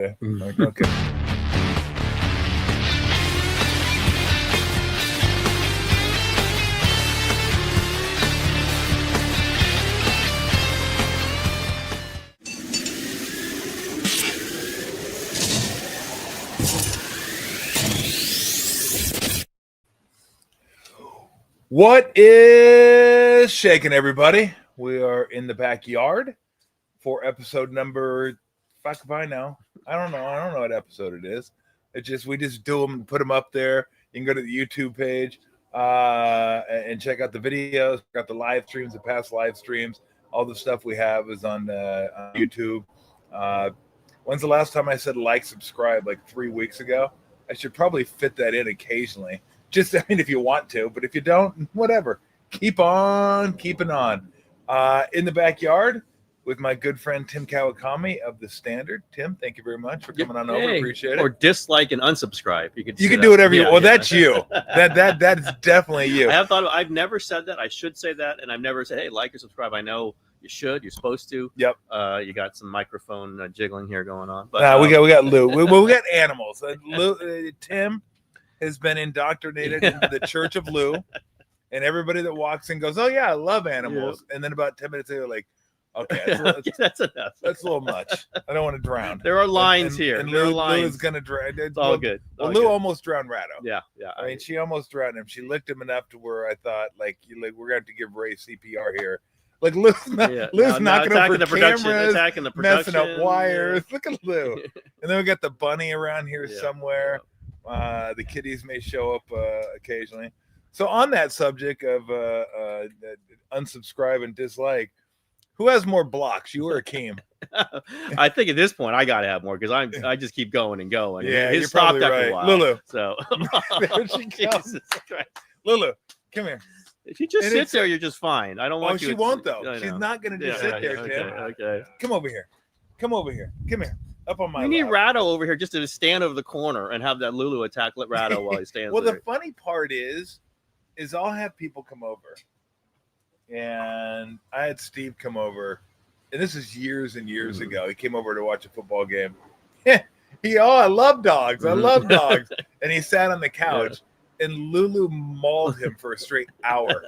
Like, okay. What is shaking, everybody? We are in the backyard for episode number. Fuck if I know. I don't know what episode it is. We just do them and put them up there. You can go to the YouTube page and check out the videos, check out the live streams, the past live streams. All the stuff we have is on YouTube. When's the last time I said like, subscribe? Like 3 weeks ago. I should probably fit that in occasionally. Just, I mean, if you want to, but if you don't, whatever. Keep on keeping on. In the backyard with my good friend Tim Kawakami of The Standard. Tim, thank you very much for coming on over. Appreciate it. Or dislike and unsubscribe. You can do whatever you want. Well, that's you. That's definitely you. I've never said that. I should say that. And I've never said, hey, like or subscribe. I know you should. You're supposed to. Yep. You got some microphone jiggling here going on. But we got Lou. we got animals. Tim has been indoctrinated into the Church of Lou, and everybody that walks in goes, "Oh yeah, I love animals." Yep. And then about 10 minutes later, like, "Okay, that's enough. That's a little much. I don't want to drown." There are lines here. And there Lou, are lines. Lou is gonna drown. It's all good. Lou almost drowned Ratto. Yeah. I mean, she almost drowned him. She licked him enough to where I thought, like we're gonna have to give Ray CPR here. Like Lou's knocking over cameras, attacking the production, messing up wires. Look at Lou. And then we got the bunny around here somewhere. The kitties may show up occasionally. So on that subject of unsubscribe and dislike, who has more blocks, you or Akeem? I think at this point I gotta have more because I just keep going and going. Yeah, you're probably right. A while. Lulu. So there she goes. Lulu, come here. If you just sit there, you're just fine. I don't want you. She won't though. She's not gonna just sit there, Tim. Okay. Come over here. Come here. Up on my. We need Ratto over here just to stand over the corner and have that Lulu attack Ratto while he stands well, there. The funny part is I'll have people come over, and I had Steve come over, and this is years and years ago. He came over to watch a football game. I love dogs. I love dogs. And he sat on the couch, and Lulu mauled him for a straight hour,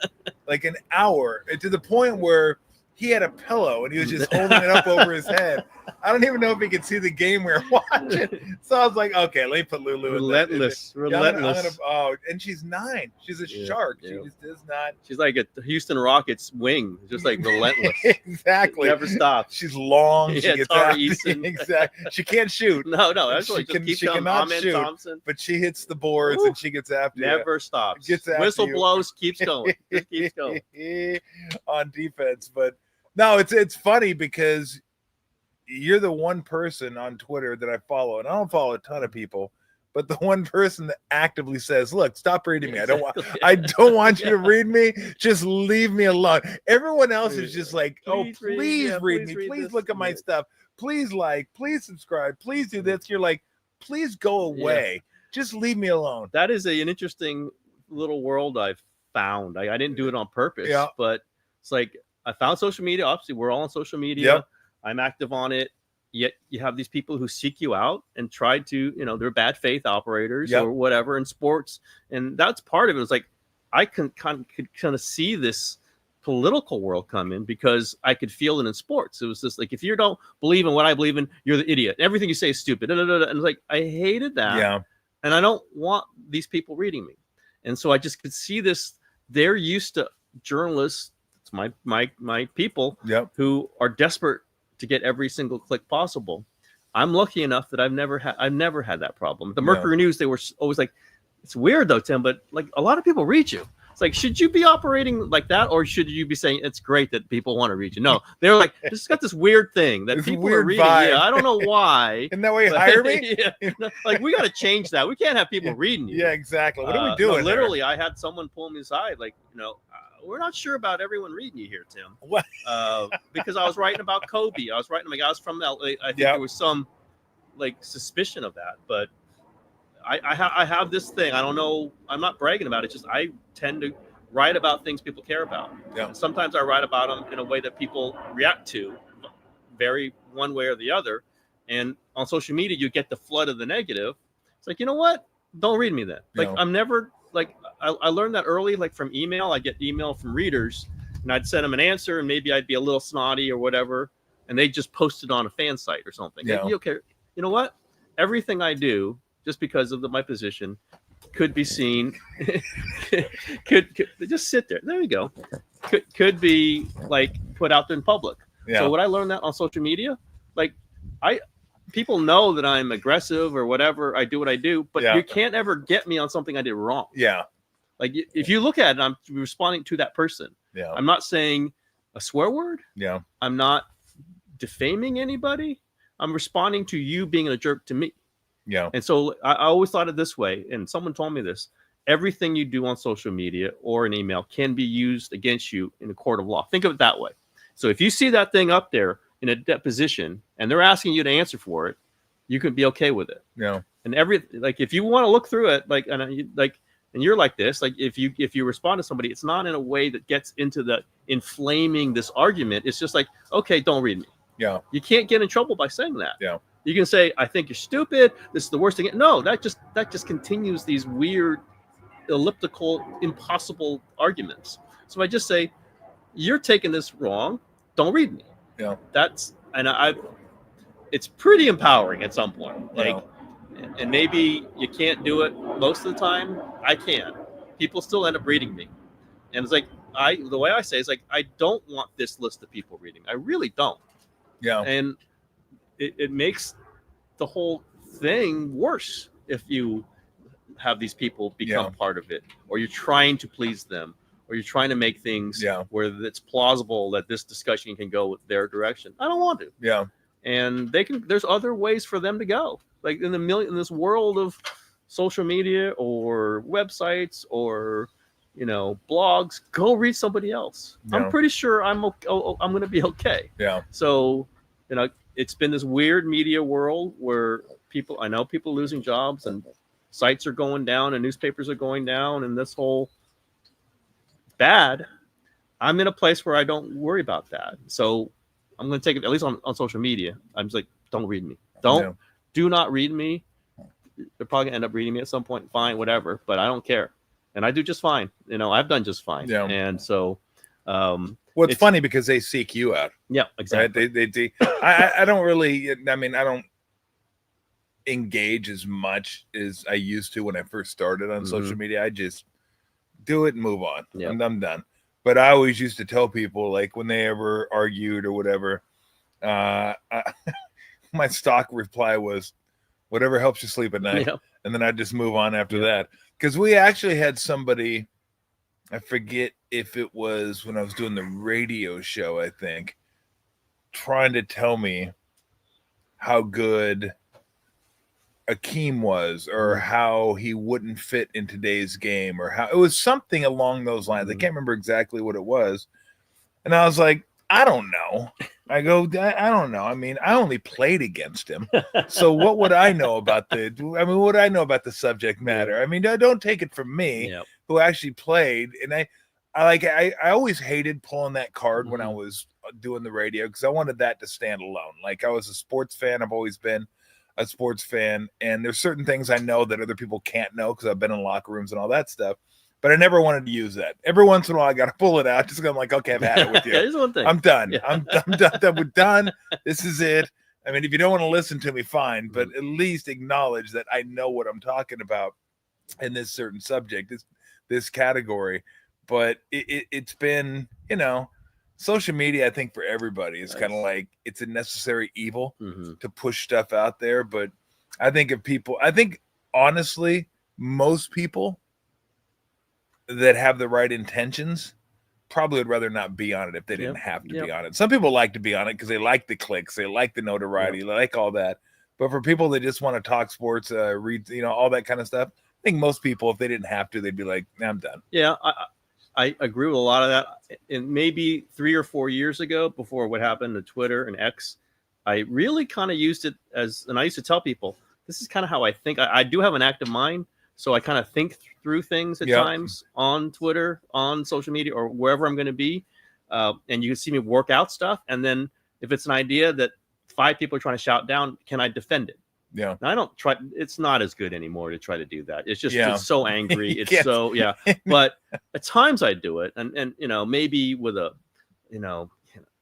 like an hour, and to the point where he had a pillow and he was just holding it up over his head. I don't even know if he could see the game we were watching. So I was like, okay, let me put Lulu relentless. And she's 9. She's a shark. Yeah. She just does not. She's like a Houston Rockets wing, just like relentless. Exactly. It never stops. She's long. She gets after exactly. She can't shoot. No. That's what she cannot shoot. Thompson. But she hits the boards and she gets after never stops. Whistle blows, keeps going. Just keeps going. On defense. But no, it's funny because you're the one person on Twitter that I follow, and I don't follow a ton of people, but the one person that actively says, "Look, stop reading me. I don't want you to read me. Just leave me alone." Everyone else is just like, please read me. Please look at my stuff. Please like, please subscribe. Please do this. You're like, please go away. Just leave me alone. That is an interesting little world I've found. I didn't do it on purpose, but it's like I found social media. Obviously, we're all on social media. Yep. I'm active on it. Yet you have these people who seek you out and try to, they're bad faith operators or whatever in sports. And that's part of it. It's like, I could kind of see this political world come in because I could feel it in sports. It was just like, if you don't believe in what I believe in, you're the idiot. Everything you say is stupid. And it's like, I hated that. Yeah. And I don't want these people reading me. And so I just could see this. They're used to journalists. It's my people who are desperate to get every single click possible. I'm lucky enough that I've never had that problem. The Mercury News, they were always like, it's weird though, Tim, but like a lot of people read you. It's like, should you be operating like that, or should you be saying it's great that people want to read you? No, they're like, it's got this weird thing that people are reading. Vibe. Yeah, I don't know why. Isn't that way you hire me? Like we got to change that. We can't have people reading you. Yeah, exactly. What are we doing? No, literally, I had someone pull me aside, like, we're not sure about everyone reading you here, Tim. What? Because I was writing about Kobe. I was writing about guys from LA. I think there was some like suspicion of that, but I have this thing. I don't know. I'm not bragging about it. Just I tend to write about things people care about. Yeah. And sometimes I write about them in a way that people react to, very one way or the other. And on social media, you get the flood of the negative. It's like, you know what? Don't read me that. Like, I'm never like, I learned that early, like from email. I get email from readers, and I'd send them an answer, and maybe I'd be a little snotty or whatever, and they just post it on a fan site or something. Yeah. Okay, you know what? Everything I do, just because of my position, could be seen. could just sit there. There you go. Could be like put out there in public. Yeah. So would I learn that on social media? Like, people know that I'm aggressive or whatever. I do what I do, but you can't ever get me on something I did wrong. Yeah. Like, if you look at it, I'm responding to that person. Yeah. I'm not saying a swear word. Yeah. I'm not defaming anybody. I'm responding to you being a jerk to me. Yeah. And so I always thought it this way, and someone told me this: everything you do on social media or an email can be used against you in a court of law. Think of it that way. So if you see that thing up there in a deposition and they're asking you to answer for it, you can be okay with it. Yeah. And if you want to look through it, and you're like this, like if you respond to somebody, it's not in a way that gets into the inflaming this argument. It's just like, okay, don't read me. Yeah. You can't get in trouble by saying that. Yeah. You can say, I think you're stupid. This is the worst thing. No, that just continues these weird, elliptical, impossible arguments. So I just say, you're taking this wrong. Don't read me. Yeah. It's pretty empowering at some point. Like, and maybe you can't do it most of the time. I can. People still end up reading me. And it's like, the way I say it's like, I don't want this list of people reading. I really don't. Yeah. And it makes the whole thing worse if you have these people become part of it, or you're trying to please them, or you're trying to make things where it's plausible that this discussion can go with their direction. I don't want to. Yeah. And there's other ways for them to go. Like in this world of social media or websites or, blogs, go read somebody else. Yeah. I'm pretty sure I'm going to be okay. Yeah. So, it's been this weird media world where I know people losing jobs and sites are going down and newspapers are going down and this whole bad. I'm in a place where I don't worry about that. So I'm going to take it, at least on social media. I'm just like, don't read me. Do not read me. They're probably going to end up reading me at some point. Fine, whatever. But I don't care. And I do just fine. I've done just fine. Yeah. And so, well, it's funny because they seek you out. Yeah, exactly. Right? I don't really, I don't engage as much as I used to when I first started on social media. I just do it and move on. Yeah. I'm done. But I always used to tell people, like, when they ever argued or whatever, my stock reply was, whatever helps you sleep at night. Yeah. And then I'd just move on after that. Because we actually had somebody, I forget if it was when I was doing the radio show, I think, trying to tell me how good Akeem was, or how he wouldn't fit in today's game, or how it was something along those lines. I can't remember exactly what it was. And I was like, I don't know. I don't know. I only played against him. So what would I know about what would I know about the subject matter? Don't take it from me, who actually played. And I always hated pulling that card when I was doing the radio, because I wanted that to stand alone. Like, I was a sports fan. I've always been a sports fan. And there's certain things I know that other people can't know because I've been in locker rooms and all that stuff. But I never wanted to use that. Every once in a while, I got to pull it out. Just I'm like, okay, I've had it with you. Here's one thing. I'm done. Yeah. I'm done. We're done. This is it. If you don't want to listen to me, fine. But at least acknowledge that I know what I'm talking about in this certain subject, this category. But it's been, social media, I think, for everybody is kind of like, it's a necessary evil to push stuff out there. But I think honestly, most people that have the right intentions probably would rather not be on it if they didn't have to be on it. Some people like to be on it because they like the clicks, they like the notoriety, they like all that. But for people that just want to talk sports, read, all that kind of stuff, I think most people, if they didn't have to, they'd be like, nah, I'm done. Yeah, I agree with a lot of that. And maybe 3 or 4 years ago, before what happened to Twitter and X, I really kind of used it and I used to tell people, this is kind of how I think. I do have an active mind. So I kind of think through things at times on Twitter, on social media, or wherever I'm going to be. And you can see me work out stuff. And then if it's an idea that 5 people are trying to shout down, can I defend it? Yeah. Now, I don't try. It's not as good anymore to try to do that. It's just Yeah. it's so angry. It's Yes. so But at times I do it, and maybe with a,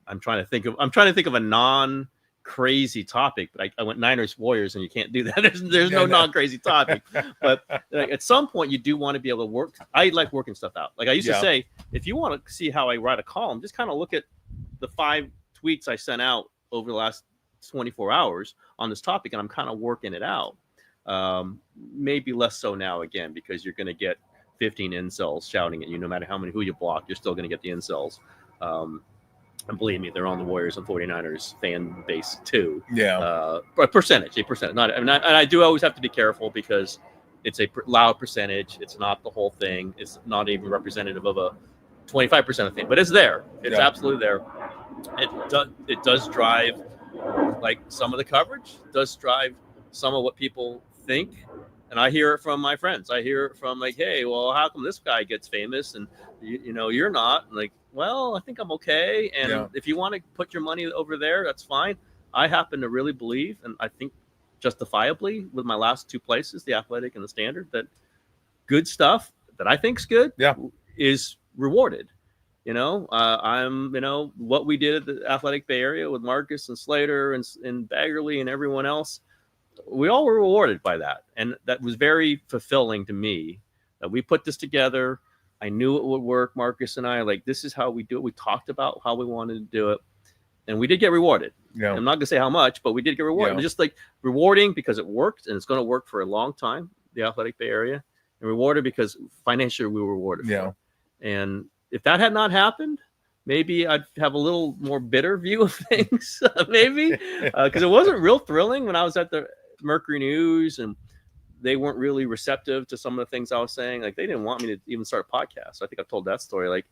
I'm trying to think of a non-crazy topic, but I went Niners Warriors, and you can't do that. There's no non-crazy topic. But at some point, you do want to be able to work. I like working stuff out. Like I used to say, if you want to see how I write a column, just kind of look at the 5 tweets I sent out over the last 24 hours on this topic, and I'm kind of working it out. Maybe less so now again, because you're going to get 15 incels shouting at you. No matter who you block, you're still going to get the incels. And believe me, they're on the Warriors and 49ers fan base too. Yeah. A percentage. Not, and I do always have to be careful, because it's a loud percentage. It's not the whole thing. It's not even representative of a 25% of thing, but it's there. It's absolutely there. It does drive, like, some of the coverage, does drive some of what people think. And I hear it from my friends. I hear it from, like, hey, well, how come this guy gets famous and you're not? And like, well, I think I'm okay. And if you want to put your money over there, that's fine. I happen to really believe, and I think justifiably, with my last 2 places, the Athletic and the Standard, that good stuff that I think's good is rewarded. What we did at the Athletic Bay Area with Marcus and Slater and Baggerly and everyone else, we all were rewarded by that. And that was very fulfilling to me, that we put this together. I knew it would work. Marcus and I, like, this is how we do it. We talked about how we wanted to do it, and we did get rewarded. Yeah. I'm not going to say how much, but we did get rewarded. Just like rewarding because it worked, and it's going to work for a long time, the Athletic Bay Area, and rewarded because financially we were rewarded for it. And if that had not happened, maybe I'd have a little more bitter view of things, maybe, because it wasn't real thrilling when I was at the Mercury News, and they weren't really receptive to some of the things I was saying. Like, they didn't want me to even start a podcast. I think I've told that story. Like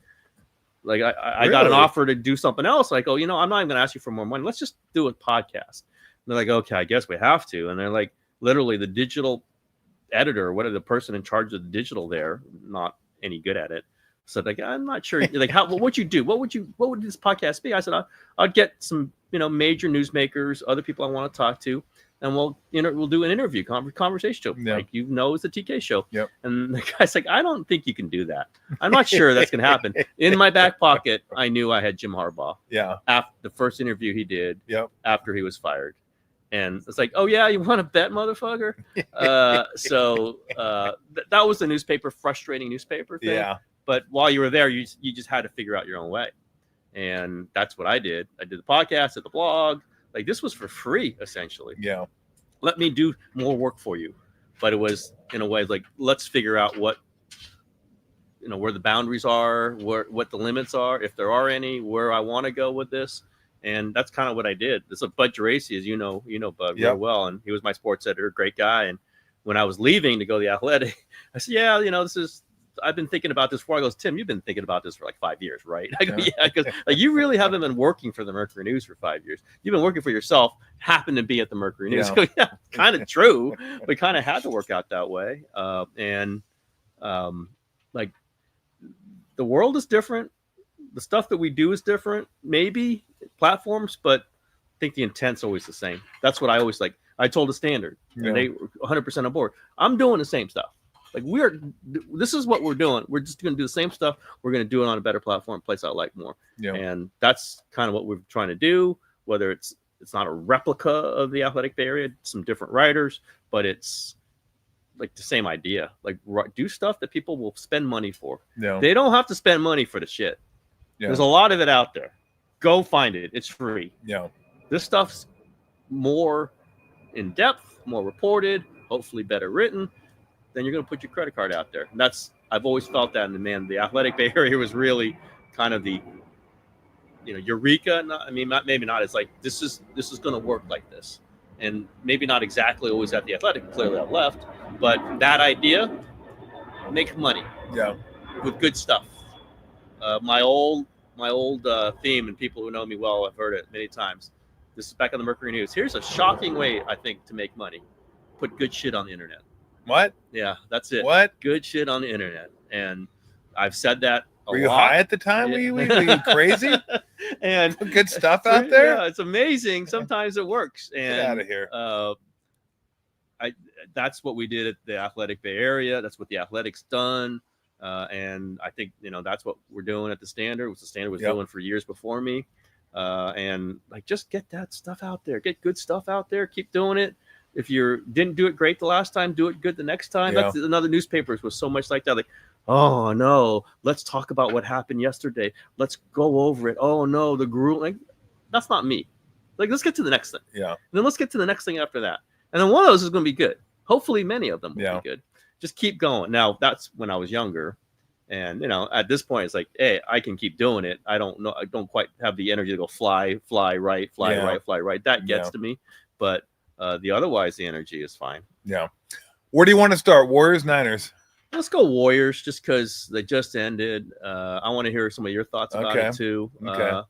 I got an offer to do something else. Like, I'm not even going to ask you for more money. Let's just do a podcast. And they're like, okay, I guess we have to. And they're like, literally, the digital editor, whatever, the person in charge of the digital there, not any good at it, said, like, I'm not sure. Like, what would you do? What would this podcast be? I said, I'd get some, major newsmakers, other people I want to talk to, and we'll do an interview conversation show. Like, it's the TK show. Yep. And the guy's like, I don't think you can do that. I'm not sure that's going to happen. In my back pocket, I knew I had Jim Harbaugh. Yeah. After the first interview he did. Yep. After he was fired. And it's like, oh yeah, you want to bet, motherfucker? So that was the frustrating newspaper thing. Yeah. But while you were there, you just had to figure out your own way. And that's what I did. I did the podcast, did the blog. Like, this was for free, essentially. Yeah. Let me do more work for you. But it was, in a way, like, let's figure out what, where the boundaries are, what the limits are, if there are any, where I want to go with this. And that's kind of what I did. This is Bud Geraci, as you know Bud really well. And he was my sports editor, great guy. And when I was leaving to go to the Athletic, I said, I've been thinking about this before. I goes, Tim, you've been thinking about this for like 5 years, right? I go, yeah, because you really haven't been working for the Mercury News for 5 years. You've been working for yourself, happened to be at the Mercury News. Yeah, yeah, kind of true. We kind of had to work out that way. Like, the world is different. The stuff that we do is different, maybe platforms, but I think the intent's always the same. That's what I always like. I told the Standard, and they were 100% on board. I'm doing the same stuff. Like, this is what we're doing. We're just going to do the same stuff. We're going to do it on a better platform, place I like more. Yeah. And that's kind of what we're trying to do, whether it's not a replica of the Athletic Bay Area, some different writers, but it's like the same idea. Like, do stuff that people will spend money for. Yeah. They don't have to spend money for the shit. Yeah. There's a lot of it out there. Go find it. It's free. Yeah. This stuff's more in depth, more reported, hopefully better written. Then you're going to put your credit card out there. And I've always felt that. And the Athletic Bay Area was really kind of the, eureka. Maybe not. It's like, this is going to work like this. And maybe not exactly always at the Athletic, clearly I've left, but that idea, make money. Yeah. With good stuff. My old theme, and people who know me well have heard it many times. This is back on the Mercury News. Here's a shocking way, I think, to make money. Put good shit on the internet. What? Yeah, that's it. What? Good shit on the internet. And I've said that Were you high at the time? Yeah. Were you crazy? And good stuff out there. Yeah, it's amazing. Sometimes it works. And get out of here. That's what we did at the Athletic Bay Area. That's what the Athletics done. And I think, that's what we're doing at the Standard, which the Standard was doing for years before me. And like, just get that stuff out there, get good stuff out there, keep doing it. If you didn't do it great the last time, do it good the next time. That's another newspapers was so much like that. Like, oh no, let's talk about what happened yesterday. Let's go over it. Oh no, the group, like, that's not me. Like, let's get to the next thing. Yeah. And then let's get to the next thing after that. And then one of those is going to be good. Hopefully many of them will be good. Just keep going. Now, that's when I was younger. And, at this point, it's like, hey, I can keep doing it. I don't know. I don't quite have the energy to go fly right, fly right. That gets to me. But otherwise, the energy is fine. Yeah. Where do you want to start? Warriors, Niners? Let's go Warriors, just because they just ended. I want to hear some of your thoughts about it, too. Okay.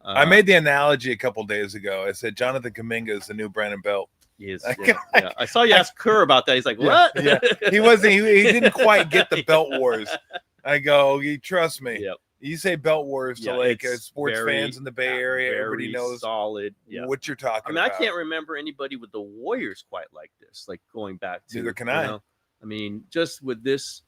I made the analogy a couple days ago. I said Jonathan Kuminga is the new Brandon Belt. He is. I saw you ask Kerr about that. He's like, what? Yeah. He wasn't. He didn't quite get the belt wars. I go, you trust me. Yep. You say belt wars to sports fans in the Bay Area. Everybody knows solid. What you're talking about. I can't remember anybody with the Warriors quite like this. Like going back to. Neither can I. I mean, just with this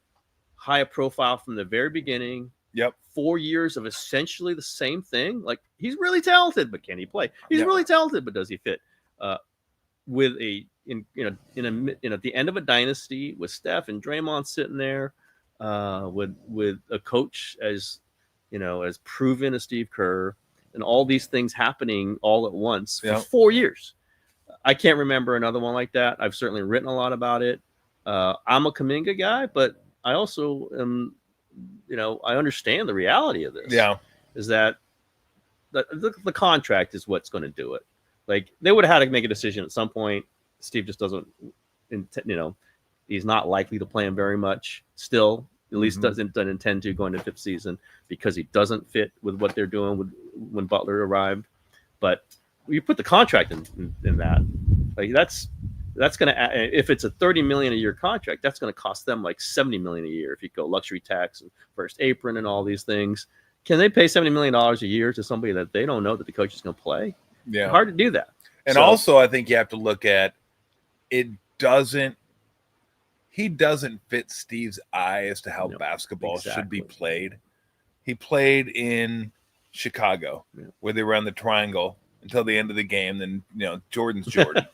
high profile from the very beginning. Yep. 4 years of essentially the same thing. Like, he's really talented, but can he play? He's really talented, but does he fit? With at the end of a dynasty with Steph and Draymond sitting there, with a coach as proven as Steve Kerr, and all these things happening all at once for 4 years. I can't remember another one like that. I've certainly written a lot about it. I'm a Kuminga guy, but I also am. I understand the reality of this. Yeah, is that the contract is what's going to do it. Like, they would have had to make a decision at some point. Steve just doesn't, he's not likely to play him very much still. At least doesn't intend to going into fifth season, because he doesn't fit with what they're doing when Butler arrived. But you put the contract in that, like, that's going to, if it's a $30 million a year contract, that's going to cost them like $70 million a year if you go luxury tax and first apron and all these things. Can they pay $70 million a year to somebody that they don't know that the coach is going to play? Yeah, hard to do that. And also, I think you have to look at it. He doesn't fit Steve's eye as to how basketball should be played. He played in Chicago where they ran the triangle until the end of the game. Then Jordan's Jordan.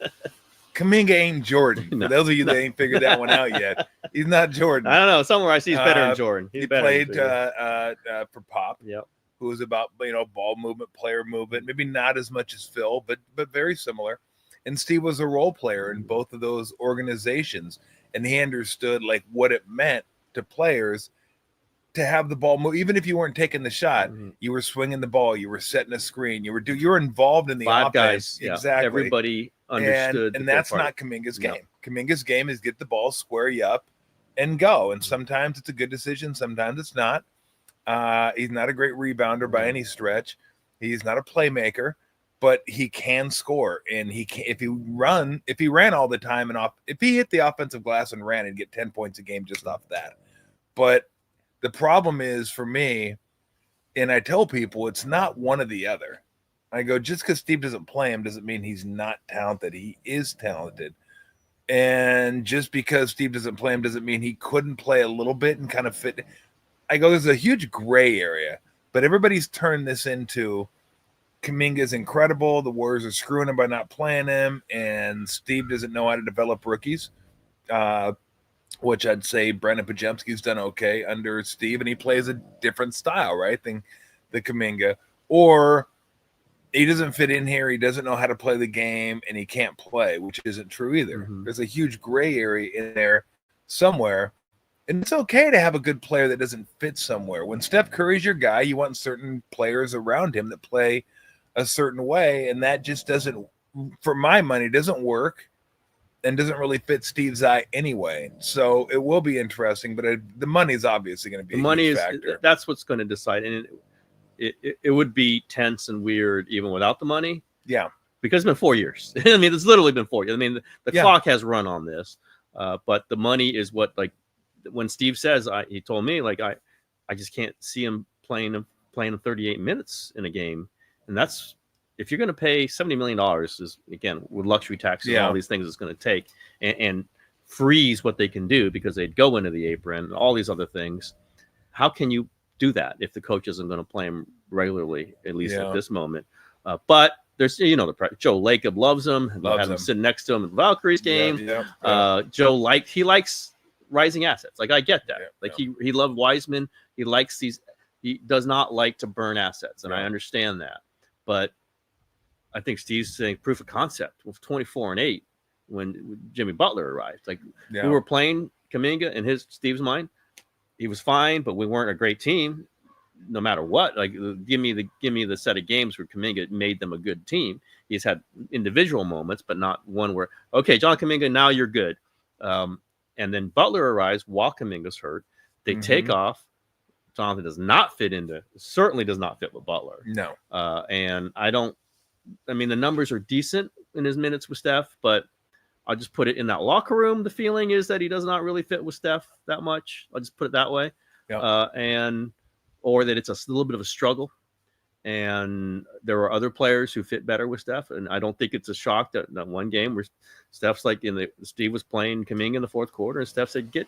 Kuminga ain't Jordan. For those of you that ain't figured that one out yet, he's not Jordan. I don't know. Somewhere I see he's better than Jordan. He played for Pop, who was about ball movement, player movement, maybe not as much as Phil, but very similar. And Steve was a role player in both of those organizations, and he understood like what it meant to players to have the ball move. Even if you weren't taking the shot, you were swinging the ball, you were setting a screen, you were involved in the offense. Guys, exactly. Everybody understood, and that's not Kuminga's game. Kuminga's game is get the ball, square you up, and go. And sometimes it's a good decision, sometimes it's not. He's not a great rebounder by any stretch. He's not a playmaker, but he can score. And he can, if he ran all the time and if he hit the offensive glass and ran, he'd get 10 points a game just off that. But the problem is for me, and I tell people, it's not one or the other. I go, just because Steve doesn't play him doesn't mean he's not talented. He is talented. And just because Steve doesn't play him doesn't mean he couldn't play a little bit and kind of fit. I go, there's a huge gray area, but everybody's turned this into Kuminga's incredible. The Warriors are screwing him by not playing him, and Steve doesn't know how to develop rookies, which I'd say Brandon Pajemski's done okay under Steve, and he plays a different style, right, than the Kuminga. Or he doesn't fit in here, he doesn't know how to play the game, and he can't play, which isn't true either. There's a huge gray area in there somewhere. And it's okay to have a good player that doesn't fit somewhere. When Steph Curry's your guy, you want certain players around him that play a certain way, and that just doesn't, for my money, doesn't work and doesn't really fit Steve's eye anyway. So it will be interesting, but the money is obviously going to be a huge factor. That's what's going to decide. And it would be tense and weird even without the money. Yeah. Because it's been 4 years. I mean, it's literally been 4 years. I mean, the clock has run on this, but the money is what, like, when Steve says, he told me, like, I just can't see him playing 38 minutes in a game, and that's if you're going to pay $70 million is again with luxury taxes and all these things it's going to take and freeze what they can do because they'd go into the apron and all these other things. How can you do that if the coach isn't going to play him regularly, at least at this moment? But there's, Joe Lacob loves him. Had him sitting next to him in the Valkyries game. Joe likes rising assets. Like I get that. He loved Wiseman. He likes these. He does not like to burn assets, and I understand that. But I think Steve's saying proof of concept with 24-8 when Jimmy Butler arrived. Like we were playing Kuminga in Steve's mind. He was fine, but we weren't a great team no matter what. Like give me the set of games where Kuminga made them a good team. He's had individual moments, but not one where, okay, John Kuminga, now you're good. And then Butler arrives while Kuminga's hurt. They take off. Jonathan certainly does not fit with Butler. No. And the numbers are decent in his minutes with Steph, but I'll just put it in that locker room. The feeling is that he does not really fit with Steph that much. I'll just put it that way. Or that it's a little bit of a struggle. And there are other players who fit better with Steph. And I don't think it's a shock that one game where Steph's like Steve was playing Kuminga in the fourth quarter and Steph said, get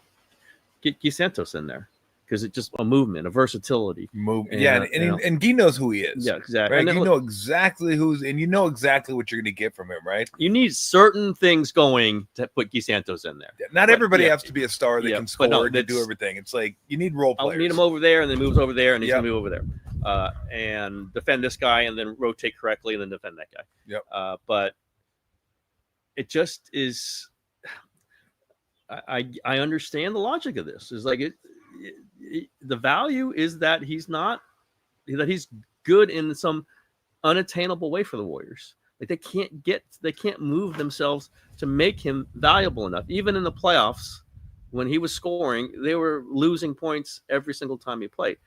Santos in there. Because it's just a movement, a versatility. And Guy knows who he is. Yeah, exactly. Right? You know exactly you know exactly what you're going to get from him, right? You need certain things going to put Guy Santos in there. Not everybody has to be a star that can score and do everything. It's like you need role players. I'll need him over there, and then moves over there, and he's going to move over there. And defend this guy, and then rotate correctly, and then defend that guy. But it just is. I understand the logic of this. It's like the value is that he's good in some unattainable way for the Warriors. Like they can't move themselves to make him valuable enough. Even in the playoffs, when he was scoring, they were losing points every single time he played.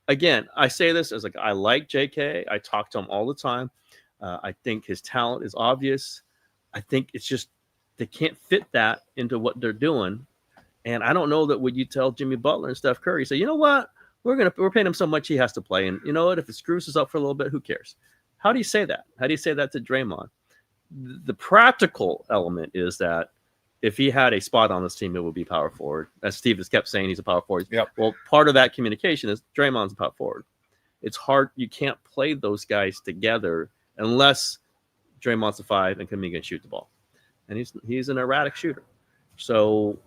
Again, I say this as I like JK. I talk to him all the time. I think his talent is obvious. I think it's just they can't fit that into what they're doing. And I don't know that would you tell Jimmy Butler and Steph Curry, say, you know what, we're paying him so much he has to play, and you know what, if it screws us up for a little bit, who cares? How do you say that? How do you say that to Draymond? The practical element is that if he had a spot on this team, it would be power forward. As Steve has kept saying, he's a power forward. Well, part of that communication is Draymond's a power forward. It's hard. You can't play those guys together unless Draymond's a 5 and Kuminga can shoot the ball, and he's an erratic shooter. So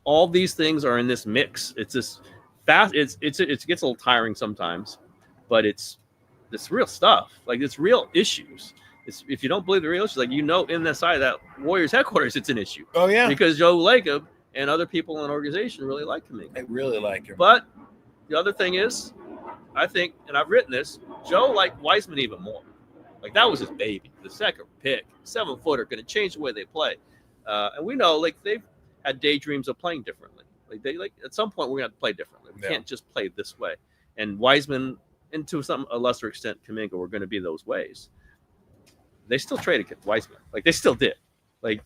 all these things are in this mix. It's this fast. It gets a little tiring sometimes, but it's real stuff. Like it's real issues. If you don't believe the real issues, like in the side of that Warriors headquarters, it's an issue. Oh yeah, because Joe Lacob and other people in the organization really like Kuminga. They really like him. But the other thing is, I think, and I've written this, Joe liked Wiseman even more. Like that was his baby, the second pick, 7-footer, going to change the way they play. And we know, like they've had daydreams of playing differently. Like at some point we're going to play differently. We can't just play this way. And Wiseman, and to a lesser extent, Kuminga, were going to be those ways. They still traded Wiseman. Like they still did. Like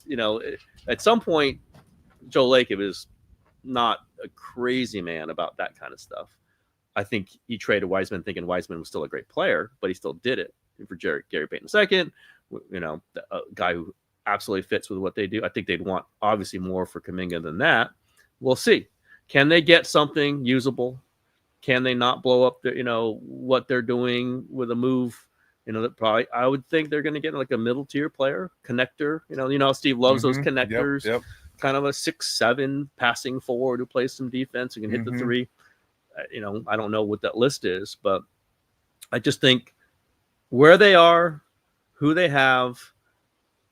at some point, Joe Lacob is not a crazy man about that kind of stuff. I think he traded Wiseman thinking Wiseman was still a great player, but he still did it for Gary Payton II. A guy who absolutely fits with what they do. I think they'd want obviously more for Kuminga than that. We'll see. Can they get something usable? Can they not blow up what they're doing with a move? That probably I would think they're going to get like a middle tier player, connector. Steve loves those connectors. Yep. Kind of a 6'7" passing forward who plays some defense and can hit the three. I don't know what that list is, but I just think where they are, who they have,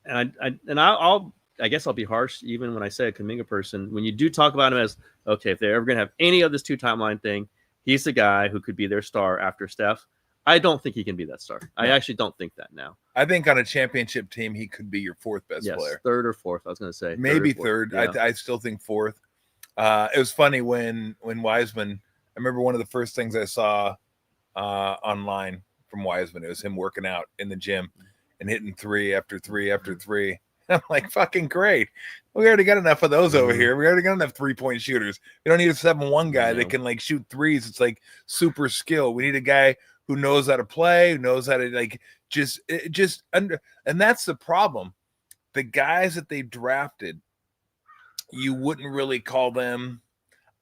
and I guess I'll be harsh even when I say a Kuminga person. When you do talk about him as, okay, if they're ever going to have any of this 2-timeline thing, he's the guy who could be their star after Steph. I don't think he can be that star. I actually don't think that now. I think on a championship team, he could be your 4th best player. 3rd or 4th, I was going to say. Maybe 3rd. Yeah. I still think 4th. It was funny when Wiseman, I remember one of the first things I saw online from Wiseman, it was him working out in the gym and hitting 3 after 3 after 3. I'm like, fucking great. We already got enough of those over here. We already got enough 3-point shooters. We don't need a 7-1 guy that can like shoot threes. It's like super skill. We need a guy who knows how to play, who knows how to like and that's the problem. The guys that they drafted, you wouldn't really call them,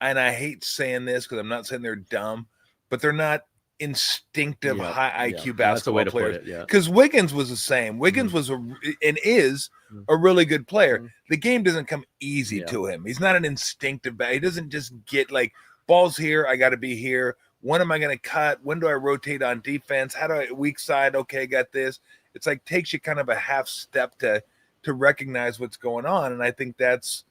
and I hate saying this because I'm not saying they're dumb, but they're not instinctive high IQ basketball players. Because Wiggins was the same. Wiggins was and is a really good player. The game doesn't come easy to him. He's not an instinctive back. He doesn't just get like balls here, I got to be here. When am I going to cut? When do I rotate on defense? How do I weak side? Okay, got this. It's like takes you kind of a half step to recognize what's going on. And I think that's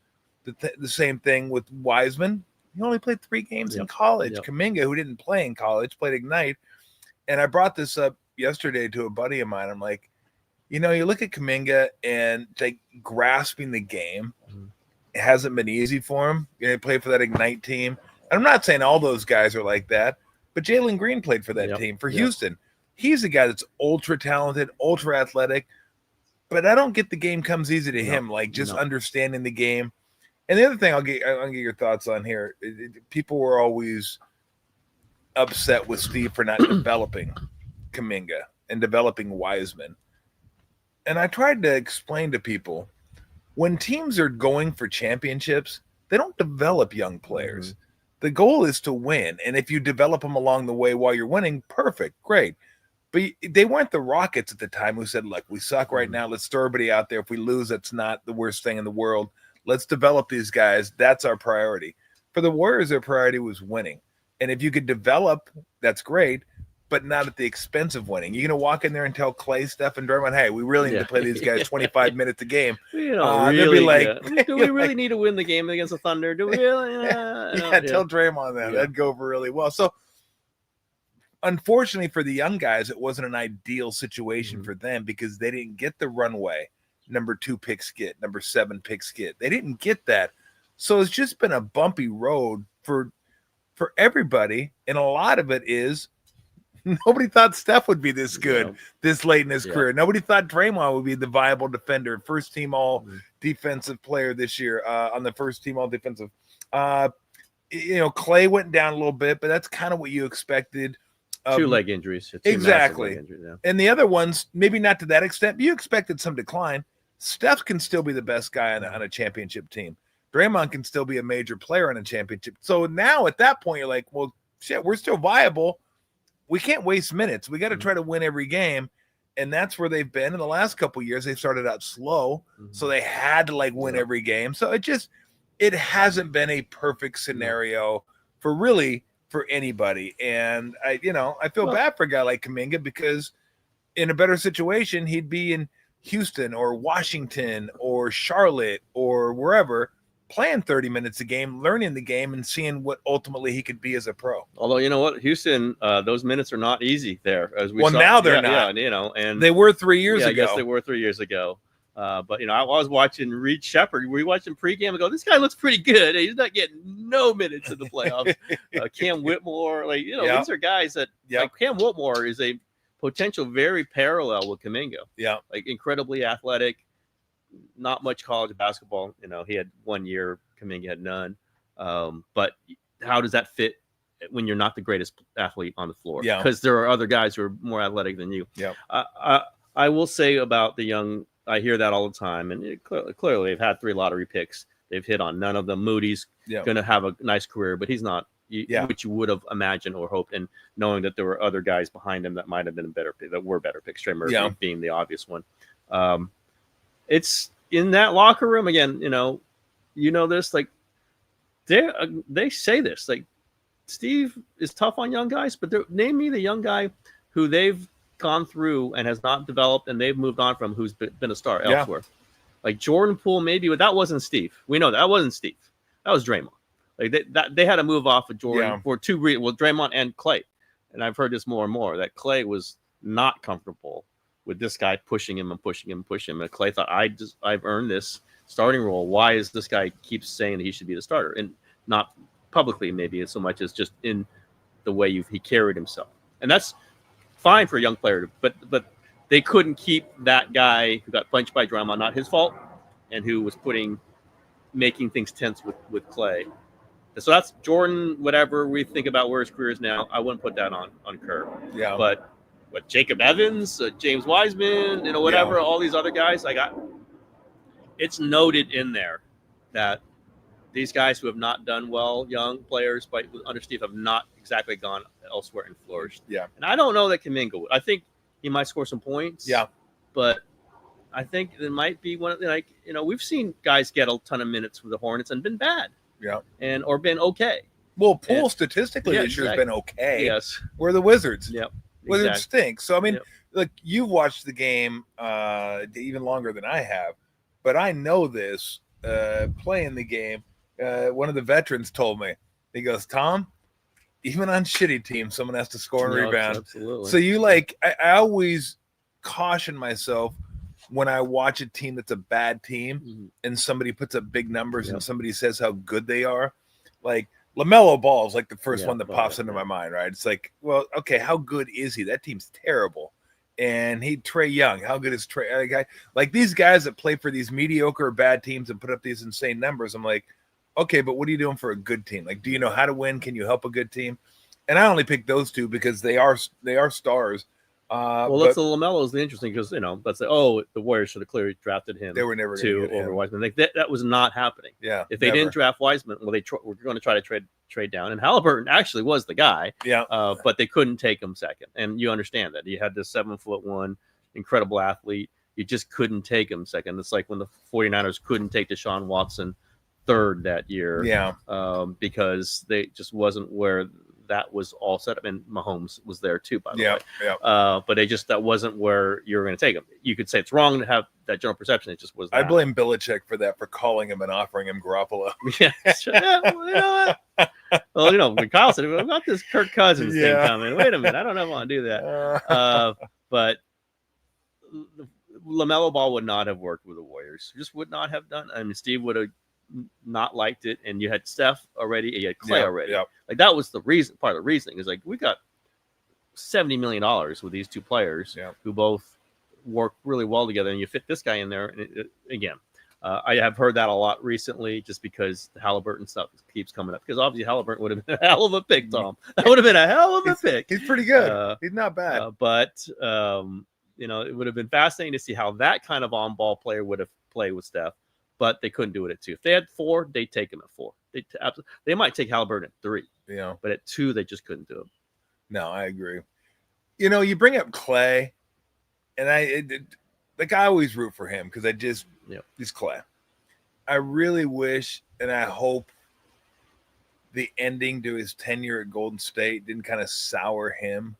the same thing with Wiseman. He only played 3 games in college. Kuminga, who didn't play in college, played Ignite. And I brought this up yesterday to a buddy of mine. I'm like, you look at Kuminga and like grasping the game. It hasn't been easy for him. He played for that Ignite team. And I'm not saying all those guys are like that, but Jalen Green played for that team for Houston. He's a guy that's ultra talented, ultra athletic, but I don't get the game comes easy to him, like just understanding the game. And the other thing I'll get your thoughts on here. People were always upset with Steve for not developing Kuminga and developing Wiseman. And I tried to explain to people, when teams are going for championships, they don't develop young players. The goal is to win. And if you develop them along the way while you're winning, perfect, great. But they weren't the Rockets at the time who said, look, we suck right now. Let's throw everybody out there. If we lose, that's not the worst thing in the world. Let's develop these guys. That's our priority. For the Warriors, their priority was winning. And if you could develop, that's great, but not at the expense of winning. You're going to walk in there and tell Klay, Steph, and Draymond, hey, we really need to play these guys 25 minutes a game. They'll be like, do we really need to win the game against the Thunder? Do we really? Tell Draymond that. That'd go over really well. So, unfortunately for the young guys, it wasn't an ideal situation for them because they didn't get the runway number 2 picks get, number 7 picks get. They didn't get that. So it's just been a bumpy road for everybody. And a lot of it is nobody thought Steph would be this good this late in his career. Nobody thought Draymond would be the viable defender, first team all defensive player this year on the first team all defensive. Klay went down a little bit, but that's kind of what you expected. 2 leg injuries. Exactly. Leg injuries, And the other ones, maybe not to that extent, but you expected some decline. Steph can still be the best guy on a championship team. Draymond can still be a major player on a championship. So now at that point, you're like, well, shit, we're still viable. We can't waste minutes. We got to try to win every game. And that's where they've been in the last couple of years. They started out slow, so they had to like win every game. So it hasn't been a perfect scenario for anybody. And I feel bad for a guy like Kuminga because in a better situation, he'd be in Houston or Washington or Charlotte or wherever, playing 30 minutes a game, learning the game, and seeing what ultimately he could be as a pro. Although, you know what, Houston, those minutes are not easy there. As we saw. Now they're not. And they were 3 years ago. I guess they were 3 years ago. But, I was watching Reed Shepherd. We watched him pregame and go, this guy looks pretty good. He's not getting no minutes in the playoffs. Cam Whitmore, these are guys that like Cam Whitmore is a potential very parallel with Kuminga. Yeah. Like incredibly athletic, not much college basketball. He had 1 year, Kuminga had none. But how does that fit when you're not the greatest athlete on the floor? Yeah. Because there are other guys who are more athletic than you. Yeah. I will say about the young, I hear that all the time, and clearly they've had 3 lottery picks. They've hit on none of them. Moody's going to have a nice career, but he's not which you would have imagined or hoped, and knowing that there were other guys behind him that might have been better picks. Trey Murphy being the obvious one. It's in that locker room again. This, like they say this, like Steve is tough on young guys, but name me the young guy who they've gone through and has not developed and they've moved on from, who's been a star elsewhere. Like Jordan Poole, maybe, but that wasn't Steve. We know that wasn't Steve. That was Draymond. Like they had to move off of Jordan for 2 reasons. Well, Draymond and Klay. And I've heard this more and more, that Klay was not comfortable with this guy pushing him and pushing him and pushing him. And Klay thought, I've earned this starting role. Why is this guy keeps saying that he should be the starter? And not publicly, maybe, as so much as just in the way he carried himself. And that's fine for a young player, but they couldn't keep that guy who got punched by Draymond, not his fault, and who was making things tense with Klay. And so that's Jordan. Whatever we think about where his career is now, I wouldn't put that on Kerr. Yeah. But Jacob Evans, James Wiseman, whatever, all these other guys, it's noted in there that these guys who have not done well, young players, but under Steve, have not exactly gone elsewhere and flourished. Yeah. And I don't know that Kuminga would. I think he might score some points. Yeah. But I think it might be one of the, we've seen guys get a ton of minutes with the Hornets and been bad. Yeah. Or been okay. Well, Poole statistically this year has been okay. Yes. We're the Wizards. Yep. Wizards stink. So, I mean, look, you've watched the game even longer than I have, but I know this playing the game. One of the veterans told me, he goes, Tom, even on shitty teams, someone has to score and rebound. Absolutely. So I always caution myself when I watch a team that's a bad team and somebody puts up big numbers and somebody says how good they are. Like LaMelo Ball is like the first one that pops into my mind, right? It's like, well, okay, how good is he? That team's terrible. And Trae Young, how good is Trae? Like these guys that play for these mediocre or bad teams and put up these insane numbers, I'm like, okay, but what are you doing for a good team? Like, do you know how to win? Can you help a good team? And I only picked those two because they are stars. That's the LaMelo is interesting because let's say the Warriors should have clearly drafted him. They were never to over Wiseman. Like that was not happening. Yeah, if they didn't draft Wiseman, well, they were going to try to trade down, and Halliburton actually was the guy. Yeah, but they couldn't take him second, and you understand that you had this 7'1" incredible athlete. You just couldn't take him second. It's like when the 49ers couldn't take Deshaun Watson third that year. Yeah, because they just wasn't where that was all set up, and Mahomes was there too, by the way. Yeah. But that wasn't where you were going to take him. You could say it's wrong to have that general perception. It just was. I blame Belichick for that, for calling him and offering him Garoppolo. Yeah, well, when Kyle said, "What about this Kirk Cousins thing coming?" Wait a minute, I don't know if I want to do that. But LaMelo Ball would not have worked with the Warriors. Just would not have done. I mean, Steve would have not liked it, and you had Steph already, you had Klay already. Yep. Like that was the reason. Part of the reasoning is like we got $70 million with these two players who both work really well together, and you fit this guy in there. And again, I have heard that a lot recently, just because the Halliburton stuff keeps coming up. Because obviously Halliburton would have been a hell of a pick, Tom. That would have been a hell of a pick. He's pretty good. He's not bad. But it would have been fascinating to see how that kind of on-ball player would have played with Steph. But they couldn't do it at 2. If they had 4, they'd take him at 4. They might take Halliburton at 3. But at 2, they just couldn't do it. No, I agree. You bring up Klay, and I always root for him because he's Klay. I really wish, and I hope, the ending to his tenure at Golden State didn't kind of sour him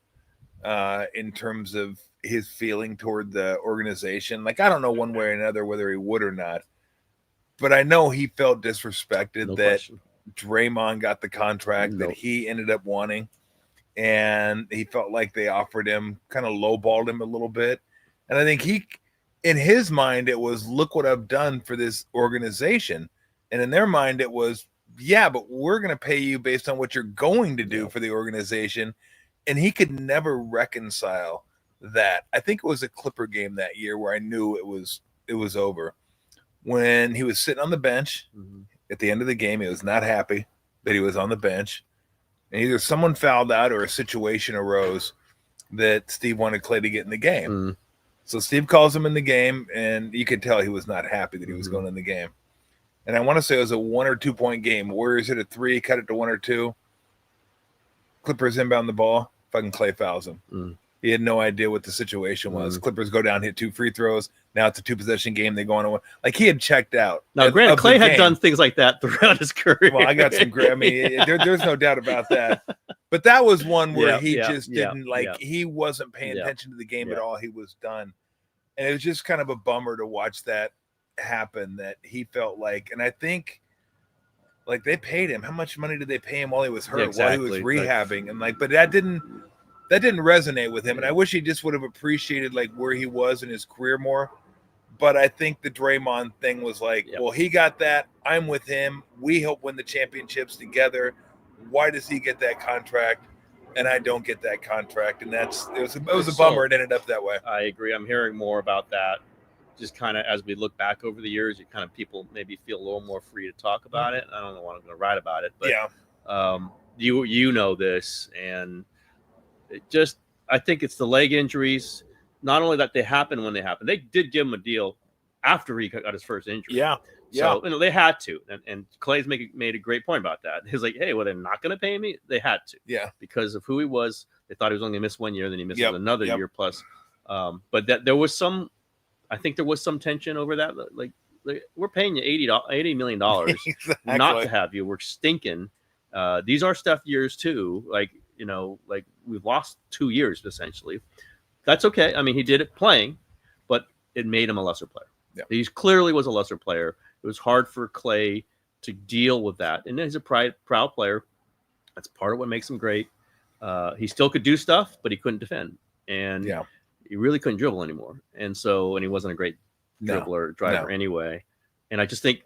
in terms of his feeling toward the organization. Like, I don't know one way or another whether he would or not. But I know he felt disrespected that Draymond got the contract that he ended up wanting. And he felt like they offered him, kind of lowballed him a little bit. And I think in his mind, it was, look what I've done for this organization. And in their mind, it was, yeah, but we're going to pay you based on what you're going to do for the organization. And he could never reconcile that. I think it was a Clipper game that year where I knew it was over. When he was sitting on the bench at the end of the game, he was not happy that he was on the bench. And either someone fouled out or a situation arose that Steve wanted Klay to get in the game. So Steve calls him in the game, and you could tell he was not happy that he was going in the game. And I want to say it was a 1 or 2 point game. Warriors hit a 3, cut it to 1 or 2. Clippers inbound the ball. Fucking Klay fouls him. He had no idea what the situation was. Clippers go down, hit 2 free throws. Now it's a 2-possession game. They go on a like he had checked out. Now, granted, Klay had done things like that throughout his career. Well, I got some. I mean, there's no doubt about that. But that was one where he just didn't he wasn't paying attention to the game at all. He was done, and it was just kind of a bummer to watch that happen. That he felt like, and I think, like they paid him. How much money did they pay him while he was hurt, while he was rehabbing, and but that didn't resonate with him. And I wish he just would have appreciated like where he was in his career more. But I think the Draymond thing was like, well, he got that. I'm with him. We help win the championships together. Why does he get that contract and I don't get that contract? And it was a bummer. It ended up that way. I agree. I'm hearing more about that just kind of, as we look back over the years, people maybe feel a little more free to talk about it. I don't know what I'm going to write about it, but you know this, and I think it's the leg injuries. Not only that they happen when they happen, they did give him a deal after he got his first injury. Yeah. So they had to, and Klay's made a great point about that. He's like, hey, well, they're not going to pay me. They had to, because of who he was. They thought he was only going to miss 1 year, then he missed another year plus. But there was some tension over that. Like we're paying you $80 million exactly. not to have you. We're stinking. These are Steph years too. Like we've lost 2 years essentially. That's okay. I mean, he did it playing, but it made him a lesser player. Yeah. He clearly was a lesser player. It was hard for Klay to deal with that. And he's a proud player. That's part of what makes him great. He still could do stuff, but he couldn't defend. And he really couldn't dribble anymore. And he wasn't a great dribbler, driver anyway. And I just think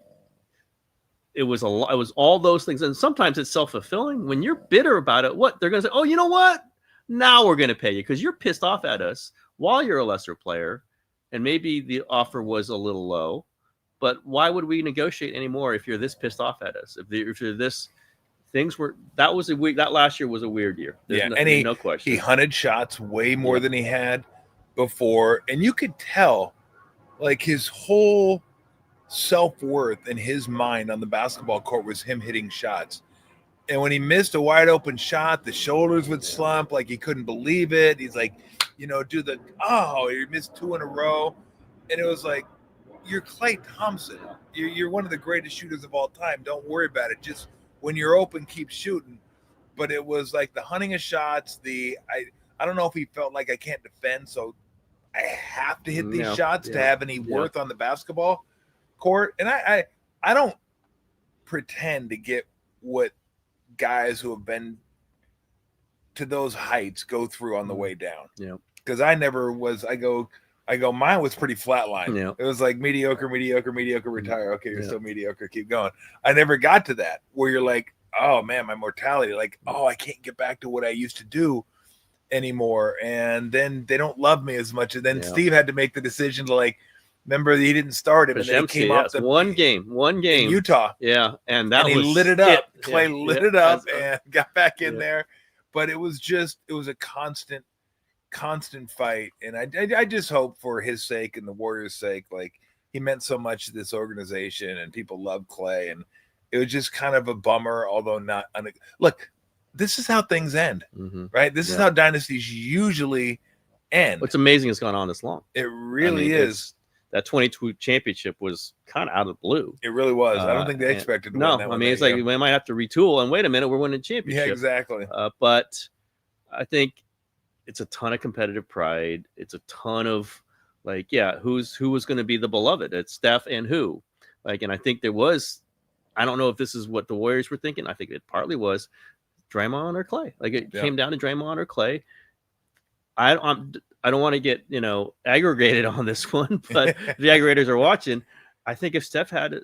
it was all those things. And sometimes it's self-fulfilling. When you're bitter about it, they're going to say, oh, you know what? Now we're going to pay you because you're pissed off at us while you're a lesser player. And maybe the offer was a little low, but why would we negotiate anymore if you're this pissed off at us? If you're this, that last year was a weird year. There's no question. He hunted shots way more than he had before. And you could tell like his whole self-worth in his mind on the basketball court was him hitting shots. And when he missed a wide open shot, the shoulders would slump like he couldn't believe it. He's like, he missed 2 in a row. And it was like, you're Klay Thompson. You're one of the greatest shooters of all time. Don't worry about it. Just when you're open, keep shooting. But it was like the hunting of shots. I don't know if he felt like I can't defend, so I have to hit these shots to have any worth on the basketball court. And I don't pretend to get what guys who have been to those heights go through on the way down. Yeah. Because I never was, I go, mine was pretty flatline. Yeah. It was like mediocre, retire. Okay, you're still mediocre, keep going. I never got to that where you're like, oh man, my mortality, like, oh, I can't get back to what I used to do anymore. And then they don't love me as much. And then Steve had to make the decision to remember he didn't start him, and then he came off one game in Utah. Yeah, and he lit it up. Klay lit it up and got back in there. But it was a constant fight, and I just hope for his sake and the Warriors' sake, like he meant so much to this organization, and people love Klay, and it was just kind of a bummer, although not. Look, this is how things end, right? This is how dynasties usually end. What's amazing it's gone on this long. It really is. That 22 championship was kind of out of the blue. It really was. I don't think they expected to win that one. I mean, it's like we might have to retool, and wait a minute, we're winning championship. Yeah, exactly. But I think it's a ton of competitive pride. It's a ton of who was going to be the beloved? It's Steph and who? And I think there was, I don't know if this is what the Warriors were thinking. I think it partly was Draymond or Klay. It came down to Draymond or Klay. I don't want to get, aggregated on this one, but if the aggregators are watching, I think if Steph had it,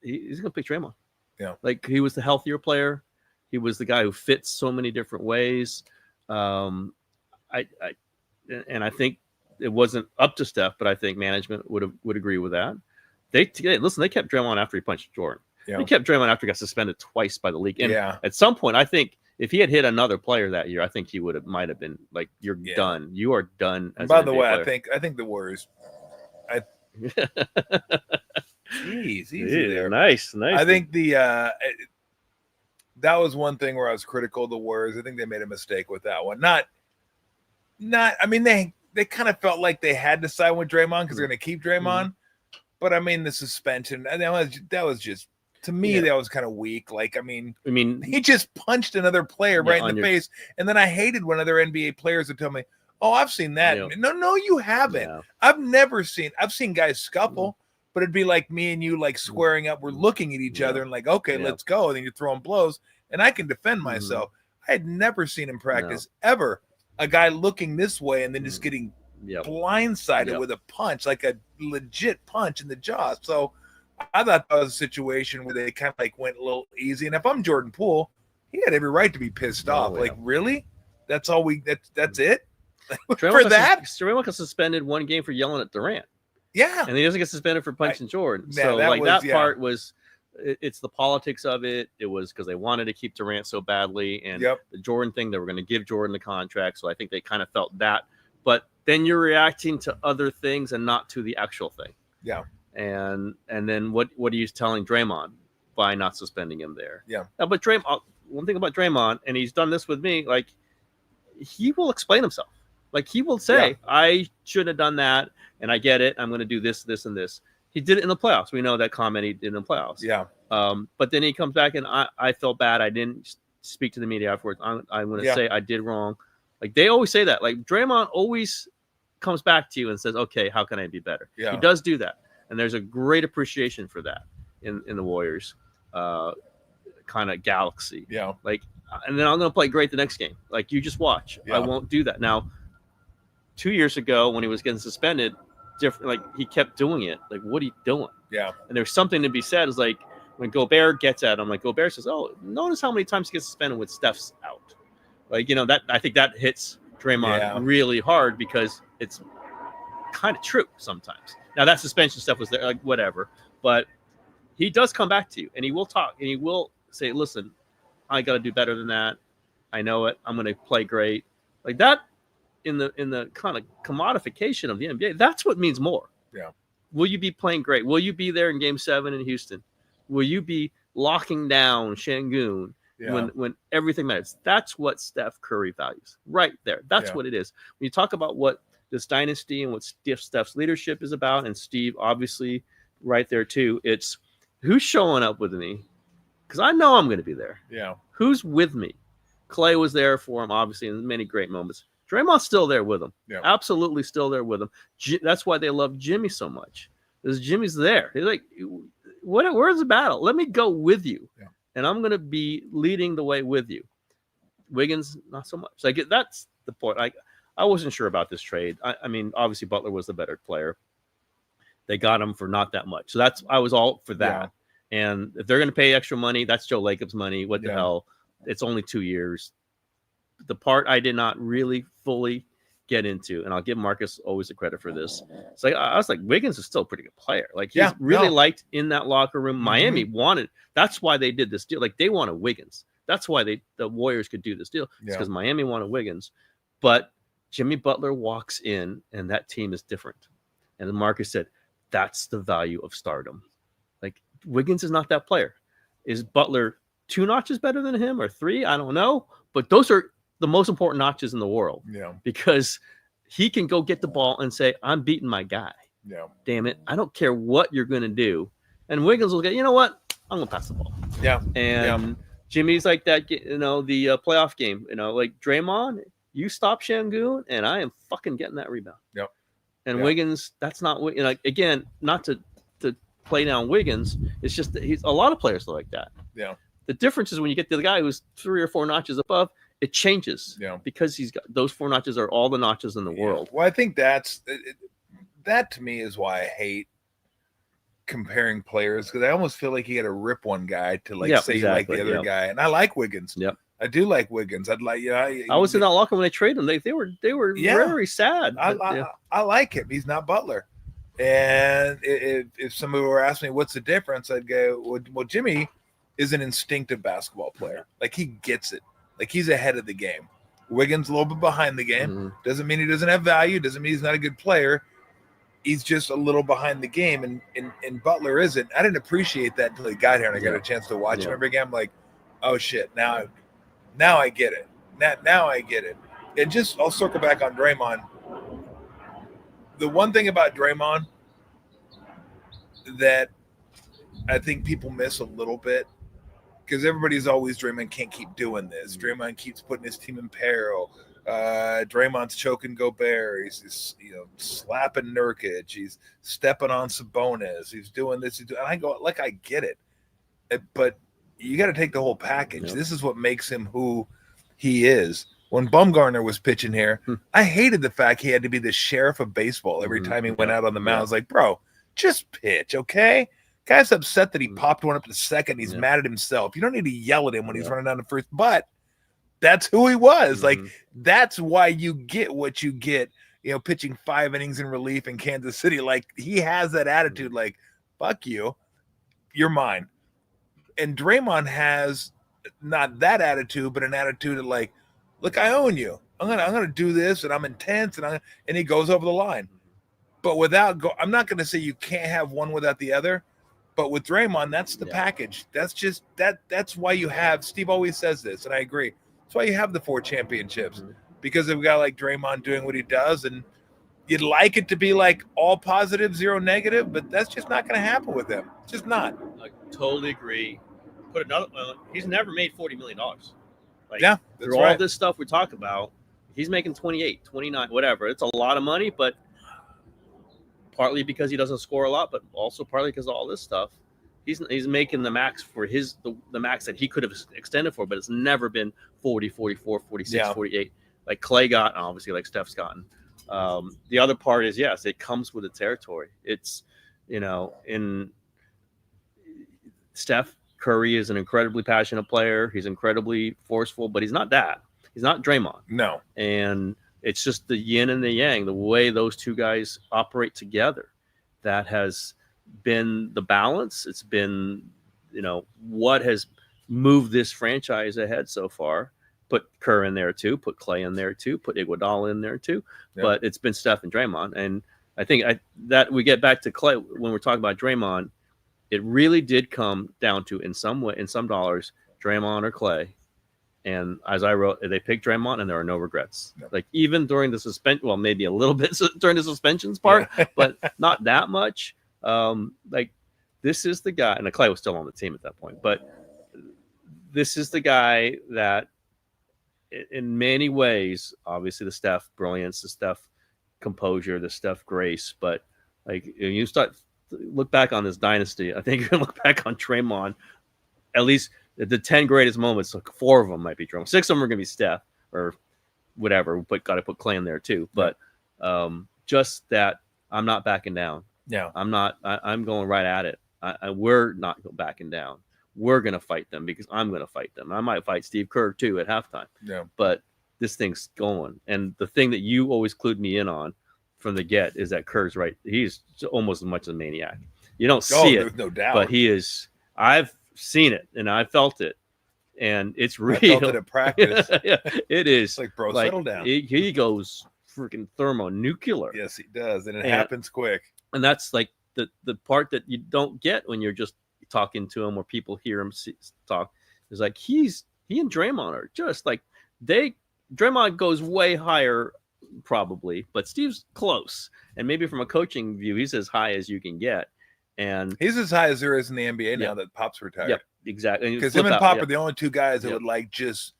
he's going to pick Draymond. Yeah. He was the healthier player. He was the guy who fits so many different ways. I think it wasn't up to Steph, but I think management would agree with that. They kept Draymond after he punched Jordan. Yeah. They kept Draymond after he got suspended twice by the league. And at some point, I think if he had hit another player that year, I think he might have been like, "You're done. You are done." By the way, player. I think the Warriors. Jeez, easy there. Nice. I think that was one thing where I was critical of the Warriors. I think they made a mistake with that one. Not. I mean, they kind of felt like they had to sign with Draymond because they're going to keep Draymond. But I mean, the suspension, and that was just. To me, that was kind of weak. I mean, he just punched another player right in the face. And then I hated when other NBA players would tell me, oh, I've seen that. Yeah. No, you haven't. Yeah. I've seen guys scuffle, but it'd be like me and you squaring up. We're looking at each other and okay, let's go. And then you're throwing blows and I can defend myself. I had never seen in practice ever a guy looking this way and then just getting blindsided with a punch, like a legit punch in the jaw. So I thought that was a situation where they kind of went a little easy. And if I'm Jordan Poole, he had every right to be pissed off. Really? That's all that's it? For that? Draymond got suspended one game for yelling at Durant. Yeah. And he doesn't get suspended for punching Jordan. Yeah, So that like was- that yeah. part was, it's the politics of it. It was because they wanted to keep Durant so badly, and Yep. the Jordan thing, they were going to give Jordan the contract. So I think they kind of felt that. But then you're reacting to other things and not to the actual thing. Yeah. And then what are you telling Draymond by not suspending him there? Yeah. But Draymond, one thing about Draymond, and he's done this with me, like he will explain himself. Like he will say, I shouldn't have done that, and I get it. I'm going to do this, this, and this. He did it in the playoffs. We know that comment he did in the playoffs. Yeah. But then he comes back, and I felt bad. I didn't speak to the media afterwards. I'm going to say I did wrong. Like they always say that. Like Draymond always comes back to you and says, okay, how can I be better? Yeah. He does do that. And there's a great appreciation for that in the Warriors kind of galaxy. Yeah. Like, and then I'm going to play great the next game. Like, you just watch. Yeah. I won't do that. Now, 2 years ago when he was getting suspended, different. Like, he kept doing it. Like, what are you doing? Yeah. And there's something to be said. Is like when Gobert gets at him. Like Gobert says, "Oh, notice how many times he gets suspended when Steph's out." Like, you know, that I think that hits Draymond really hard because it's kind of true sometimes. Now that suspension stuff was there, like whatever, but he does come back to you and he will talk and he will say, "Listen, I got to do better than that. I know it. I'm going to play great." Like that in the kind of commodification of the NBA. That's what means more. Yeah. Will you be playing great? Will you be there in Game 7 in Houston? Will you be locking down Şengün when everything matters? That's what Steph Curry values right there. That's what it is. When you talk about what this dynasty and what Steph's leadership is about, and Steve obviously right there too, it's who's showing up with me because I know I'm going to be there. Yeah. Who's with me? Klay was there for him, obviously, in many great moments. Draymond's still there with him. Yeah. Absolutely still there with him. That's why they love Jimmy so much. Because Jimmy's there. He's like, where's the battle? Let me go with you. Yeah. And I'm going to be leading the way with you. Wiggins, not so much. Like, that's the point. I wasn't sure about this trade. I mean, obviously, Butler was the better player. They got him for not that much. So I was all for that. Yeah. And if they're going to pay extra money, that's Joe Lacob's money. What the hell? It's only 2 years. The part I did not really fully get into, and I'll give Marcus always the credit for this. It's like I was like, Wiggins is still a pretty good player. Like he's really liked in that locker room. Mm-hmm. Miami wanted. That's why they did this deal. Like they wanted Wiggins. That's why the Warriors could do this deal. It's because Miami wanted Wiggins. But Jimmy Butler walks in, and that team is different. And then Marcus said, "That's the value of stardom." Like Wiggins is not that player. Is Butler 2 notches better than him or 3? I don't know. But those are the most important notches in the world. Yeah. Because he can go get the ball and say, "I'm beating my guy." Yeah. Damn it. I don't care what you're going to do. And Wiggins will get, you know what? I'm going to pass the ball. Yeah. And Jimmy's like that, you know, the playoff game, you know, like Draymond, you stop Şengün and I am fucking getting that rebound. Yeah. And Wiggins, that's not, you know, again, not to play down Wiggins. It's just that a lot of players are like that. Yeah. The difference is when you get to the guy who's 3 or 4 notches above, it changes because he's got those 4 notches are all the notches in the world. Well, I think that to me is why I hate comparing players because I almost feel like you got to rip one guy to say you like the other guy. And I like Wiggins. Yep. I do like Wiggins. I'd like, you know, I was in that locker when they traded him. They were very sad. I like him. He's not Butler. And if somebody were asking me what's the difference, I'd go, well, Jimmy is an instinctive basketball player. Like he gets it. Like he's ahead of the game. Wiggins a little bit behind the game. Mm-hmm. Doesn't mean he doesn't have value. Doesn't mean he's not a good player. He's just a little behind the game. And Butler isn't. I didn't appreciate that until he got here and I got a chance to watch him every game. I'm like, oh shit, now I get it. Now I get it. And I'll circle back on Draymond. The one thing about Draymond that I think people miss a little bit, because everybody's always Draymond can't keep doing this. Draymond keeps putting his team in peril. Draymond's choking Gobert. He's slapping Nurkic. He's stepping on Sabonis. He's doing this. And I go, like, I get it. But you got to take the whole package. Yep. This is what makes him who he is. When Bumgarner was pitching here, I hated the fact he had to be the sheriff of baseball every time he went out on the mound. I was like, bro, just pitch, okay? Guy's upset that he popped one up to second. He's mad at himself. You don't need to yell at him when he's running down to first, but that's who he was. Like, that's why you get what you get pitching 5 innings in relief in Kansas City. Like, he has that attitude, like, fuck you, you're mine. And Draymond has not that attitude, but an attitude of like, look, I own you. I'm gonna do this, and I'm intense, and he goes over the line. But I'm not gonna say you can't have one without the other. But with Draymond, that's the package. That's just that's why you have, Steve always says this, and I agree. That's why you have the 4 championships. Because of a guy like Draymond doing what he does, and you'd like it to be like all positive, 0 negative, but that's just not gonna happen with him. It's just not. I totally agree. Put another he's never made $40 million. Like, yeah, through all this stuff we talk about, he's making 28, 29, whatever. It's a lot of money, but partly because he doesn't score a lot, but also partly because of all this stuff. He's making the max for the max that he could have extended for, but it's never been 40, 44, 46, 48. Like Klay got, and obviously like Steph's gotten. The other part is, yes, it comes with the territory. It's, in Steph Curry is an incredibly passionate player. He's incredibly forceful, but he's not that. He's not Draymond. No. And it's just the yin and the yang, the way those two guys operate together, that has been the balance. It's been, what has moved this franchise ahead so far. Put Kerr in there too, put Klay in there too, put Iguodala in there too. Yeah. But it's been Steph and Draymond. And I think that we get back to Klay when we're talking about Draymond. It really did come down to, in some dollars, Draymond or Klay. And as I wrote, they picked Draymond, and there are no regrets. Yep. Like, even during the suspension, well, maybe a little bit during the suspensions part, but not that much. Like, this is the guy, and Klay was still on the team at that point, but this is the guy that, in many ways, obviously the Steph brilliance, the Steph composure, the Steph grace, but like, you look back on this dynasty, I think you're going to look back on Draymond, at least the 10 greatest moments, like 4 of them might be Draymond. 6 of them are going to be Steph or whatever, but got to put Klay in there too. But just that I'm not backing down. Yeah. I'm going right at it. We're not backing down. We're going to fight them because I'm going to fight them. I might fight Steve Kerr too at halftime. Yeah. But this thing's going. And the thing that you always clued me in on from the get is that Kerr's right. He's almost as much a maniac. You don't see it, no doubt. But he is. I've seen it and I felt it, and it's real. I felt it at practice. Yeah, it is. It's like, bro, settle down. He goes freaking thermonuclear. Yes, he does, and it happens quick. And that's like the part that you don't get when you're just talking to him, or people hear him talk. Is like he and Draymond are just like Draymond goes way higher probably, but Steve's close, and maybe from a coaching view, he's as high as you can get. And he's as high as there is in the NBA now that Pop's retired. Yep, exactly. Because him and Pop are the only two guys that would like just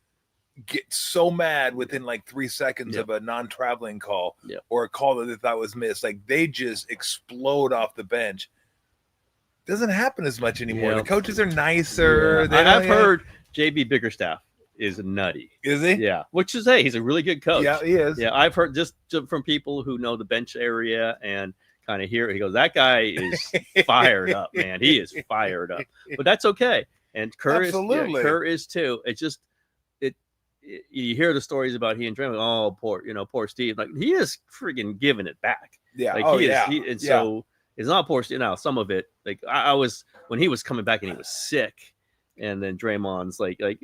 get so mad within like 3 seconds of a non-traveling call or a call that they thought was missed. Like, they just explode off the bench. Doesn't happen as much anymore. The coaches are nicer. I've heard JB Bickerstaff is nutty. Is he? Yeah. Which is, hey, he's a really good coach. Yeah, he is. Yeah, I've heard just from people who know the bench area and kind of hear, he goes, that guy is fired up, man. He is fired up. But that's okay. And Kerr is too. It's just you hear the stories about he and Draymond. Oh, poor Steve. Like, he is freaking giving it back. Yeah. Like, so it's not poor Steve. Now, some of it, like I was when he was coming back and he was sick, and then Draymond's like, do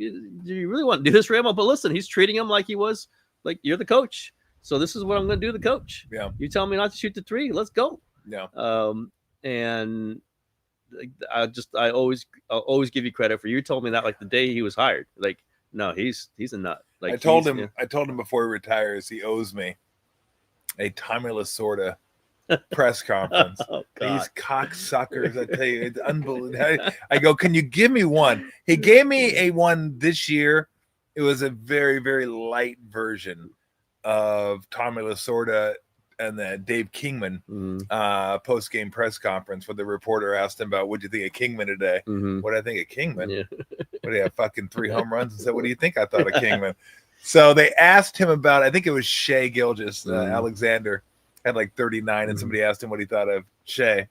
you really want to do this, Draymond? But listen, he's treating him like he was like, you're the coach. So this is what I'm going to do, the coach. Yeah. You tell me not to shoot the 3. Let's go. Yeah. And I always give you credit for, you told me that like the day he was hired. Like, no, he's a nut. Like, I told him before he retires, he owes me a timeless sorta press conference. Oh, these cocksuckers, I tell you, it's unbelievable. I go, can you give me one? He gave me a one this year. It was a very, very light version of Tommy Lasorda and then Dave Kingman post-game press conference, where the reporter asked him about, what do you think of Kingman today? What do I think of Kingman? Yeah. What do you have, fucking 3 home runs? And said, what do you think I thought of Kingman? So they asked him about, I think it was Shea Gilgeous, Alexander had like 39, and somebody asked him what he thought of Shea.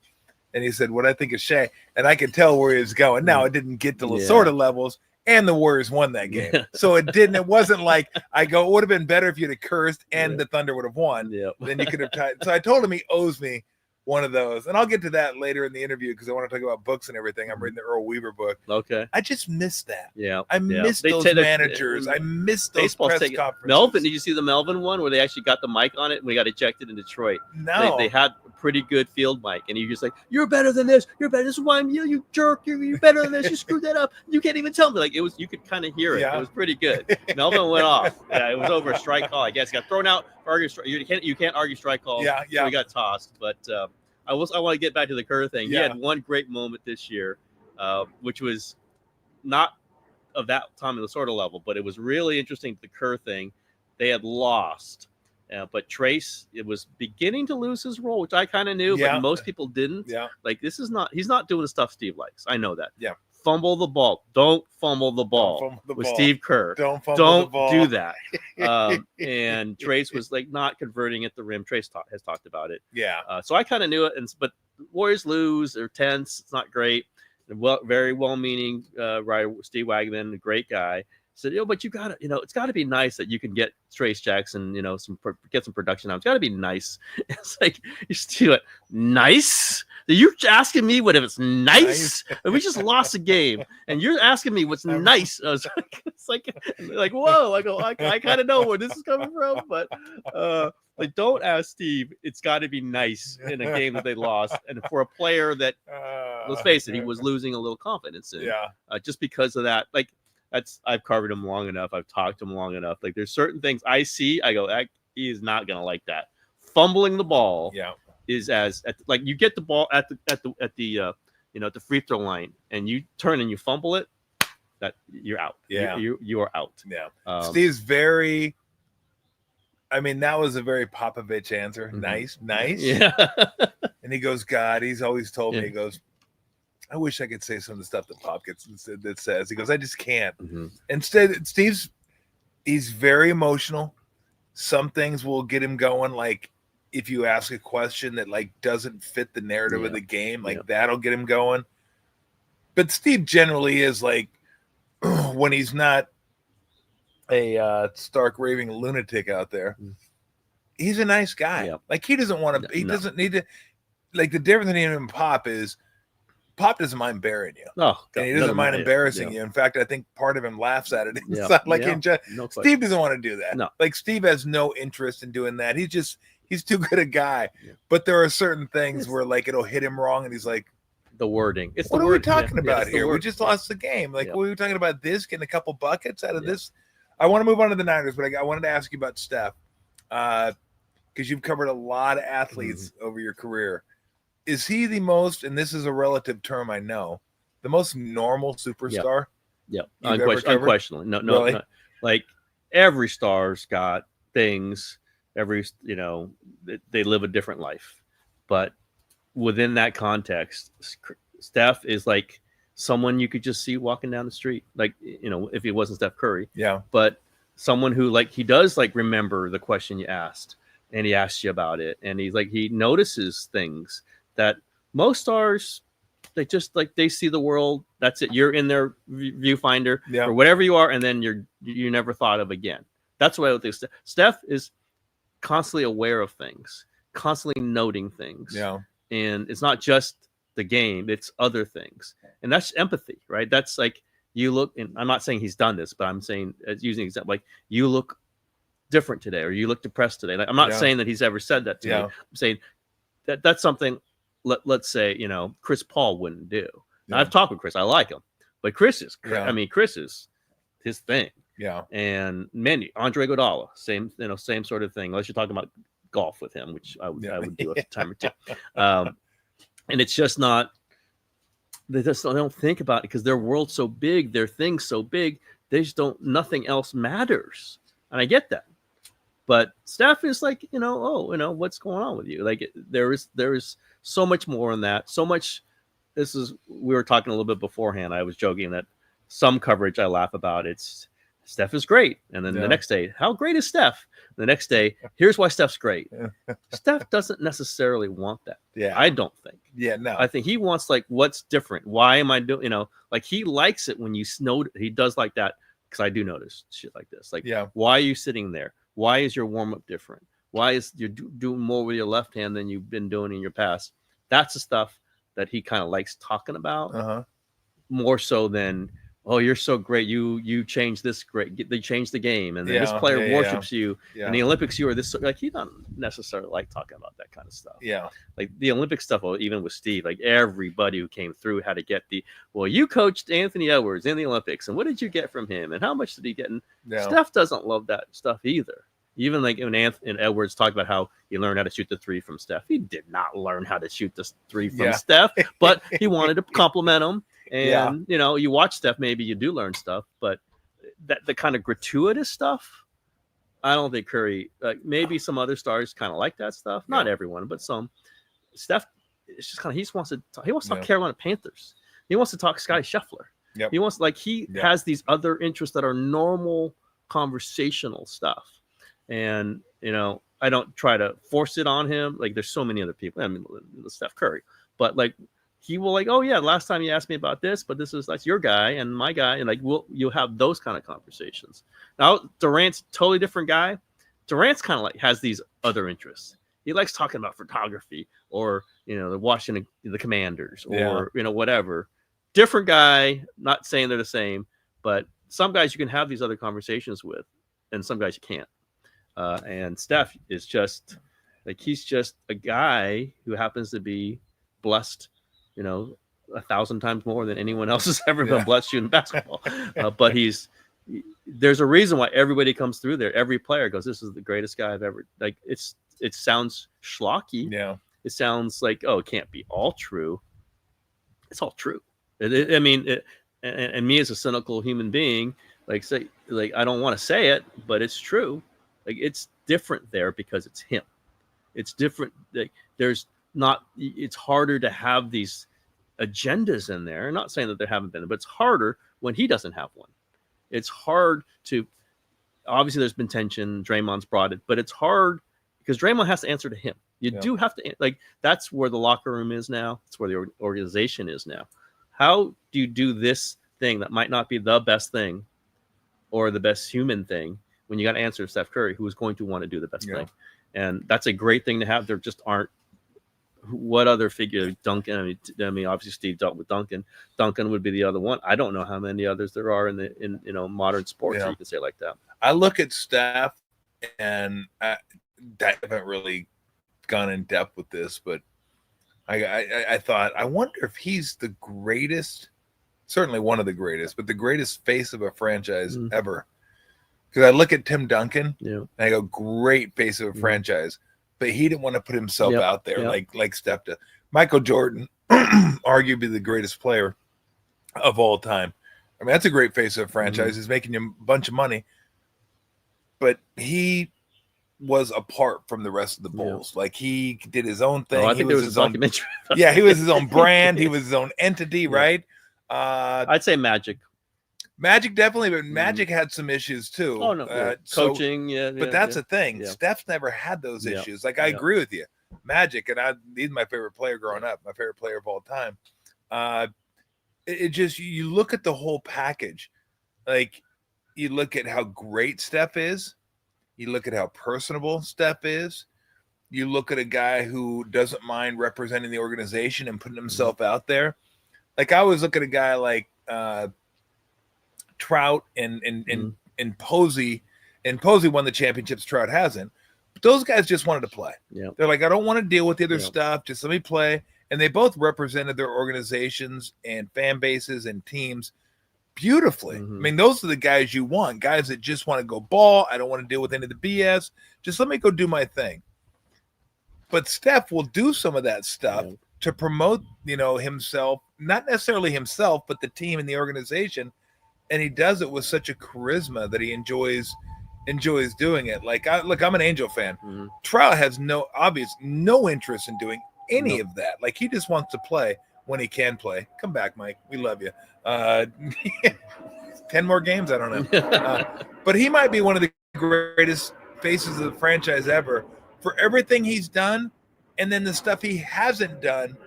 And he said, what I think of Shea. And I could tell where he was going. Now, it didn't get to Lasorda levels. and the Warriors won that game. So it wasn't like it would have been better if you'd have cursed and the Thunder would have won. Then you could have tied. So I told him he owes me one of those. And I'll get to that later in the interview because I want to talk about books and everything. I'm reading the Earl Weaver book. Okay. I just missed that. Yeah. I missed those managers. I missed those press conferences. Melvin, did you see the Melvin one where they actually got the mic on it and we got ejected in Detroit? No. They had a pretty good field mic and you're just like, you're better than this. You're better. This is why I'm you jerk. You're better than this. You screwed that up. You can't even tell me. Like, you could kind of hear it. Yeah. It was pretty good. Melvin went off. Yeah, it was over a strike call, I guess. Got thrown out for arguing strike. You can't argue strike calls. Yeah. So he got tossed. But I want to get back to the Kerr thing. He had one great moment this year, which was not of that Tommy Lasorda level, but it was really interesting. The Kerr thing, they had lost, but Trace, it was beginning to lose his role, which I kind of knew, but most people didn't. Yeah, like he's not doing the stuff Steve likes. I know that. Yeah, fumble the ball. Don't fumble the ball with Steve Kerr. Don't fumble the ball. Do that. And Trace was like not converting at the rim. Trace has talked about it. Yeah. So I kind of knew it. But Warriors lose. They're tense. It's not great. Very well-meaning Steve Wagman, a great guy, said, but you got to, it's got to be nice that you can get Trace Jackson, get some production out. It's got to be nice. It's like, you steal it. Nice? Are you asking me what if it's nice? We just lost a game, and you're asking me what's nice. I was like, it's like whoa. I go, I kind of know where this is coming from, but don't ask Steve. It's got to be nice in a game that they lost, and for a player that, let's face it, he was losing a little confidence in. Just because of that. Like, I've covered him long enough. I've talked to him long enough. Like, there's certain things I see. I go, he is not gonna like that. Fumbling the ball. Is like you get the ball at the free throw line and you turn and you fumble it, that you're out. You are out. Steve's very. I mean, that was a very Popovich answer. Mm-hmm. Nice. Yeah. And he goes, God, he's always told me, he goes, I wish I could say some of the stuff that Pop that says. He goes, I just can't. Mm-hmm. Instead, he's very emotional. Some things will get him going, like if you ask a question that like doesn't fit the narrative of the game, like that'll get him going. But Steve generally is like, when he's not a stark raving lunatic out there, he's a nice guy. Like he doesn't want to, he doesn't need to, like the difference between him and Pop is Pop doesn't mind burying you. And he doesn't mind embarrassing you. In fact, I think part of him laughs at it. Steve doesn't want to do that. No. Like Steve has no interest in doing that. He's too good a guy. But there are certain things where like it'll hit him wrong and he's like, the wording. What are we talking about here? We just lost the game. Like, what are we talking about? This getting a couple buckets out of this? I want to move on to the Niners, but I wanted to ask you about Steph because you've covered a lot of athletes over your career. Is he the most, and this is a relative term I know, the most normal superstar? Unquestionably. No, really? No. Like every star's got things. They live a different life, but within that context, Steph is like someone you could just see walking down the street. Like, if he wasn't Steph Curry. Yeah. But someone who like, he does like remember the question you asked and he asks you about it. And he's like, he notices things that most stars, they just like, they see the world. That's it. You're in their viewfinder or whatever you are. And then you're never thought of again. That's what I would think. Steph is constantly aware of things, constantly noting things. Yeah. And it's not just the game, it's other things. And that's empathy, right? That's like you look, and I'm not saying he's done this, but I'm saying, using an example, like you look different today or you look depressed today. Like, I'm not saying that he's ever said that to me. I'm saying that's something, let's say, Chris Paul wouldn't do. Now, I've talked with Chris. I like him. But Chris is his thing. Yeah. And Andre Iguodala, same sort of thing. Unless you're talking about golf with him, which I would do a time or two. And it's just not, they don't think about it because their world's so big, their thing's so big, they just nothing else matters. And I get that. But Steph is like, what's going on with you? Like there is so much more in that. So much. We were talking a little bit beforehand. I was joking that some coverage I laugh about. It's Steph is great. And then the next day, how great is Steph? The next day, here's why Steph's great. Steph doesn't necessarily want that. Yeah. I don't think. Yeah, no. I think he wants like, what's different? Why am I doing, like he likes it when you he does like that. Because I do notice shit like this. Like, why are you sitting there? Why is your warm-up different? Why is you doing more with your left hand than you've been doing in your past? That's the stuff that he kind of likes talking about more so than, oh, you're so great. You changed this great. They changed the game, and then this player worships you. In the Olympics, you are this. Like he doesn't necessarily like talking about that kind of stuff. Yeah, like the Olympic stuff. Well, even with Steve, like everybody who came through had to get you coached Anthony Edwards in the Olympics, and what did you get from him, and how much did he get? And Steph doesn't love that stuff either. Even like when Anthony Edwards talked about how he learned how to shoot the three from Steph, he did not learn how to shoot the three from Steph, but he wanted to compliment him. And you watch Steph, maybe you do learn stuff, but the kind of gratuitous stuff, I don't think Curry. Like maybe some other stars kind of like that stuff. Not everyone, but some. Steph, it's just kind of he wants to talk Carolina Panthers. He wants to talk Scottie Scheffler. He wants has these other interests that are normal conversational stuff, and I don't try to force it on him. Like there's so many other people. I mean, Steph Curry, but like. He will like, oh yeah, last time you asked me about this, but that's your guy and my guy, and like you'll have those kind of conversations. Now Durant's totally different guy. Durant's kind of like has these other interests. He likes talking about photography or the Washington the Commanders or whatever. Different guy. Not saying they're the same, but some guys you can have these other conversations with, and some guys you can't. And Steph is just like he's just a guy who happens to be blessed. 1,000 times more than anyone else has ever been blessed shooting basketball. But there's a reason why everybody comes through there. Every player goes, "This is the greatest guy I've ever." Like it sounds schlocky. Yeah, it sounds like it can't be all true. It's all true. I mean, and me as a cynical human being, I don't want to say it, but it's true. Like it's different there because it's him. It's different. Like it's harder to have these agendas in there. I'm not saying that there haven't been, but it's harder when he doesn't have one. It's hard to, obviously there's been tension. Draymond's brought it, but it's hard because Draymond has to answer to him. You do have to, that's where the locker room is now. It's where the organization is now. How do you do this thing that might not be the best thing or the best human thing when you got to answer to Steph Curry, who is going to want to do the best thing? And that's a great thing to have. There just aren't. What other figure? Duncan. I mean, obviously Steve dealt with Duncan. Duncan would be the other one. I don't know how many others there are in modern sports. You can say like that. I look at Steph, and I haven't really gone in depth with this, but I thought I wonder if he's the greatest. Certainly one of the greatest, but the greatest face of a franchise ever. Because I look at Tim Duncan, and I go, great face of a franchise. But he didn't want to put himself out there like Steph did. Michael Jordan, arguably the greatest player of all time. I mean, that's a great face of a franchise. He's making you a bunch of money. But he was apart from the rest of the Bulls. Like he did his own thing. I think there was his documentary. He was his own brand. He was his own entity, right? I'd say Magic. Magic definitely, but Magic had some issues too. Oh no, coaching, But that's the thing. Yeah. Steph's never had those issues. Like I agree with you. Magic, and he's my favorite player growing up. My favorite player of all time. It just you look at the whole package. Like you look at how great Steph is. You look at how personable Steph is. You look at a guy who doesn't mind representing the organization and putting himself out there. Like I always look at a guy like Trout and Posey, and Posey won the championships. Trout hasn't. But those guys just wanted to play. Yeah. They're like, I don't want to deal with the other stuff. Just let me play. And they both represented their organizations and fan bases and teams beautifully. I mean, those are the guys you want. Guys that just want to go ball. I don't want to deal with any of the BS. Just let me go do my thing. But Steph will do some of that stuff to promote, himself, not necessarily himself, but the team and the organization. And he does it with such a charisma that he enjoys doing it. Like, I'm an Angel fan. Trout has no interest in doing any of that. Like, he just wants to play when he can play. Come back, Mike. We love you. 10 more games. I don't know. But he might be one of the greatest faces of the franchise ever for everything he's done, and then the stuff he hasn't done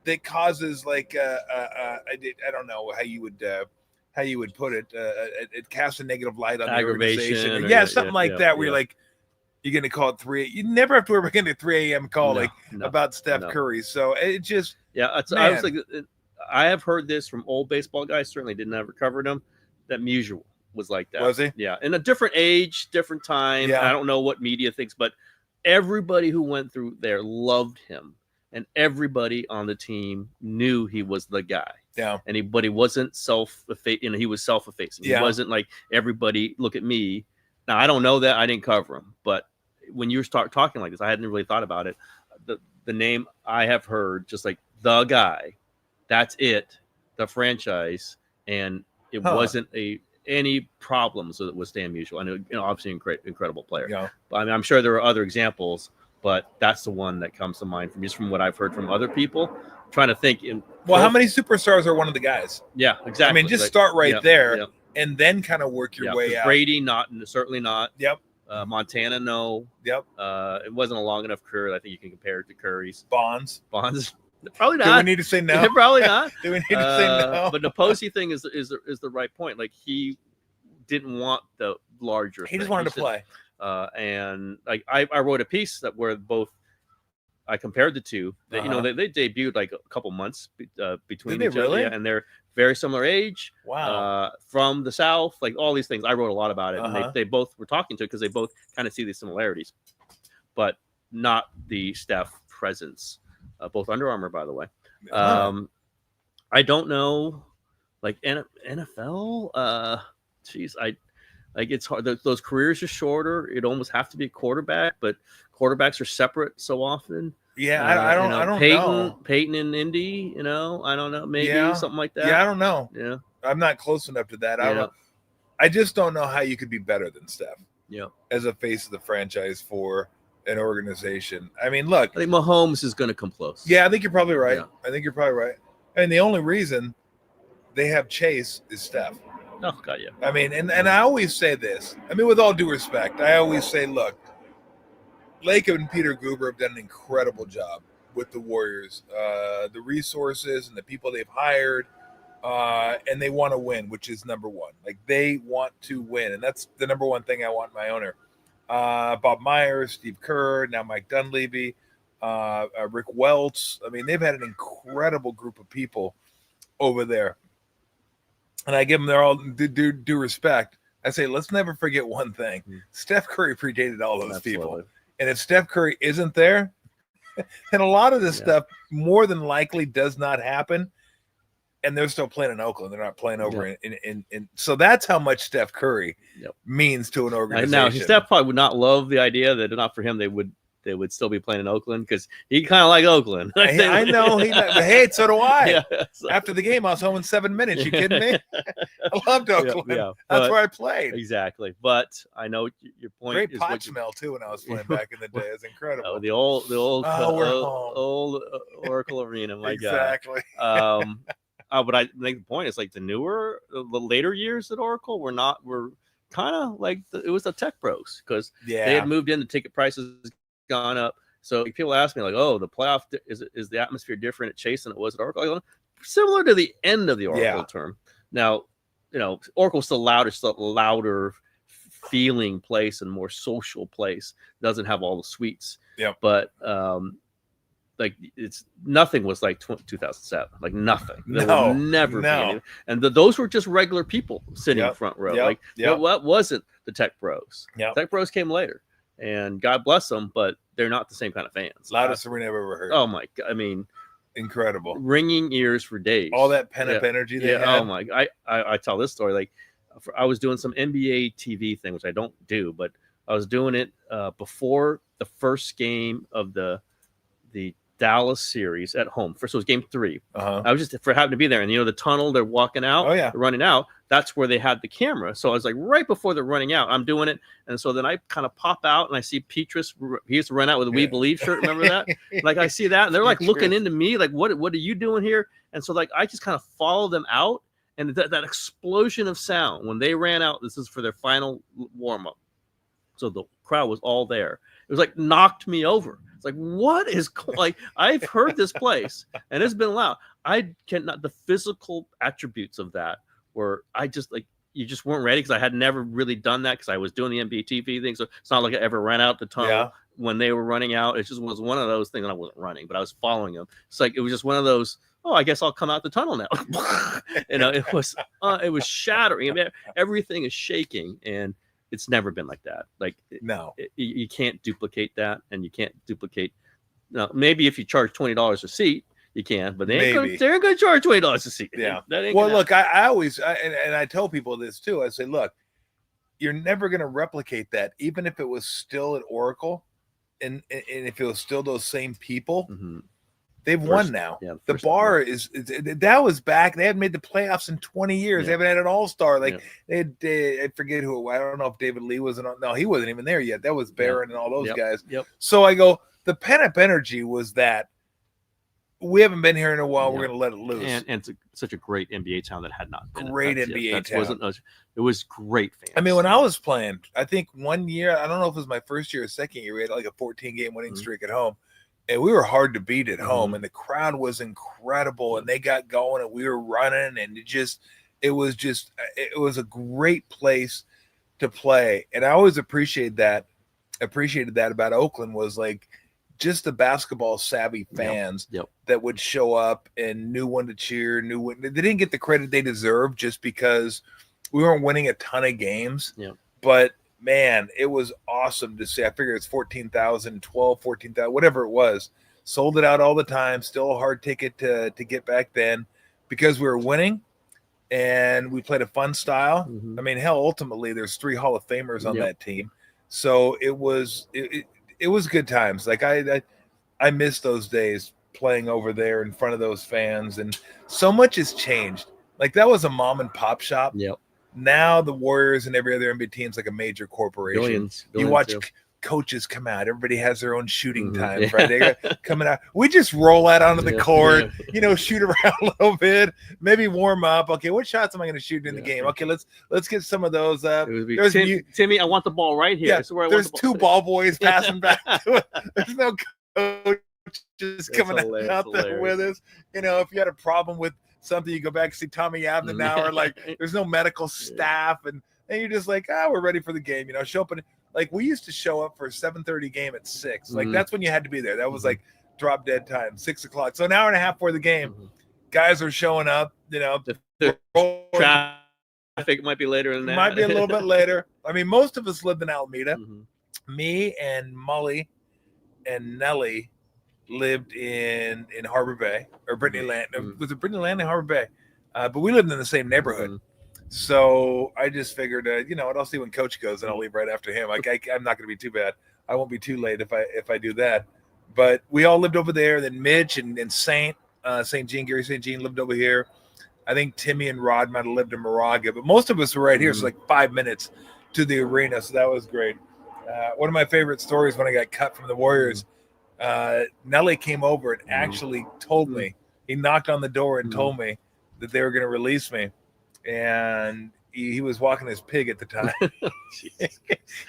that causes like I don't know how you would put it. It casts a negative light on the organization. Yeah, something like that. Where you're like, you're going to call it 3. You never have to worry about a 3 a.m. call about Steph Curry. So it just I was like, I have heard this from old baseball guys. Certainly didn't ever cover them. That Musial was like that. Was he? Yeah, in a different age, different time. Yeah. I don't know what media thinks, but everybody who went through there loved him, and everybody on the team knew he was the guy. Yeah, but he wasn't self-effacing. He was self-effacing. He wasn't like everybody. Look at me. Now I don't know that. I didn't cover him, but when you start talking like this, I hadn't really thought about it. The name I have heard, just like the guy, that's it. The franchise, and it wasn't any problems with Stan Musial. And obviously incredible player. Yeah. But, I mean, I'm sure there are other examples, but that's the one that comes to mind from what I've heard from other people. I'm trying to think. How many superstars are one of the guys? Yeah, exactly. I mean, just start there and then kind of work your way out. Brady, certainly not. Yep. Montana, no. Yep. It wasn't a long enough career. I think you can compare it to Curry's. Bonds. Probably not. Do we need to say no? Probably not. Do we need to say no? But the Posey thing is the right point. Like, he didn't want the larger. He just wanted to play. And like I wrote a piece where I compared the two. They debuted like a couple months between each other, and they're very similar age. Wow. From the South, like all these things. I wrote a lot about it, and they both were talking to it because they both kind of see these similarities, but not the Steph presence. Both Under Armour, by the way. I don't know, like NFL. It's hard. Those careers are shorter. It almost have to be a quarterback, but quarterbacks are separate so often. Yeah, I don't know. Peyton in Indy, I don't know. Maybe something like that. Yeah, I don't know. Yeah, I'm not close enough to that. I don't know. I just don't know how you could be better than Steph. Yeah, as a face of the franchise for an organization. I mean, look. I think Mahomes is going to come close. Yeah, I think you're probably right. Yeah. And the only reason they have Chase is Steph. Oh, God, yeah. I mean, and I always say this. I mean, with all due respect, I always say, look, Lake and Peter Guber have done an incredible job with the Warriors. The resources and the people they've hired, and they want to win, which is number one. Like, they want to win, and that's the number one thing I want in my owner. Bob Myers, Steve Kerr, now Mike Dunleavy, Rick Welts. I mean, they've had an incredible group of people over there. And I give them their all due respect. I say, let's never forget one thing. Steph Curry predated all those people. And if Steph Curry isn't there, then a lot of this stuff more than likely does not happen. And they're still playing in Oakland. They're not playing over in so that's how much Steph Curry means to an organization. Now, Steph probably would not love the idea that not for him they would still be playing in Oakland because he kind of like Oakland. I know. But hey, so do I. After the game, I was home in 7 minutes. You kidding me? I loved Oakland. That's where I played. Exactly. But I know your point. Great pot smell too when I was playing back in the day. It's incredible. The old Oracle Arena. My exactly. God. But I think the point is like the later years at Oracle were kind of like it was the tech bros because they had moved in, the ticket prices gone up. So people ask me like, "Oh, the playoff is the atmosphere different at Chase than it was at Oracle?" Similar to the end of the Oracle term. Now, Oracle's still louder feeling place and more social place. Doesn't have all the suites. Yeah, but like nothing was like 2007, like nothing. There will never be anything. And those were just regular people sitting in front row. What wasn't the tech bros? Tech bros came later, and God bless them, but they're not the same kind of fans. Loudest arena I've ever heard. Oh my God! I mean, incredible, ringing ears for days. All that pent up energy they had. Oh my! I tell this story like I was doing some NBA TV thing, which I don't do, but I was doing it before the first game of the Dallas series at home. First, it was game 3. I was just for having to be there, and the tunnel they're walking out, they're running out. That's where they had the camera. So I was like, right before they're running out, I'm doing it, and so then I kind of pop out and I see Petrus. He used to run out with a We Believe shirt. Remember that? Like I see that, and they're like looking into me, like, what are you doing here? And so like I just kind of follow them out, And that explosion of sound when they ran out, this is for their final warm up. So the crowd was all there. It was like knocked me over. It's like, what is like? I've heard this place and it's been loud. I cannot. The physical attributes of that were, I just like, you just weren't ready because I had never really done that because I was doing the NBA TV thing. So it's not like I ever ran out the tunnel when they were running out. It just was one of those things. I wasn't running, but I was following them. It's like it was just one of those. Oh, I guess I'll come out the tunnel now. It was shattering. I mean, everything is shaking, and it's never been like that. Like no, you can't duplicate that, and you can't duplicate. No, maybe if you charge $20 a seat, you can, but they're going to charge $20 a seat. Yeah. Well, look, I always and I tell people this too. I say, look, you're never going to replicate that, even if it was still at Oracle, and if it was still those same people. Mm-hmm. They've won now. Yeah, the bar is that was back. They hadn't made the playoffs in 20 years. They haven't had an all-star. Like I forget who. I don't know if David Lee was. No, he wasn't even there yet. That was Barron and all those guys. Yep. So I go. The pent-up energy was that we haven't been here in a while. We're going to let it loose. And it's such a great NBA town that had not been. Great NBA town. It was great fans. I mean, when I was playing, I think one year, I don't know if it was my first year or second year, we had like a 14-game winning streak at home. And we were hard to beat at home, and the crowd was incredible, and they got going, and we were running, and it was a great place to play. And I always appreciated that about Oakland was like just the basketball savvy fans that would show up and knew when to cheer, they didn't get the credit they deserved just because we weren't winning a ton of games. Yeah. But man, it was awesome to see. I figure it's 14,000, 14,000, whatever it was. Sold it out all the time. Still a hard ticket to get back then because we were winning and we played a fun style. Mm-hmm. I mean, hell, ultimately there's 3 Hall of Famers on that team. So it was good times. Like I miss those days playing over there in front of those fans, and so much has changed. Like that was a mom and pop shop. Yep. Now the Warriors and every other NBA team's like a major corporation. Billions, you watch coaches come out. Everybody has their own shooting time, right? They're coming out. We just roll out onto the court, shoot around a little bit, maybe warm up. Okay, what shots am I going to shoot in the game? Okay, let's get some of those up. Timmy, I want the ball right here. Yeah, there's 2 ball boys passing back to it. There's no coaches coming out there with us. If you had a problem with something, you go back and see Tommy Abner now, or like there's no medical staff, and you're just like, we're ready for the game. Show up, and like we used to show up for a 7:30 game at 6. Like that's when you had to be there. That was like drop dead time, 6 o'clock. So an hour and a half before the game, guys are showing up. Traffic might be later than that. Might be a little bit later. I mean, most of us lived in Alameda. Me and Molly and Nellie lived in Harbor Bay or Brittany Land. Was it Brittany Land in Harbor Bay? But we lived in the same neighborhood. So I just figured, I'll see when Coach goes, and I'll leave right after him. Like I'm not going to be too bad. I won't be too late if I do that. But we all lived over there. Then Mitch and St. Jean, Gary St. Jean lived over here. I think Timmy and Rod might have lived in Moraga, but most of us were right here. So like 5 minutes to the arena. So that was great. One of my favorite stories when I got cut from the Warriors, Nelly came over and actually told me, he knocked on the door and told me that they were going to release me. And he was walking his pig at the time.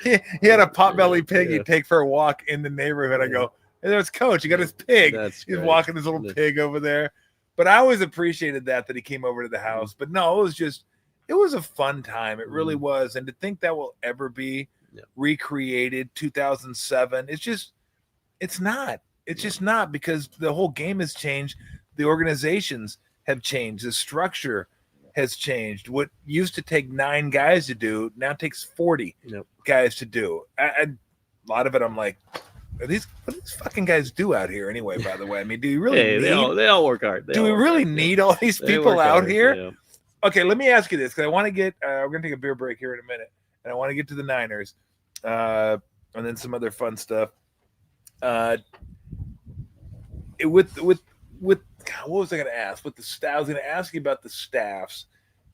he had a potbelly pig he'd take for a walk in the neighborhood. I go, hey, there's Coach. He got his pig. He's walking his little pig over there. But I always appreciated that he came over to the house. But no, it was a fun time. It really was. And to think that will ever be recreated, 2007, it's not. It's just not, because the whole game has changed. The organizations have changed. The structure has changed. What used to take 9 guys to do now takes 40 guys to do. A lot of it, I'm like, what do these fucking guys do out here anyway? By the way, I mean, do you really? They all work hard. Do we really need all these people out here? Yeah. Okay, let me ask you this, because I want to get. We're gonna take a beer break here in a minute, and I want to get to the Niners, and then some other fun stuff. With God, what was I going to ask? With the staff, I was going to ask you about the staffs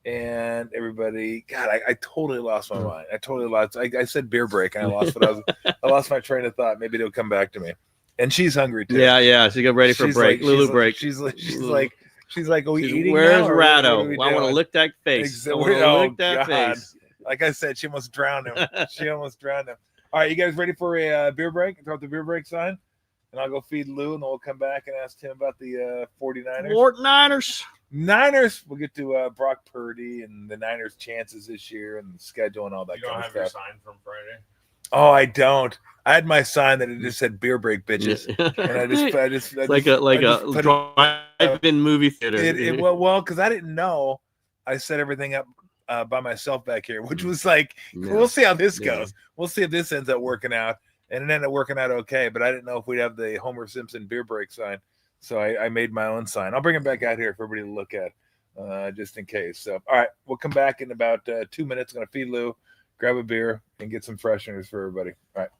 and everybody. God, I totally lost my mind. I said beer break, and I lost I lost my train of thought. Maybe it'll come back to me. And she's hungry too. Yeah. She got ready for a break. Lulu break. She's like, She's like, "Are we eating Where's now, or what are Rado? we I want to doing?" lick that face. I want to Oh, lick that God. face. Like I said, she almost drowned him. She almost drowned him. All right, you guys ready for a beer break? Throw out the beer break sign, and I'll go feed Lou, and then we'll come back and ask Tim about the 49ers. Fort Niners. Niners. We'll get to Brock Purdy and the Niners' chances this year and the schedule and all that You don't kind have of your stuff. sign from Friday? Oh, I don't. I had my sign that it just said "beer break, bitches," and I just like a drive-in movie theater. Well, because I didn't know, I set everything up by myself back here, which was like, we'll see how this goes. We'll see if this ends up working out, and it ended up working out okay. But I didn't know if we'd have the Homer Simpson beer break sign, so I made my own sign. I'll bring it back out here for everybody to look at, just in case. So, all right, we'll come back in about 2 minutes. I'm gonna feed Lou, grab a beer, and get some fresheners for everybody. All right.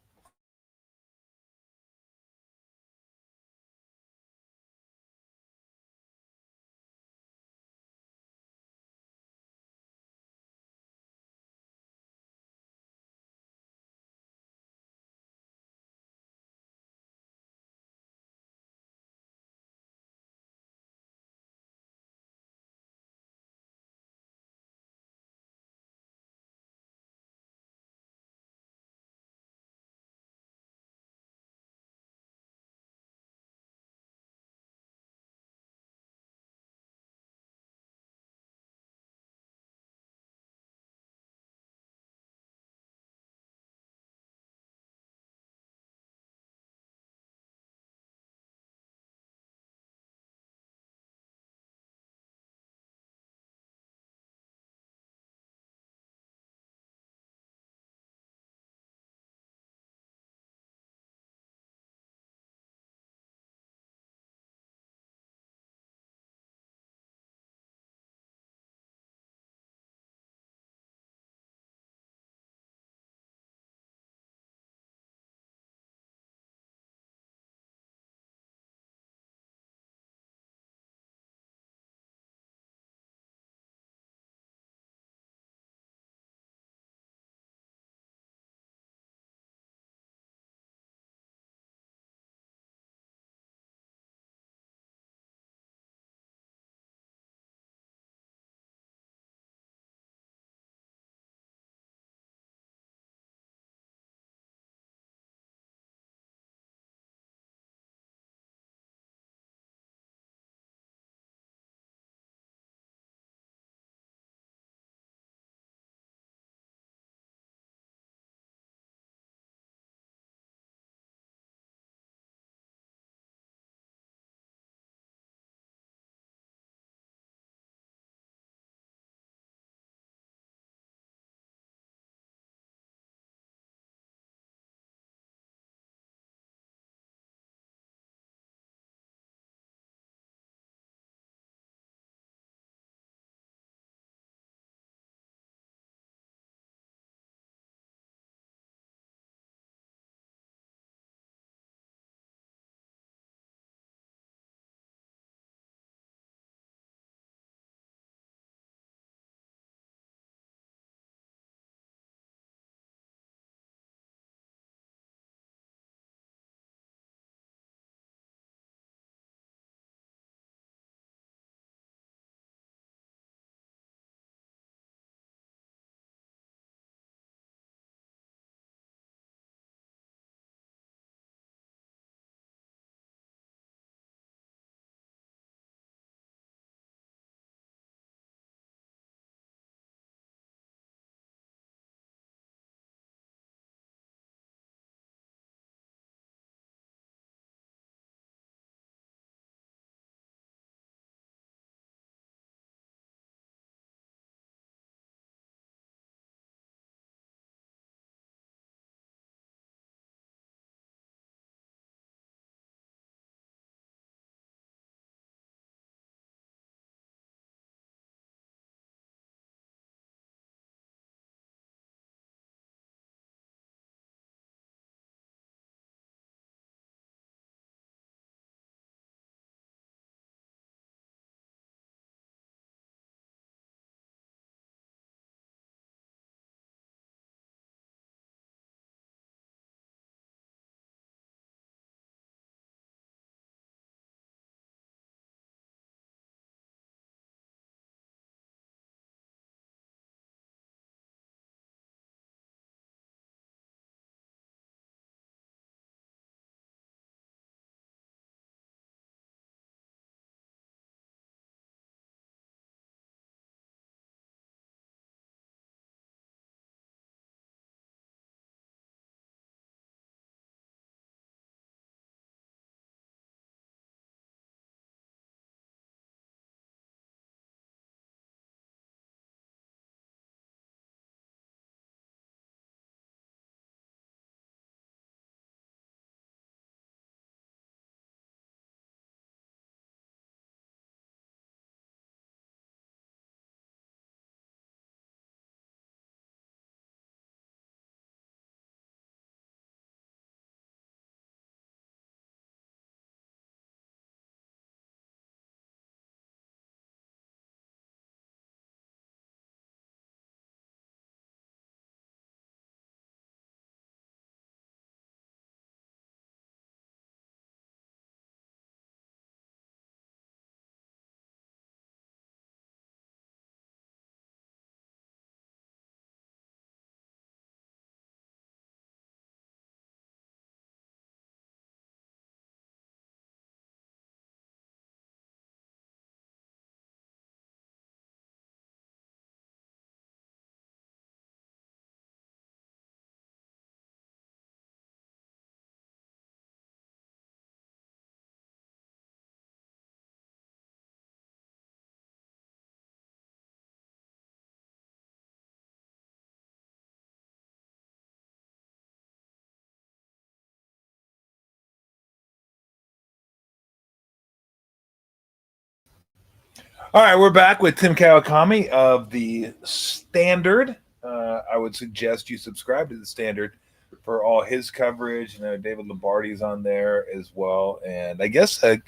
All right, we're back with Tim Kawakami of the Standard. I would suggest you subscribe to the Standard for all his coverage. David Lombardi's on there as well, and I guess a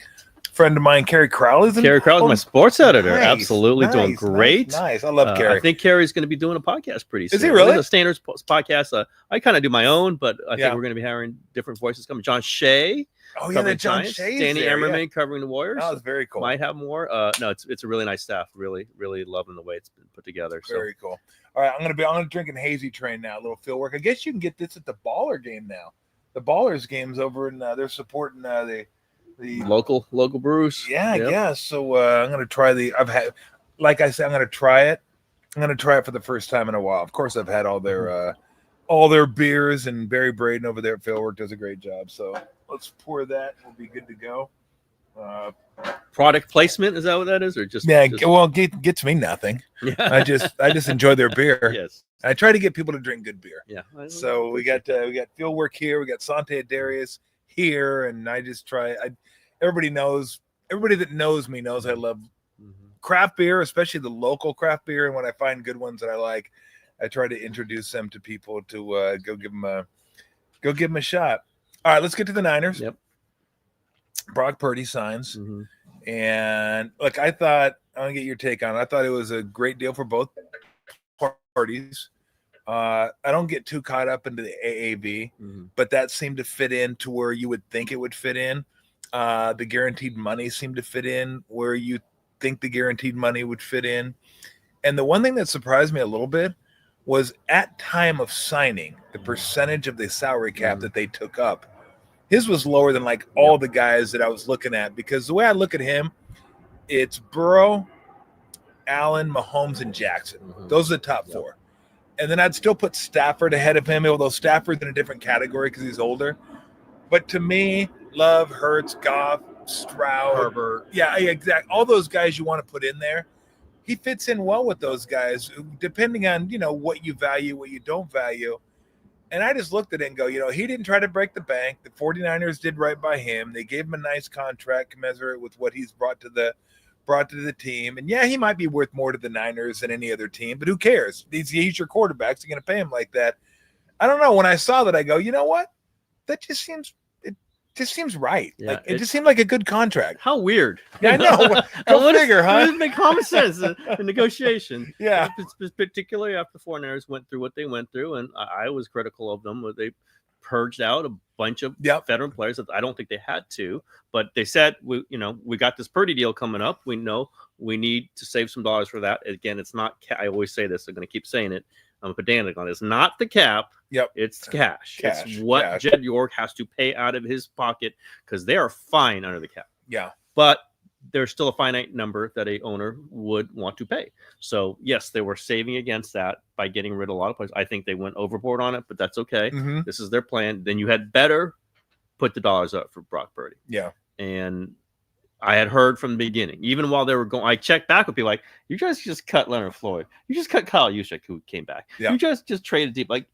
friend of mine, Kerry Crowley's in. Kerry Crowley's my sports editor. Nice, Absolutely doing great. Nice. I love Kerry. I think Kerry's going to be doing a podcast pretty soon. Is he really? It's a Standards podcast. I kind of do my own, but I think we're going to be hiring different voices coming. John Shea. Oh yeah, that John Shea. Danny Emmerman covering the Warriors. That was very cool. Might have more. No, it's a really nice staff. Really, really loving the way it's been put together. Very cool. All right, I'm gonna drink a hazy train now. A little field work. I guess you can get this at the Baller game now. The Ballers game's over, and they're supporting the local brews. Yeah, I guess. So I'm gonna try like I said, I'm gonna try it. I'm gonna try it for the first time in a while. Of course, I've had all their beers, and Barry Braden over there at Fieldwork does a great job. So let's pour that. We'll be good to go. Product placement, is that what that is, or just well, gets me nothing. Yeah. I just enjoy their beer. Yes, I try to get people to drink good beer. Yeah. So we got Fieldwork here. We got Sante Darius here, and I just try. Everybody that knows me knows I love craft beer, especially the local craft beer. And when I find good ones that I like, I try to introduce them to people to go give them a shot. All right, let's get to the Niners. Yep. Brock Purdy signs, and look, I want to get your take on it. I thought it was a great deal for both parties. I don't get too caught up into the AAV, but that seemed to fit in to where you would think it would fit in. The guaranteed money seemed to fit in where you think the guaranteed money would fit in. And the one thing that surprised me a little bit was at time of signing, the percentage of the salary cap that they took up. His was lower than like all the guys that I was looking at, because the way I look at him, it's Burrow, Allen, Mahomes, and Jackson. Those are the top four. And then I'd still put Stafford ahead of him, although Stafford's in a different category because he's older. But to me, Love, Hurts, Goff, Stroud, Herbert. Yeah, exactly. All those guys you want to put in there. He fits in well with those guys, depending on, what you value, what you don't value. And I just looked at it and go, he didn't try to break the bank. The 49ers did right by him. They gave him a nice contract commensurate with what he's brought to the team. And yeah, he might be worth more to the Niners than any other team, but who cares? He's your quarterback, so you're going to pay him like that. I don't know. When I saw that, I go, you know what? That just seems right. Yeah, it just seemed like a good contract. How weird. Yeah, I know. Go figure, huh? It make common sense in negotiation. Yeah. Particularly after the 49ers went through what they went through, and I was critical of them. They purged out a bunch of veteran players that I don't think they had to, but they said, we got this Purdy deal coming up. We know we need to save some dollars for that. Again, it's not, I always say this, I'm going to keep saying it. I'm pedantic on it. It's not the cap. Yep. It's cash. It's what Jed York has to pay out of his pocket, because they are fine under the cap. Yeah. But there's still a finite number that a owner would want to pay. So yes, they were saving against that by getting rid of a lot of players. I think they went overboard on it, but that's okay. This is their plan. Then you had better put the dollars up for Brock Purdy. Yeah. And I had heard from the beginning, even while they were going, I checked back with people like, you guys just cut Leonard Floyd. You just cut Kyle Juszczyk, who came back. Yeah. You just traded deep. Like,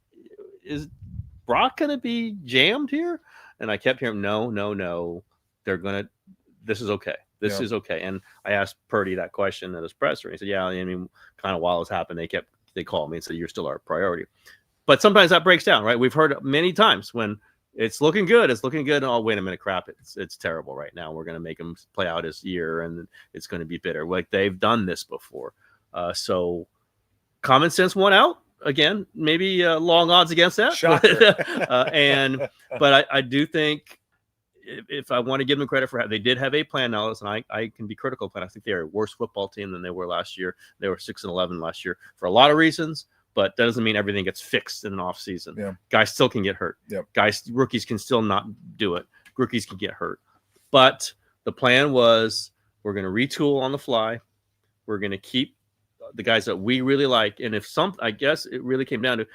is Brock going to be jammed here? And I kept hearing, no. They're going to, this is okay. This is okay. And I asked Purdy that question at his presser. He said, yeah, I mean, kind of while it was happening, they called me and said, you're still our priority. But sometimes that breaks down, right? We've heard many times when it's looking good. And oh, wait a minute, crap. It's terrible right now. We're going to make him play out his year, and it's going to be bitter. Like, they've done this before. So common sense won out. Again, maybe long odds against that. But I do think if I want to give them credit for, they did have a plan now, and I can be critical of plan. I think they're a worse football team than they were last year. They were 6-11 last year for a lot of reasons. But that doesn't mean everything gets fixed in an off season. Yeah. Guys still can get hurt. Yeah. Rookies can still not do it. Rookies can get hurt. But the plan was, we're going to retool on the fly. We're going to keep the guys that we really like. And I guess it really came down to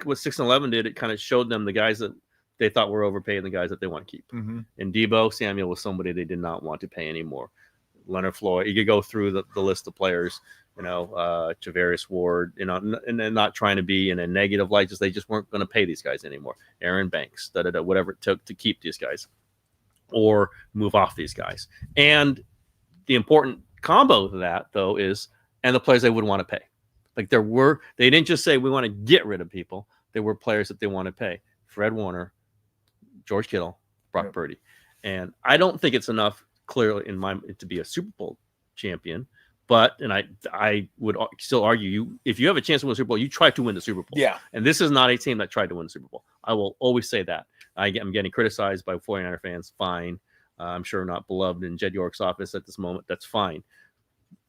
what 6-11 did. It kind of showed them the guys that they thought were overpaid and the guys that they want to keep. And Deebo Samuel was somebody they did not want to pay anymore. Leonard Floyd, you could go through the list of players. Javarius Ward, and then not trying to be in a negative light, they just weren't going to pay these guys anymore. Aaron Banks, whatever it took to keep these guys or move off these guys. And the important combo to that, though, is and the players they would want to pay. Like they didn't just say we want to get rid of people. There were players that they want to pay. Fred Warner, George Kittle, Brock Purdy. And I don't think it's enough, clearly, in my to be a Super Bowl champion. But, and I would still argue, if you have a chance to win the Super Bowl, you try to win the Super Bowl. Yeah. And this is not a team that tried to win the Super Bowl. I will always say that. I'm getting criticized by 49er fans. Fine. I'm sure not beloved in Jed York's office at this moment. That's fine.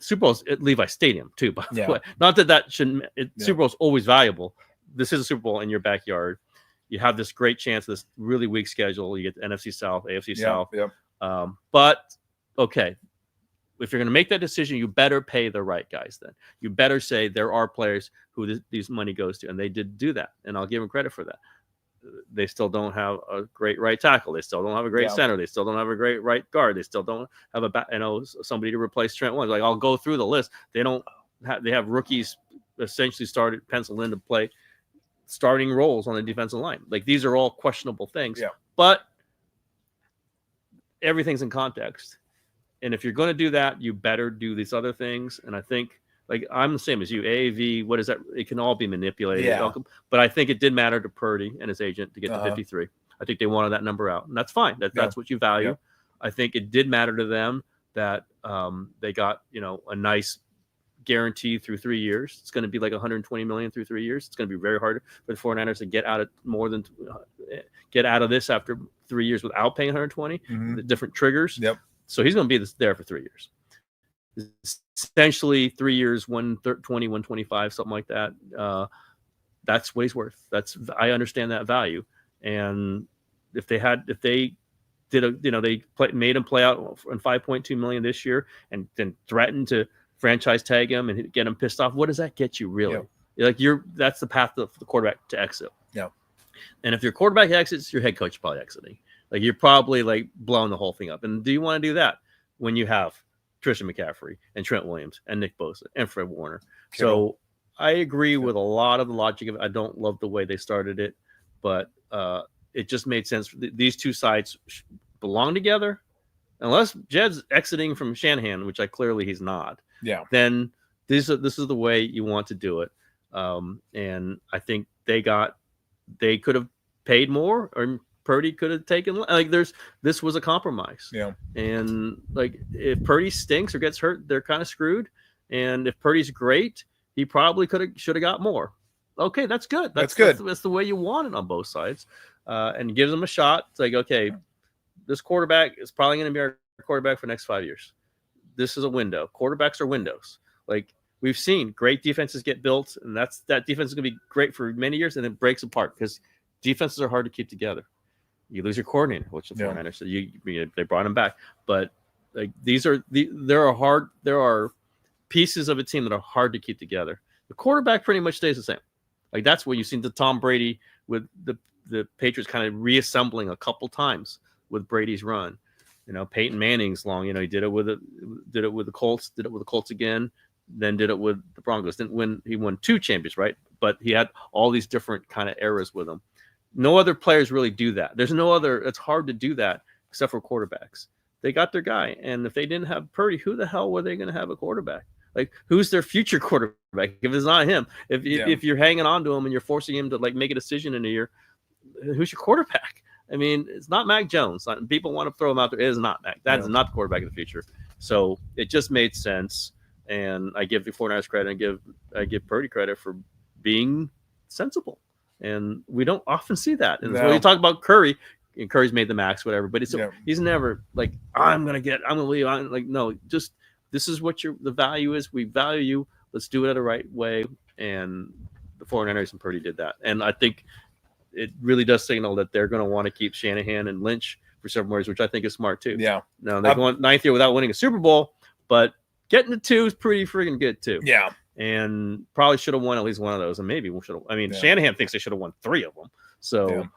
Super Bowl's at Levi Stadium, too, by the way. Not that shouldn't. Super Bowl's always valuable. This is a Super Bowl in your backyard. You have this great chance, this really weak schedule. You get the NFC South, AFC South. But, okay, if you're going to make that decision, you better pay the right guys then. You better say there are players who these money goes to, and they did do that, and I'll give them credit for that. They still don't have a great right tackle. They still don't have a great center. They still don't have a great right guard. They still don't have somebody to replace Trent Williams. Like, I'll go through the list. They have rookies essentially penciled in to play starting roles on the defensive line. Like, these are all questionable things. Yeah. But everything's in context. And if you're going to do that, you better do these other things. And I think, like, I'm the same as you. AAV, what is that? It can all be manipulated. Yeah. But I think it did matter to Purdy and his agent to get to 53. I think they wanted that number out. And that's fine. That's what you value. Yeah. I think it did matter to them that they got, a nice guarantee through 3 years. It's going to be like $120 million through 3 years. It's going to be very hard for the 49ers to get out of this after 3 years without paying 120. The different triggers. Yep. So he's going to be there for 3 years. Essentially 3 years, 120, 125, something like that. That's what he's worth. I understand that value. And if they made him play out on $5.2 million this year and then threatened to franchise tag him and get him pissed off, what does that get you really? Yeah. Like, that's the path of the quarterback to exit. Yeah. And if your quarterback exits, your head coach is probably exiting. Like, you're probably like blowing the whole thing up. And do you want to do that when you have Christian McCaffrey and Trent Williams and Nick Bosa and Fred Warner? So I agree with a lot of the logic of it. I don't love the way they started it, but it just made sense. These two sides belong together. Unless Jed's exiting from Shanahan, which clearly he's not. Yeah. Then this is the way you want to do it. And I think they could have paid more, or Purdy could have taken, this was a compromise. Yeah. And like, if Purdy stinks or gets hurt, they're kind of screwed. And if Purdy's great, he probably should have got more. Okay, that's good. That's good. That's the way you want it on both sides. And gives them a shot. It's like, okay, this quarterback is probably going to be our quarterback for the next 5 years. This is a window. Quarterbacks are windows. Like, we've seen great defenses get built, and that defense is going to be great for many years, and it breaks apart because defenses are hard to keep together. You lose your coordinator, which the 49ers said they brought him back. But like, there are pieces of a team that are hard to keep together. The quarterback pretty much stays the same. Like, that's what you've seen the Tom Brady with the Patriots kind of reassembling a couple times with Brady's run. Peyton Manning's long. He did it with the Colts. Did it with the Colts again. Then did it with the Broncos. He won 2 champions, right? But he had all these different kind of eras with him. No other players really do that. There's no other. It's hard to do that except for quarterbacks. They got their guy, and if they didn't have Purdy, who the hell were they going to have a quarterback? Like, who's their future quarterback if it's not him? If you're hanging on to him and you're forcing him to like make a decision in a year, who's your quarterback? I mean, it's not Mac Jones. People want to throw him out there. It is not Mac. That is not the quarterback of the future. So it just made sense, and I give the 49ers credit, and I give Purdy credit for being sensible. And we don't often see that. And when you talk about Curry, and Curry's made the max, whatever, but he's never like, I'm going to leave. I'm like, no, just, this is what the value is. We value you. Let's do it the right way. And the 49ers and Purdy did that. And I think it really does signal that they're going to want to keep Shanahan and Lynch for several years, which I think is smart too. Yeah. Now they're going 9th year without winning a Super Bowl, but getting to 2 is pretty freaking good too. Yeah. And probably should have won at least one of those, and maybe we should have. I mean, Shanahan thinks they should have won 3 of them. So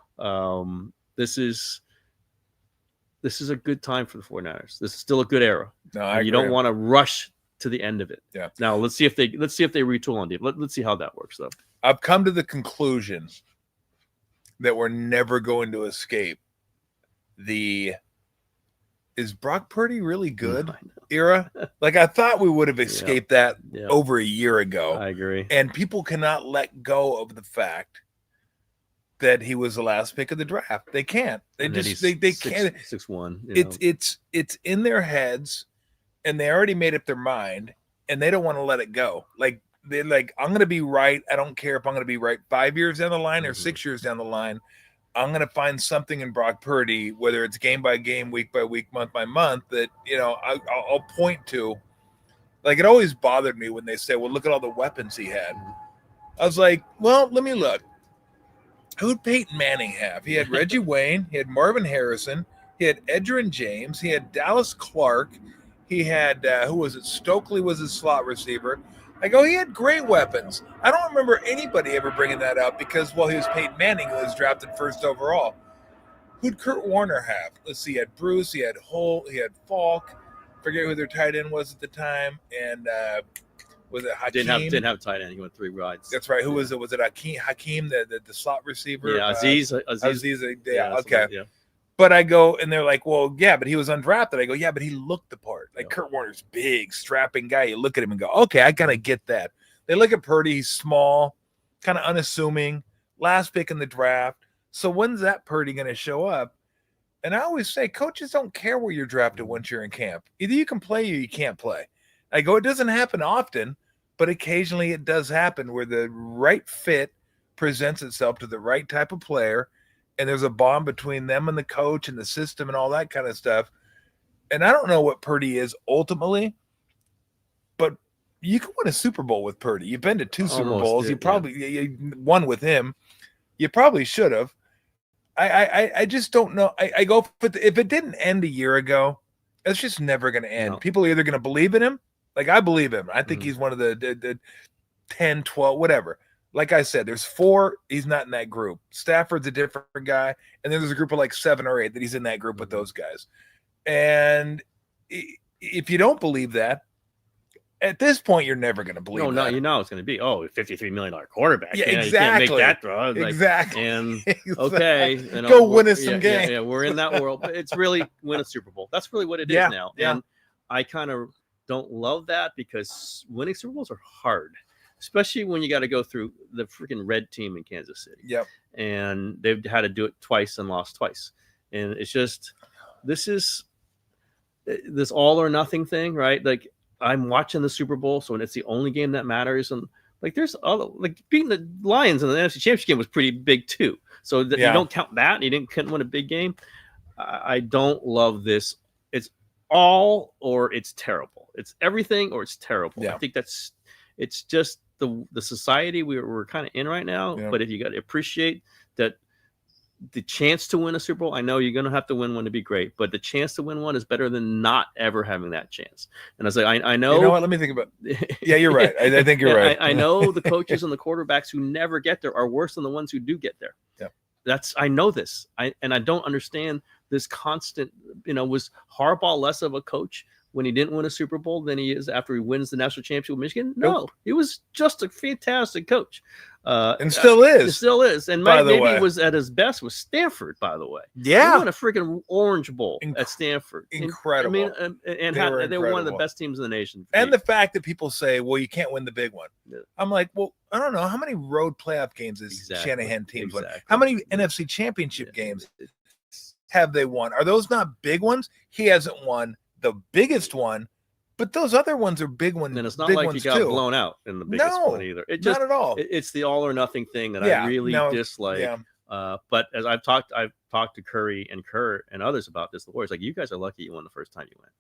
this is a good time for the 49ers. This is still a good era. No, you don't want to rush to the end of it. Yeah. Now let's see if they retool on deep. Let's see how that works though. I've come to the conclusion that we're never going to escape the is Brock Purdy really good No, era? Like, I thought we would have escaped that over a year ago. I agree. And people cannot let go of the fact that he was the last pick of the draft. They can't. They just they can't. 6'1". It's in their heads, and they already made up their mind, and they don't want to let it go. Like, they're like, I'm going to be right. I don't care if I'm going to be right 5 years down the line or 6 years down the line. I'm going to find something in Brock Purdy, whether it's game by game, week by week, month by month, that, you know, I'll point to. Like, it always bothered me when they say, well, look at all the weapons he had. I was like, well, let me look. Who'd Peyton Manning have? He had Reggie Wayne. He had Marvin Harrison. He had Edgerrin James. He had Dallas Clark. He had, who was it? Stokely was his slot receiver. I go, he had great weapons. I don't remember anybody ever bringing that up because, well, he was Peyton Manning, who was drafted first overall. Who'd Kurt Warner have? Let's see. He had Bruce. He had Holt. He had Falk. Forget who their tight end was at the time. And was it Hakeem? Didn't have tight end. He went 3 rides. That's right. Who was it? Was it Hakeem, the slot receiver? Yeah, Aziz. Yeah, okay. Yeah. But I go, and they're like, well, yeah, but he was undrafted. I go, yeah, but he looked the part. Like, Kurt Warner's big, strapping guy. You look at him and go, okay, I got to get that. They look at Purdy. He's small, kind of unassuming, last pick in the draft. So when's that Purdy going to show up? And I always say, coaches don't care where you're drafted once you're in camp. Either you can play or you can't play. I go, it doesn't happen often, but occasionally it does happen where the right fit presents itself to the right type of player, and there's a bond between them and the coach and the system and all that kind of stuff. And I don't know what Purdy is ultimately, but you can win a Super Bowl with Purdy. You've been to 2 Super Bowls. You probably won with him. You probably should have. I just don't know. I go, if it didn't end a year ago, it's just never going to end. No. People are either going to believe in him. Like, I believe him. I think he's one of the 10, 12, whatever. Like I said, there's 4. He's not in that group. Stafford's a different guy. And then there's a group of like 7 or 8 that he's in that group with those guys. And if you don't believe that, at this point, you're never going to believe that. No, you know it's going to be, $53 million quarterback. Yeah, exactly. You can't make that throw. Exactly. And, okay. You know, go win us some games. Yeah, we're in that world. But it's really win a Super Bowl. That's really what it is now. Yeah. And I kind of don't love that because winning Super Bowls are hard. Especially when you got to go through the freaking red team in Kansas City. Yep. And they've had to do it twice and lost twice. And it's just, this all or nothing thing, right? Like, I'm watching the Super Bowl, so it's the only game that matters. And like, there's other, like, beating the Lions in the NFC Championship game was pretty big too. So you don't count that. You couldn't win a big game. I don't love this. It's all or it's terrible. It's everything or it's terrible. Yeah. I think it's just the society we're kind of in right now. Yeah. But if you got to appreciate that the chance to win a Super Bowl, I know you're going to have to win one to be great, but the chance to win one is better than not ever having that chance. And I was like, I know. You know what? Let me think about. Yeah, you're right. I think you're right. I know the coaches and the quarterbacks who never get there are worse than the ones who do get there. Yeah, I know this. I don't understand this constant. Was Harbaugh less of a coach when he didn't win a Super Bowl than he is after he wins the national championship with Michigan? No, He was just a fantastic coach. And still is. It still is. And Mike Navy was at his best with Stanford, by the way. Yeah. He won a freaking Orange Bowl at Stanford. Incredible. They were one of the best teams in the nation. And the fact that people say, well, you can't win the big one. Yeah. I'm like, well, I don't know. How many road playoff games has Shanahan teams won? How many NFC championship games have they won? Are those not big ones? He hasn't won the biggest one, but those other ones are big ones. And it's not like he got blown out in the biggest one either. Not at all. It's the all or nothing thing that I really dislike. Yeah. But as I've talked to Curry and Kurt and others about this, the Warriors, like, you guys are lucky you won the first time you went,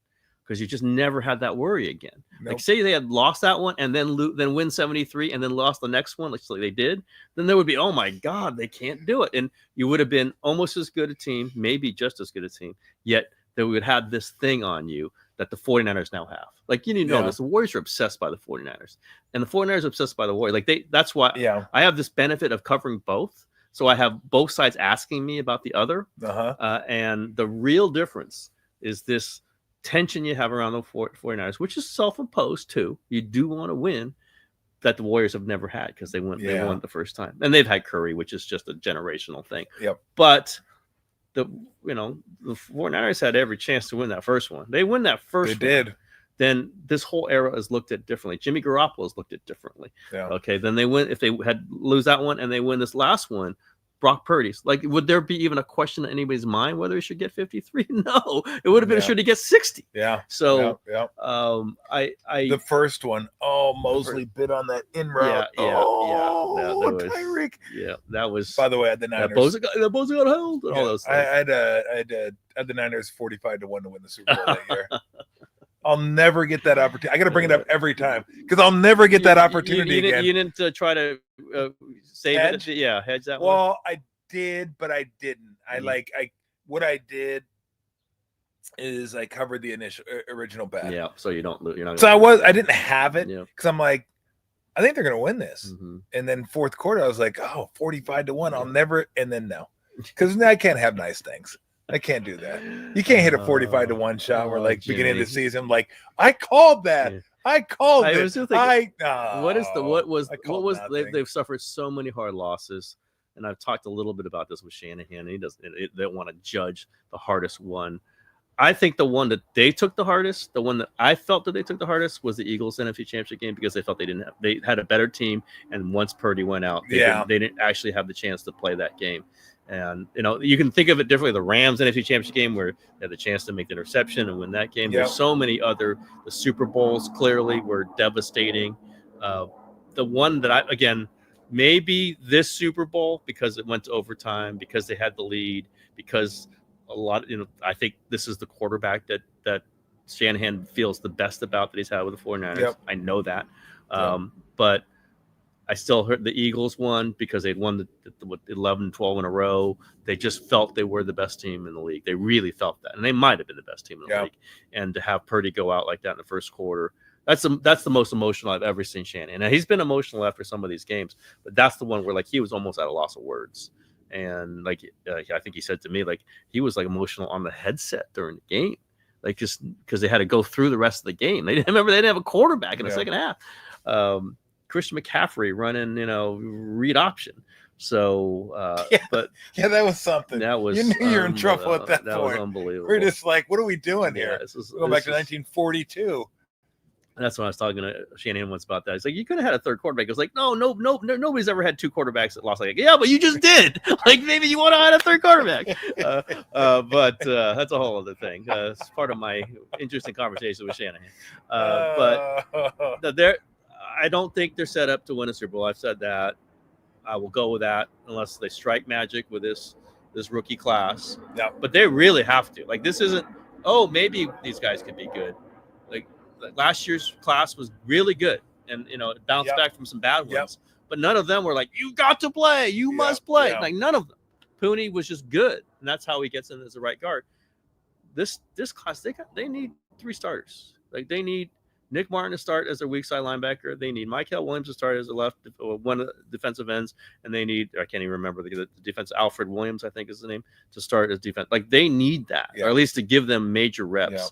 because you just never had that worry again. Nope. Like, say they had lost that one and then win 73 and then lost the next one, like they did, then there would be, oh my God, they can't do it. And you would have been almost as good a team, maybe just as good a team, yet they would have this thing on you that the 49ers now have. Like, you need to know this. The Warriors are obsessed by the 49ers. And the 49ers are obsessed by the Warriors. Like, that's why I have this benefit of covering both. So I have both sides asking me about the other. And the real difference is this tension you have around the 49ers, which is self-imposed too. You do want to win, that the Warriors have never had because they won the first time. And they've had Curry, which is just a generational thing. Yep. But the 49ers had every chance to win that first one. They win that first They one. did. Then this whole era is looked at differently. Jimmy Garoppolo is looked at differently. Yeah. Okay. Then they win. If they had lose that one and they win this last one, Brock Purdy's like, would there be even a question in anybody's mind whether he should get 53? No, it would have been should he get 60? Yeah. So I the first one, Mosley bit on that in route. Tyreek. Yeah, that was. By the way, at the Niners, that Bosa got held. And all those things. I had the Niners 45-1 to win the Super Bowl that year. I'll never get that opportunity. I got to bring it up every time because I'll never get that opportunity again. You didn't try to save hedge? it? Yeah, hedge that one. Well, I did, but I didn't. What I did is I covered the original bet. Yeah, so you don't lose. You're not. So I didn't have it because I'm like, I think they're going to win this. Mm-hmm. And then fourth quarter, I was like, 45-1. I'll never. And then no, because I can't have nice things. I can't do that. You can't hit a 45-1 shot where beginning of the season, I called that. Yeah. I called it. They've suffered so many hard losses. And I've talked a little bit about this with Shanahan. They don't want to judge the hardest one. I think the one that they took the hardest, the one that I felt that they took the hardest was the Eagles NFC Championship game because they felt they had a better team. And once Purdy went out, they didn't actually have the chance to play that game. And, you can think of it differently. The Rams NFC Championship game where they had the chance to make the interception and win that game. Yep. There's so many the Super Bowls clearly were devastating. The one that maybe this Super Bowl because it went to overtime, because they had the lead, because a lot, I think this is the quarterback that Shanahan feels the best about that he's had with the 49ers. Yep. I know that. But I still heard the Eagles won because they'd won the 11-12 in a row. They just felt they were the best team in the league. They really felt that. And they might have been the best team in the league. And to have Purdy go out like that in the first quarter, that's the most emotional I've ever seen Shanahan. And he's been emotional after some of these games. But that's the one where he was almost at a loss of words. And I think he said to me, he was emotional on the headset during the game. Just because they had to go through the rest of the game. They didn't have a quarterback in the second half. Christian McCaffrey running, read option. So, but that was something. That was you knew you're in trouble at that point. That was unbelievable. We're just what are we doing here? Go back to 1942. And that's when I was talking to Shanahan once about that. He's like, you could have had a third quarterback. I was like, no, nobody's ever had two quarterbacks that lost. Yeah, but you just did. Maybe you want to add a third quarterback. But that's a whole other thing. It's part of my interesting conversation with Shanahan. But I don't think they're set up to win a Super Bowl. I've said that. I will go with that unless they strike magic with this rookie class. Yeah. But they really have to. This isn't, maybe these guys could be good. Last year's class was really good. And, it bounced back from some bad ones. But none of them were you got to play. You must play. Yeah. None of them. Pooney was just good. And that's how he gets in as the right guard. This class, they need three starters. They need Nick Martin to start as their weak side linebacker. They need Michael Williams to start as one of the defensive ends, and they need I can't even remember the defense. Alfred Williams, I think is the name, to start as defense. They need that, or at least to give them major reps. Yeah.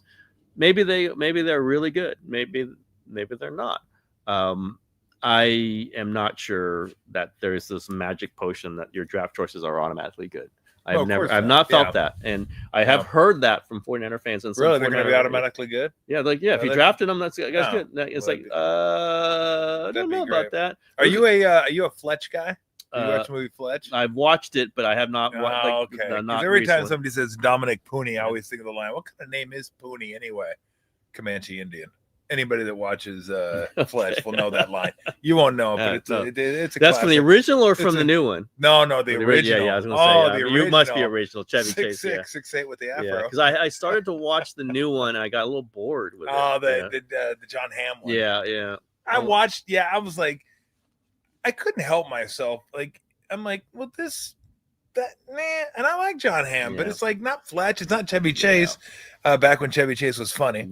Maybe they're really good. Maybe they're not. I am not sure that there is this magic potion that your draft choices are automatically good. I've not felt that. And I have heard that from 49er fans. And really? They're going to be automatically good? Yeah. If you drafted them, that's good. It's I don't know about that. Are you a Fletch guy? You watch the movie Fletch? I've watched it, but I have not watched okay. Every time somebody says Dominic Pooney, I always think of the line, what kind of name is Pooney anyway? Comanche Indian. Anybody that watches Fletch will know that line. You won't know, but it's a That's classic. from the original or from the new one? No, the original. Yeah, I was going to say. The original. You must be original. Chevy Chase. 6'8" with the afro. Yeah, because I started to watch the new one, and I got a little bored with it. The John Hamm one. Yeah. I watched, I was like, I couldn't help myself. I'm like, well, and I like John Hamm, but it's not Fletch. It's not Chevy Chase. Back when Chevy Chase was funny,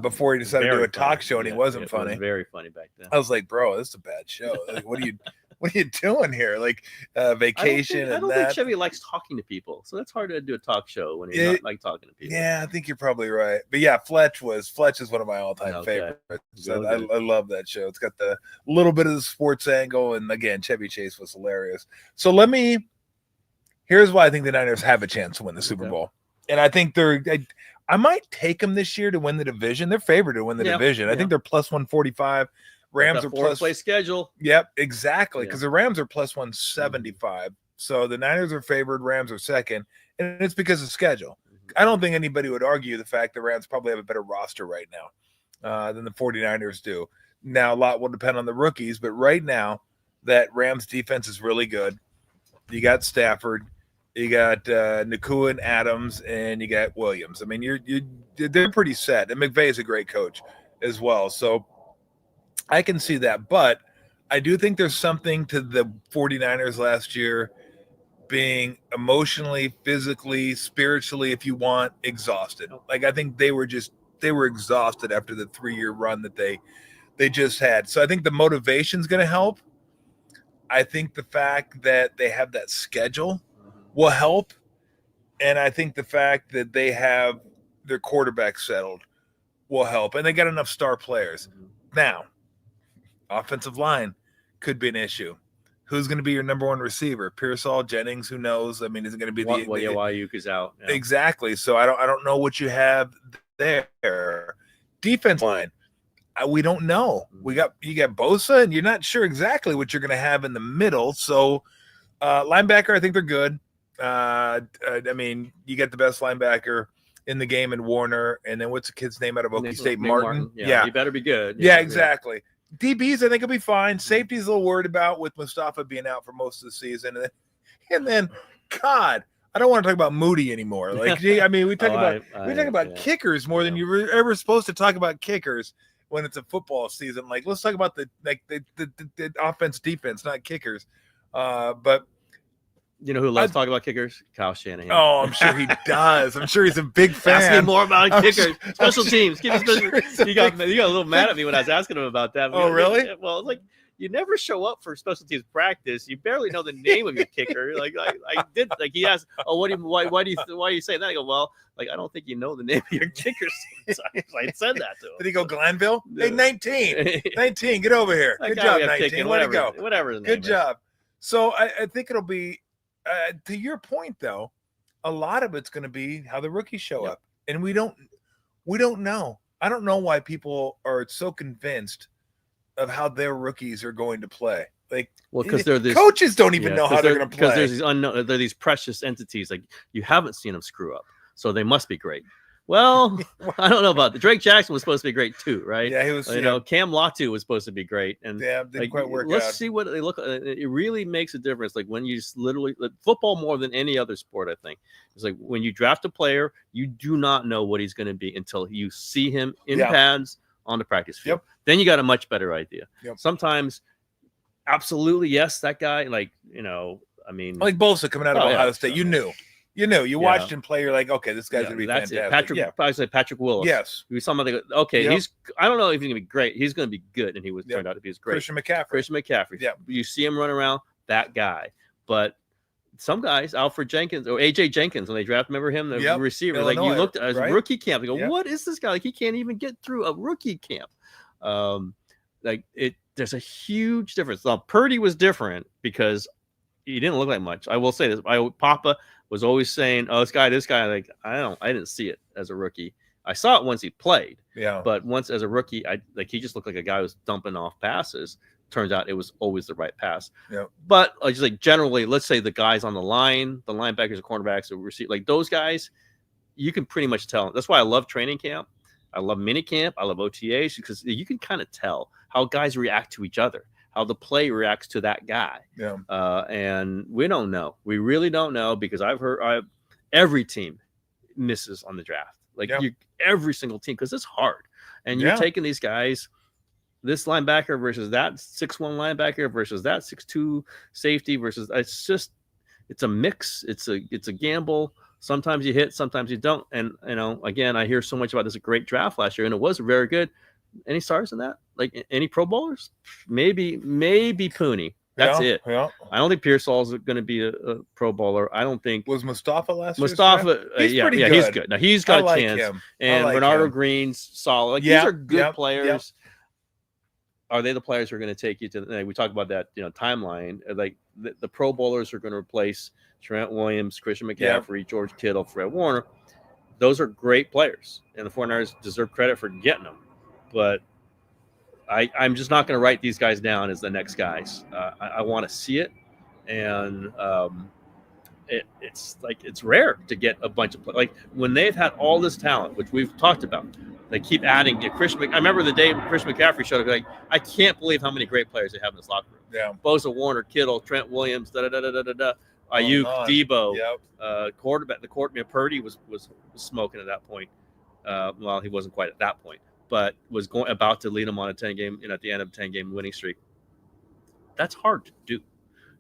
before he decided to do a talk show and he wasn't funny. Was very funny back then. I was like, bro, this is a bad show. What are you doing here? Vacation. I don't think Chevy likes talking to people, so that's hard to do a talk show when he's not talking to people. Yeah, I think you're probably right. But Fletch is one of my all-time favorites. I love that show. It's got the little bit of the sports angle, and again, Chevy Chase was hilarious. So let me Here's why I think the Niners have a chance to win the Super Bowl. And I think I might take them this year to win the division. They're favored to win the division. I think they're plus 145. Rams are plus play schedule. Yep, exactly. Because the Rams are plus 175. So the Niners are favored, Rams are second, and it's because of schedule. I don't think anybody would argue the fact the Rams probably have a better roster right now than the 49ers do. Now, a lot will depend on the rookies, but right now, that Rams defense is really good. You got Stafford, you got Nakua and Adams, and you got Williams. I mean, they're pretty set, and McVay is a great coach as well. So I can see that, but I do think there's something to the 49ers last year being emotionally, physically, spiritually, if you want, exhausted. Like, I think they were exhausted after the 3-year run that they just had. So I think the motivation's going to help. I think the fact that they have that schedule will help. And I think the fact that they have their quarterback settled will help. And they got enough star players. Now, offensive line could be an issue. Who's going to be your number one receiver? Pearsall, Jennings, who knows? I mean, is it going to be Ayuk is out. Yeah. Exactly. So I don't know what you have there. Defense line, we don't know. You got Bosa, and you're not sure exactly what you're going to have in the middle. So linebacker, I think they're good. I mean, you get the best linebacker in the game in Warner, and then what's the kid's name out of Okie State? Martin. Yeah, he better be good. Yeah, exactly. DBs, I think, will be fine. Safety's a little worried about with Mustafa being out for most of the season. And then God, I don't want to talk about Moody anymore. Like, I mean, we talk about kickers more than you were ever supposed to talk about kickers when it's a football season. Like, let's talk about the offense, defense, not kickers. But you know who loves talking about kickers? Kyle Shanahan. Oh, I'm sure he does. I'm sure he's a big fan. Ask me more about kickers, special teams. Give me special. You got a little mad at me when I was asking him about that. Oh, really? Well, like, you never show up for special teams practice. You barely know the name of your kicker. Like I did. Like, he asked, "Oh, why are you saying that?" I go, "Well, like, I don't think you know the name of your kicker." So I said that to him. Did he go Glanville? Hey, 19, get over here. Good job, 19. Way to go. Whatever his name Good job. So I think it'll be. To your point, though, a lot of it's going to be how the rookies show up, and we don't know. I don't know why people are so convinced of how their rookies are going to play. Like, well, because they're coaches don't even know how they're going to play. Because there's these unknown, they're these precious entities. Like, you haven't seen them screw up, so they must be great. Well, I don't know about that. Drake Jackson was supposed to be great too, right? Yeah, he was. You know, Cam Latu was supposed to be great, and didn't quite work out. Let's see what they look. It really makes a difference. Like, when you just literally football more than any other sport, I think it's like when you draft a player, you do not know what he's going to be until you see him in pads on the practice field. Then you got a much better idea. Sometimes, absolutely, yes, that guy. Like, you know, I mean, like Bosa coming out of Ohio State, you watched him play. You're like, okay, this guy's gonna be fantastic. Patrick Willis. Yes, we saw something. Okay, he's. I don't know if he's gonna be great. He's gonna be good, and he was turned out to be great. Christian McCaffrey. Yeah, you see him run around, that guy. But some guys, Alfred Jenkins or AJ Jenkins, when they draft, remember him, the receiver. Illinois, like, you looked at his rookie camp, you go, what is this guy? Like, he can't even get through a rookie camp. There's a huge difference. Now, Purdy was different because he didn't look like much. I will say this. Papa was always saying, "Oh, this guy." Like, I didn't see it as a rookie. I saw it once he played. Yeah. But once as a rookie, he just looked like a guy who was dumping off passes. Turns out it was always the right pass. Yeah. But just like generally, let's say the guys on the line, the linebackers, the cornerbacks, the receiver, like those guys, you can pretty much tell. That's why I love training camp. I love mini camp. I love OTAs because you can kind of tell how guys react to each other, how the play reacts to that guy. Yeah. And we don't know. We really don't know because I've heard every team misses on the draft. Like every single team, because it's hard. And you're taking these guys, this linebacker versus that 6'1" linebacker versus that 6'2" safety versus it's a mix. It's a gamble. Sometimes you hit, sometimes you don't. And, again, I hear so much about this great draft last year, and it was very good. Any stars in that? Like, any Pro Bowlers? Maybe Pooney. That's it. Yeah. I don't think Pearsall's going to be a Pro Bowler. I don't think. Was Mustafa last year? Mustafa, he's pretty good. He's good. Now, he's got a chance. And Bernardo Green's solid. Like, these are good players. are they the players who are going to take you to we talk about that, timeline, like the Pro Bowlers are going to replace Trent Williams, Christian McCaffrey, George Kittle, Fred Warner. Those are great players, and the 49ers deserve credit for getting them. But I'm just not going to write these guys down as the next guys. I want to see it, and it's rare to get a bunch of like when they've had all this talent, which we've talked about. They keep adding. I remember the day Christian McCaffrey showed up. Like, I can't believe how many great players they have in this locker room. Yeah, Bosa, Warner, Kittle, Trent Williams, Ayuk, Debo, quarterback. The quarterback Purdy was smoking at that point. Well, he wasn't quite at that point, but was about to lead them on a 10-game, at the end of a 10-game winning streak. That's hard to do.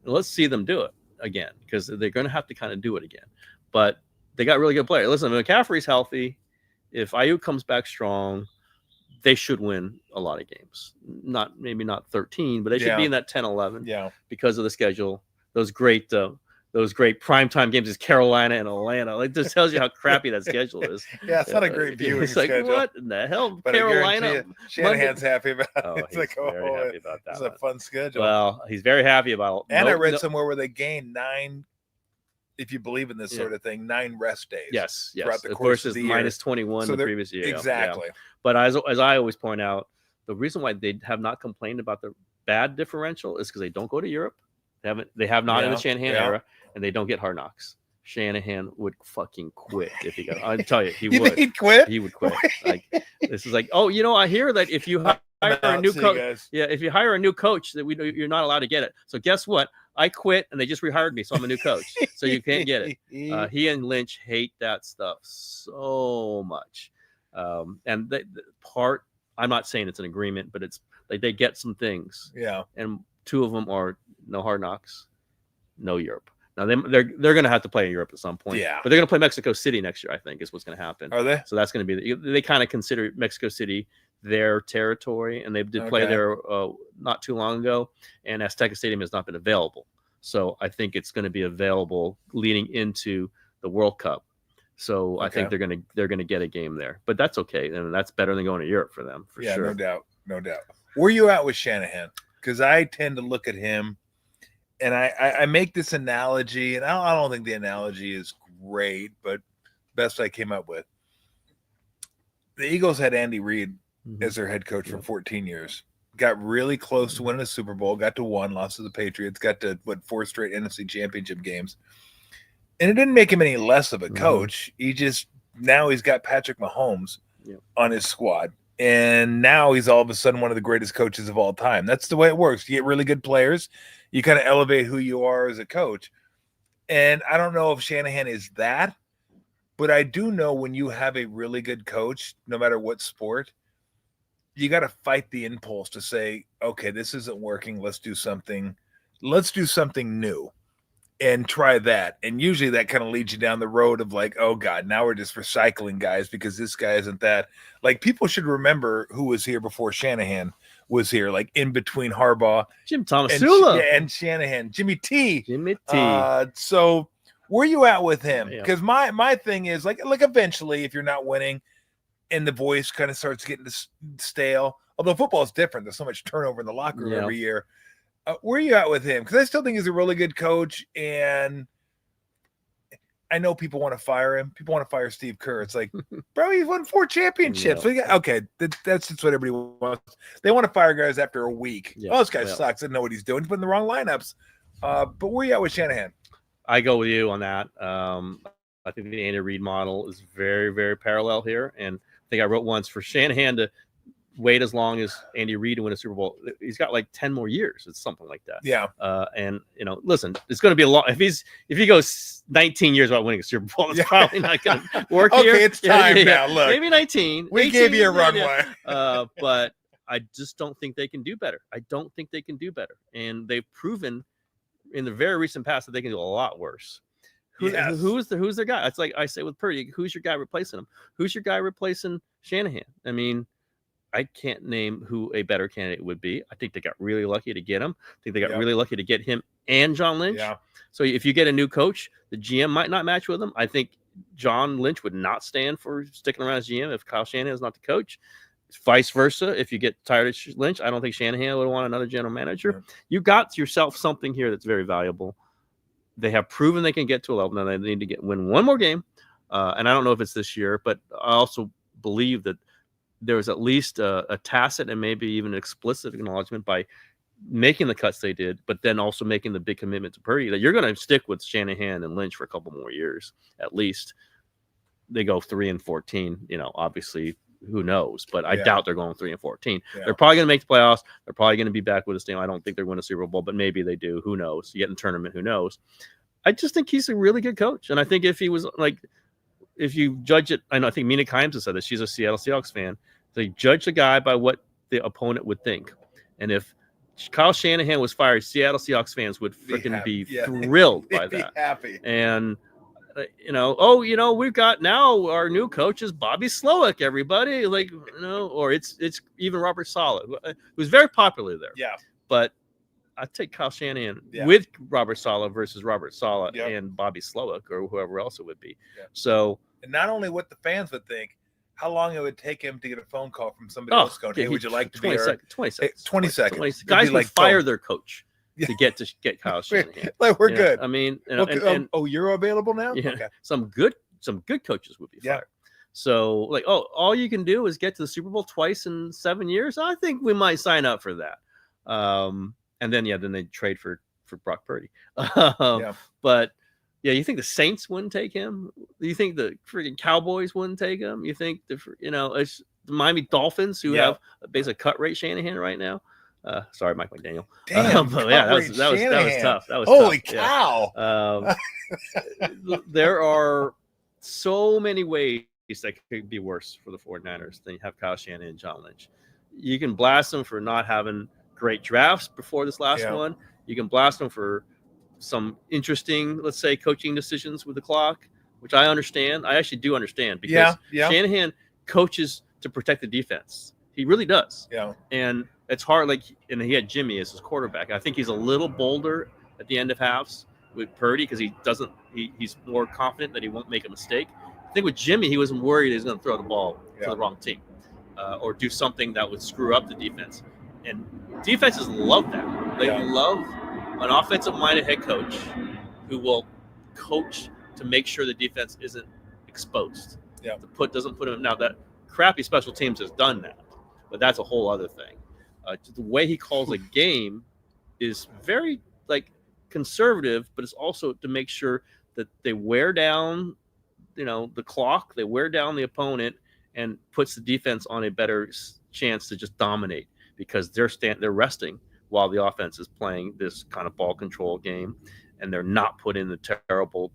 And let's see them do it again, because they're going to have to kind of do it again. But they got really good players. Listen, McCaffrey's healthy. If Ayuk comes back strong, they should win a lot of games. Maybe not 13, but they should be in that 10-11. Yeah, because of the schedule. Those great primetime games is Carolina and Atlanta. Like, this tells you how crappy that schedule is. Yeah, it's not a great viewing schedule. Like, what in the hell? But Carolina. Shanahan's happy about it. Oh, he's very happy about that. It's a fun schedule. Well, he's very happy about it. And I read somewhere where they gained 9, if you believe in this sort of thing, 9 rest days. Yes. Throughout the course of the year. Minus 21 the previous year. Exactly. Yeah. But as I always point out, the reason why they have not complained about the bad differential is because they don't go to Europe. They have not in the Shanahan era, and they don't get hard knocks. Shanahan would fucking quit if he got. I tell you, he would. He'd quit. He would quit. Like, this is like, I hear that if you hire a new coach, if you hire a new coach, that you're not allowed to get it. So guess what? I quit, and they just rehired me, so I'm a new coach. So you can't get it. He and Lynch hate that stuff so much, and I'm not saying it's an agreement, but it's like they get some things. Yeah, and 2 of them are no hard knocks, no Europe. Now they're going to have to play in Europe at some point. Yeah, but they're going to play Mexico City next year, I think, is what's going to happen. Are they? So that's going to be they kind of consider Mexico City their territory, and they did play there not too long ago. And Azteca Stadium has not been available, so I think it's going to be available leading into the World Cup. So I think they're going to get a game there, but that's okay, and that's better than going to Europe for them for sure. No doubt. Where you at with Shanahan? Because I tend to look at him, and I make this analogy, and I don't think the analogy is great, but best I came up with. The Eagles had Andy Reid as their head coach for 14 years. Got really close to winning a Super Bowl, got to 1, lost to the Patriots, got to 4 straight NFC Championship games. And it didn't make him any less of a coach. Now he's got Patrick Mahomes on his squad. And now he's all of a sudden one of the greatest coaches of all time. That's the way it works. You get really good players. You kind of elevate who you are as a coach. And I don't know if Shanahan is that, but I do know when you have a really good coach, no matter what sport, you got to fight the impulse to say, okay, this isn't working. Let's do something new and try that. And usually that kind of leads you down the road of like, oh God, now we're just recycling guys because this guy isn't that. Like, people should remember who was here before Shanahan was here, like in between Harbaugh, Jim Thomasula, and Shanahan, Jimmy T. So where you at with him? Because my thing is like eventually, if you're not winning and the voice kind of starts getting stale, although football is different, there's so much turnover in the locker room every year. Where are you at with him? Because I still think he's a really good coach, and I know people want to fire him. People want to fire Steve Kerr. It's like, bro, he's won 4 championships. That's just what everybody wants. They want to fire guys after a week. Oh, this guy sucks. I know what he's doing. He's putting the wrong lineups. But where are you at with Shanahan? I go with you on that. I think the Andy Reid model is very, very parallel here. And I think I wrote once for Shanahan to wait as long as Andy Reid to win a Super Bowl. He's got like 10 more years. It's something like that. Yeah. And listen, it's going to be a long. If he goes 19 years without winning a Super Bowl, it's probably not going to work here. Okay, it's time now. Look, maybe 19. We 18, gave you a runway. But I just don't think they can do better. And they've proven in the very recent past that they can do a lot worse. Who's their guy? It's like I say with Purdy. Who's your guy replacing him? Who's your guy replacing Shanahan? I mean, I can't name who a better candidate would be. I think they got really lucky to get him. I think they got really lucky to get him and John Lynch. Yeah. So if you get a new coach, the GM might not match with him. I think John Lynch would not stand for sticking around as GM if Kyle Shanahan is not the coach. Vice versa, if you get tired of Lynch, I don't think Shanahan would want another general manager. Yeah. You got yourself something here that's very valuable. They have proven they can get to 11, and they need to win one more game. And I don't know if it's this year, but I also believe that there was at least a tacit and maybe even an explicit acknowledgement by making the cuts they did, but then also making the big commitment to Purdy that you're going to stick with Shanahan and Lynch for a couple more years at least. They go 3-14, obviously. Who knows? But I doubt they're going 3-14. Yeah. They're probably going to make the playoffs. They're probably going to be back with a team. I don't think they're going to Super Bowl, but maybe they do. Who knows? You get in the tournament. Who knows? I just think he's a really good coach, and I think if he was if you judge it, I think Mina Kimes has said this. She's a Seattle Seahawks fan. They judge the guy by what the opponent would think, and if Kyle Shanahan was fired, Seattle Seahawks fans would freaking be thrilled by that. Be happy. And we've got now our new coach is Bobby Slowick, everybody. Or it's even Robert Saleh, who's very popular there. Yeah. But I'd take Kyle Shanahan with Robert Saleh versus Robert Saleh and Bobby Slowick or whoever else it would be. Yeah. So, and not only what the fans would think, how long it would take him to get a phone call from somebody else going, hey, would you like to be 20 seconds. 20 seconds. Guys would fire their coach to get Kyle Shanahan. We're good. I mean, you're available now? Yeah. Okay. Some good coaches would be fired. So all you can do is get to the Super Bowl twice in 7 years. I think we might sign up for that. And then they trade for Brock Purdy. But you think the Saints wouldn't take him? You think the freaking Cowboys wouldn't take him? You think it's the Miami Dolphins who have basically cut rate Shanahan right now? Sorry, Mike McDaniel. Damn, that was tough. That was holy tough. cow! There are so many ways that could be worse for the 49ers than have Kyle Shanahan and John Lynch. You can blast them for not having great drafts before this last one. You can blast them for some interesting, let's say, coaching decisions with the clock, which I understand. I actually do understand because Shanahan coaches to protect the defense. He really does. Yeah. And it's hard. And he had Jimmy as his quarterback. I think he's a little bolder at the end of halves with Purdy because he's more confident that he won't make a mistake. I think with Jimmy, he wasn't worried he was going to throw the ball to the wrong team or do something that would screw up the defense. And defenses love that. They love an offensive-minded head coach who will coach to make sure the defense isn't exposed. Yeah. Doesn't put him. Now that crappy special teams has done that, but that's a whole other thing. The way he calls a game is very conservative, but it's also to make sure that they wear down, the clock, they wear down the opponent, and puts the defense on a better chance to just dominate because they're resting while the offense is playing this kind of ball control game, and they're not put in the terrible,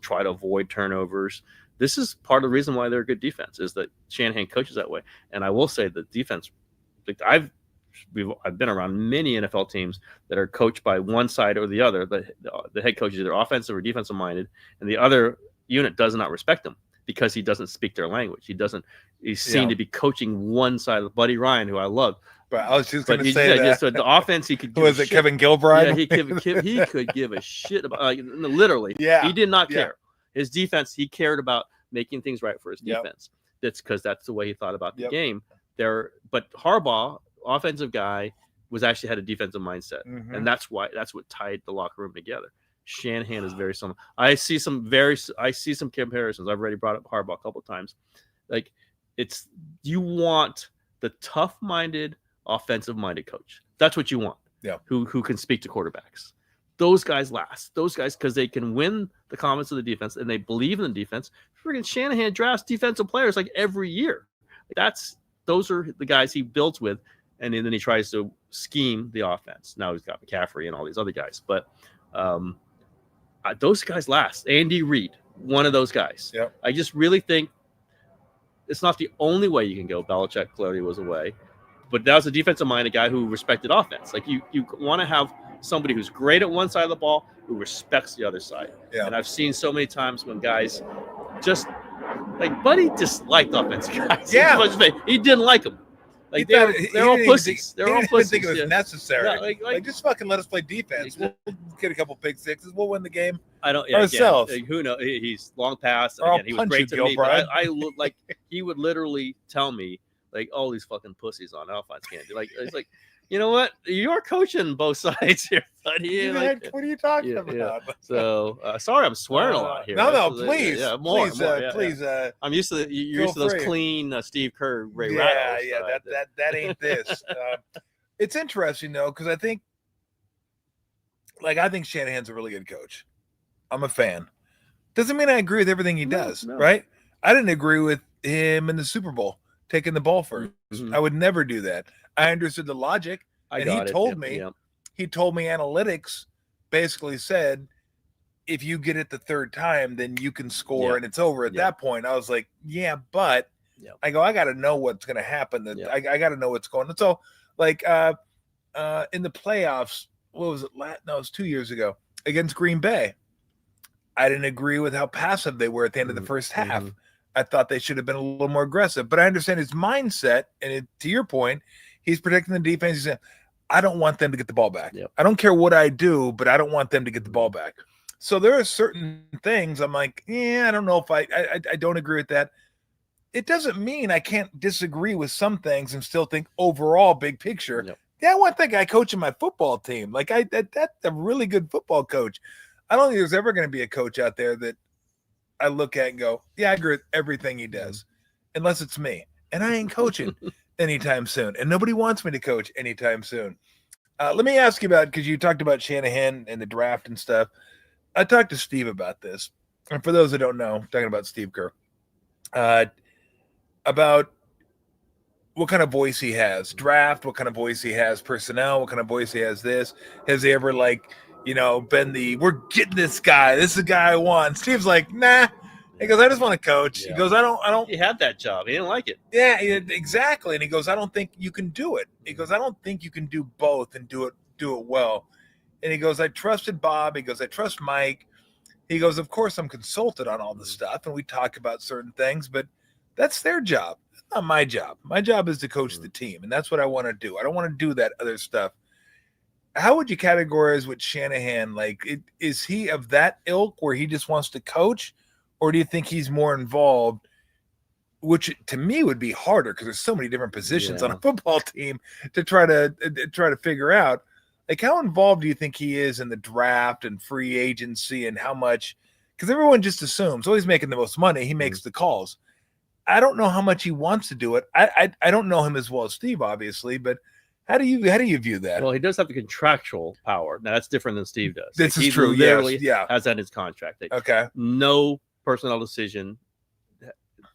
try to avoid turnovers. This is part of the reason why they're a good defense is that Shanahan coaches that way. And I will say the defense, I've been around many NFL teams that are coached by one side or the other. The head coach is either offensive or defensive minded, and the other unit does not respect him because he doesn't speak their language. He's seen to be coaching one side of Buddy Ryan, who I love. But I was just going to say that. So the offense, he could give was it Kevin Gilbride? Yeah, he could give a shit about literally. Yeah, he did not care. His defense, he cared about making things right for his defense. That's because that's the way he thought about the game. But Harbaugh, offensive guy, actually had a defensive mindset, and that's what tied the locker room together. Shanahan is very similar. I see some comparisons. I've already brought up Harbaugh a couple of times. You want the tough-minded, offensive-minded coach. That's what you want. Yeah. Who can speak to quarterbacks. Those guys last. Those guys, because they can win the confidence of the defense and they believe in the defense. Freaking Shanahan drafts defensive players every year. Those are the guys he builds with, and then he tries to scheme the offense. Now he's got McCaffrey and all these other guys, but those guys last. Andy Reid, one of those guys. Yep. I just really think it's not the only way you can go. Belichick clearly was away, but that was a defensive-minded guy who respected offense. You want to have somebody who's great at one side of the ball who respects the other side. Yeah. And I've seen so many times when guys just Buddy disliked offensive guys. Yeah, he didn't like them. They're all pussies. They're all pussies. Think it was necessary. Just fucking let us play defense. We'll get a couple pick sixes. We'll win the game. Ourselves. Who knows? He's long past. Again, he was great to me. But I he would literally tell me, like all these fucking pussies on offense can't do. Like it's like, you know what? You're coaching both sides here, buddy. Like, what are you talking yeah, about? yeah. So sorry, I'm swearing a lot here. No, This is please, yeah, more, please. Yeah. I'm used to you're used to those clean Steve Kerr, Ray Rattles. That ain't this. It's interesting though, because I think Shanahan's a really good coach. I'm a fan. Doesn't mean I agree with everything he does, right? I didn't agree with him in the Super Bowl taking the ball first. I would never do that. I understood the logic, and he told me analytics basically said, if you get it the third time, then you can score and it's over at that point. I was like, yeah, but I go, I got to know what's going to happen. I got to know what's going on. So like in the playoffs, what was it? No, it was 2 years ago against Green Bay. I didn't agree with how passive they were at the end of the first half. I thought they should have been a little more aggressive, but I understand his mindset. And to your point, he's protecting the defense. He said, I don't want them to get the ball back. I don't care what I do, but I don't want them to get the ball back. So there are certain things I'm like, I don't know if I don't agree with that. It doesn't mean I can't disagree with some things and still think overall big picture. Yeah, I want that guy coaching my football team. Like that's a really good football coach. I don't think there's ever going to be a coach out there that I look at and go, yeah, I agree with everything he does, unless it's me. And I ain't coaching anytime soon. And nobody wants me to coach anytime soon. Let me ask you about, because you talked about Shanahan and the draft and stuff. I talked to Steve about this. And for those that don't know, I'm talking about Steve Kerr, about what kind of voice he has, draft, what kind of voice he has, personnel, what kind of voice he has this. Has he ever been we're getting this guy. This is the guy I want. Steve's like, nah. He goes, I just want to coach. He goes, I don't. He had that job. He didn't like it. Yeah, exactly. And he goes, I don't think you can do it. He goes, I don't think you can do both and do it well. And he goes, I trusted Bob. He goes, I trust Mike. He goes, of course, I'm consulted on all this stuff, and we talk about certain things, but that's their job. That's not my job. My job is to coach the team, and that's what I want to do. I don't want to do that other stuff. How would you categorize with Shanahan? Is he of that ilk where he just wants to coach, or do you think he's more involved, which to me would be harder because there's so many different positions on a football team to try to figure out? Like, how involved do you think he is in the draft and free agency and how much? Because everyone just assumes, he's making the most money. He makes the calls. I don't know how much he wants to do it. I don't know him as well as Steve, obviously, but how do you view that? Well, he does have the contractual power. Now, that's different than Steve does. This is true. Literally has that in his contract. Okay. No personnel decision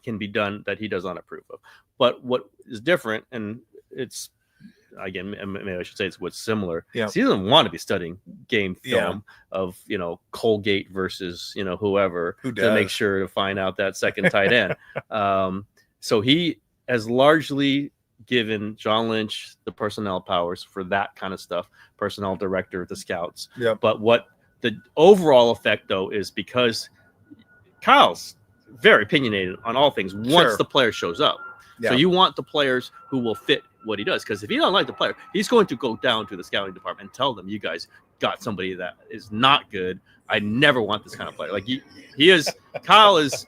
can be done that he does not approve of. But what is different, and it's, again, maybe I should say it's what's similar. Yeah. So he doesn't want to be studying game film of, Colgate versus, whoever to make sure to find out that second tight end. So he has largely given John Lynch the personnel powers for that kind of stuff, personnel director, the scouts. Yeah. But what the overall effect, though, is because Kyle's very opinionated on all things once the player shows up. Yeah. So you want the players who will fit what he does, because if he doesn't like the player, he's going to go down to the scouting department and tell them, you guys got somebody that is not good. I never want this kind of player. Like Kyle's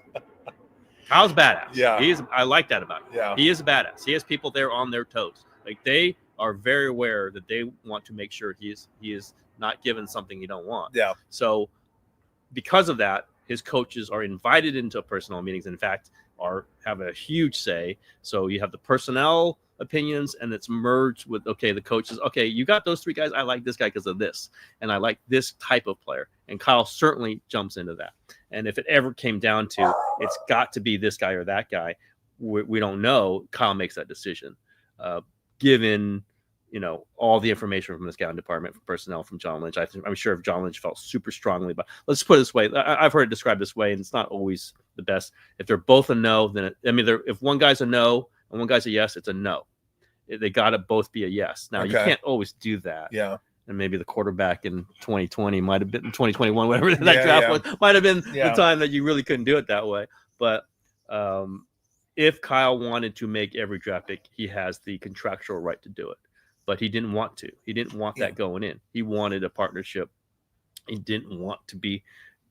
badass. Yeah. I like that about him. Yeah. He is a badass. He has people there on their toes. Like, they are very aware that they want to make sure he is not given something he don't want. Yeah. So because of that, his coaches are invited into personnel meetings. In fact, have a huge say. So you have the personnel opinions, and it's merged with, the coaches. Okay, you got those three guys. I like this guy because of this, and I like this type of player. And Kyle certainly jumps into that. And if it ever came down to it's got to be this guy or that guy, we don't know. Kyle makes that decision, given all the information from the scouting department, from personnel, from John Lynch. I'm sure if John Lynch felt super strongly about. Let's put it this way. I've heard it described this way, and it's not always the best. If they're both a no, then if one guy's a no and one guy's a yes, it's a no. They got to both be a yes. Now, you can't always do that. Yeah. And maybe the quarterback in 2020 might have been 2021, whatever that draft was, might have been the time that you really couldn't do it that way. But if Kyle wanted to make every draft pick, he has the contractual right to do it. But he didn't want to. He didn't want that going in. He wanted a partnership. He didn't want to be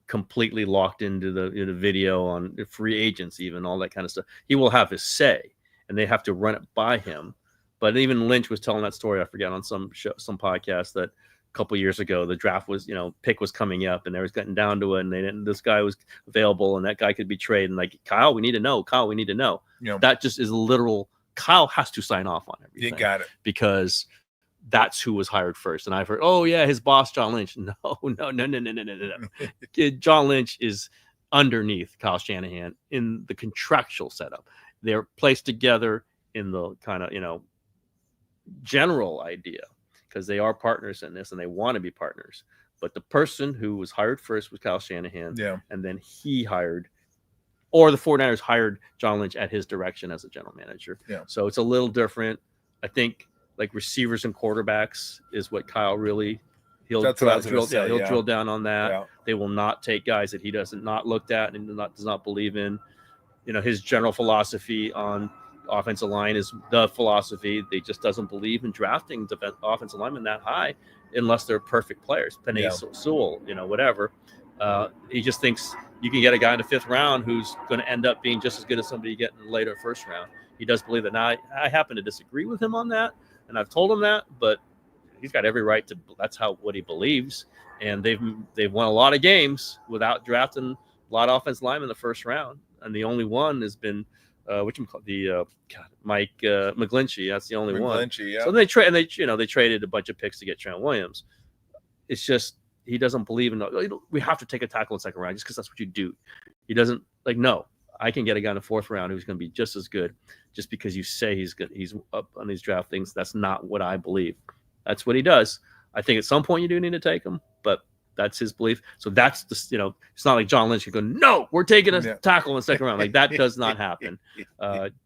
completely locked into the video on free agents, even all that kind of stuff. He will have his say. and they have to run it by him. But even Lynch was telling that story, I forget, on some show, some podcast, that a couple of years ago, the draft was, pick was coming up, and they was getting down to it, and this guy was available, and that guy could be traded. And like, Kyle, we need to know. Kyle, we need to know. That just is literal. Kyle has to sign off on everything. You got it. Because that's who was hired first. And I've heard, oh yeah, his boss, John Lynch. No. John Lynch is underneath Kyle Shanahan in the contractual setup. They're placed together in the kind of, general idea, because they are partners in this and they want to be partners. But the person who was hired first was Kyle Shanahan. Yeah. And then he hired, or the 49ers hired John Lynch at his direction as a general manager. Yeah. So it's a little different. I think like receivers and quarterbacks is what Kyle really, he'll drill down on that. Yeah. They will not take guys that he doesn't not looked at and does not believe in. His general philosophy on offensive line is the philosophy. They just doesn't believe in drafting offensive linemen that high unless they're perfect players. Penei Sewell, whatever. He just thinks you can get a guy in the 5th round who's going to end up being just as good as somebody you get in the later 1st round. He does believe that. Now, I happen to disagree with him on that, and I've told him that, but he's got every right to. That's what he believes, and they've won a lot of games without drafting a lot of offensive linemen in the 1st round, and the only one has been Mike McGlinchey. That's the only one. Yeah. So they traded a bunch of picks to get Trent Williams. It's just he doesn't believe in. We have to take a tackle in the 2nd round just because that's what you do. He doesn't no. I can get a guy in the 4th round who's going to be just as good, just because you say he's good. He's up on these draft things. That's not what I believe. That's what he does. I think at some point you do need to take him, but that's his belief. So that's the, it's not like John Lynch could go, no, we're taking a tackle in the 2nd round. Like that does not happen.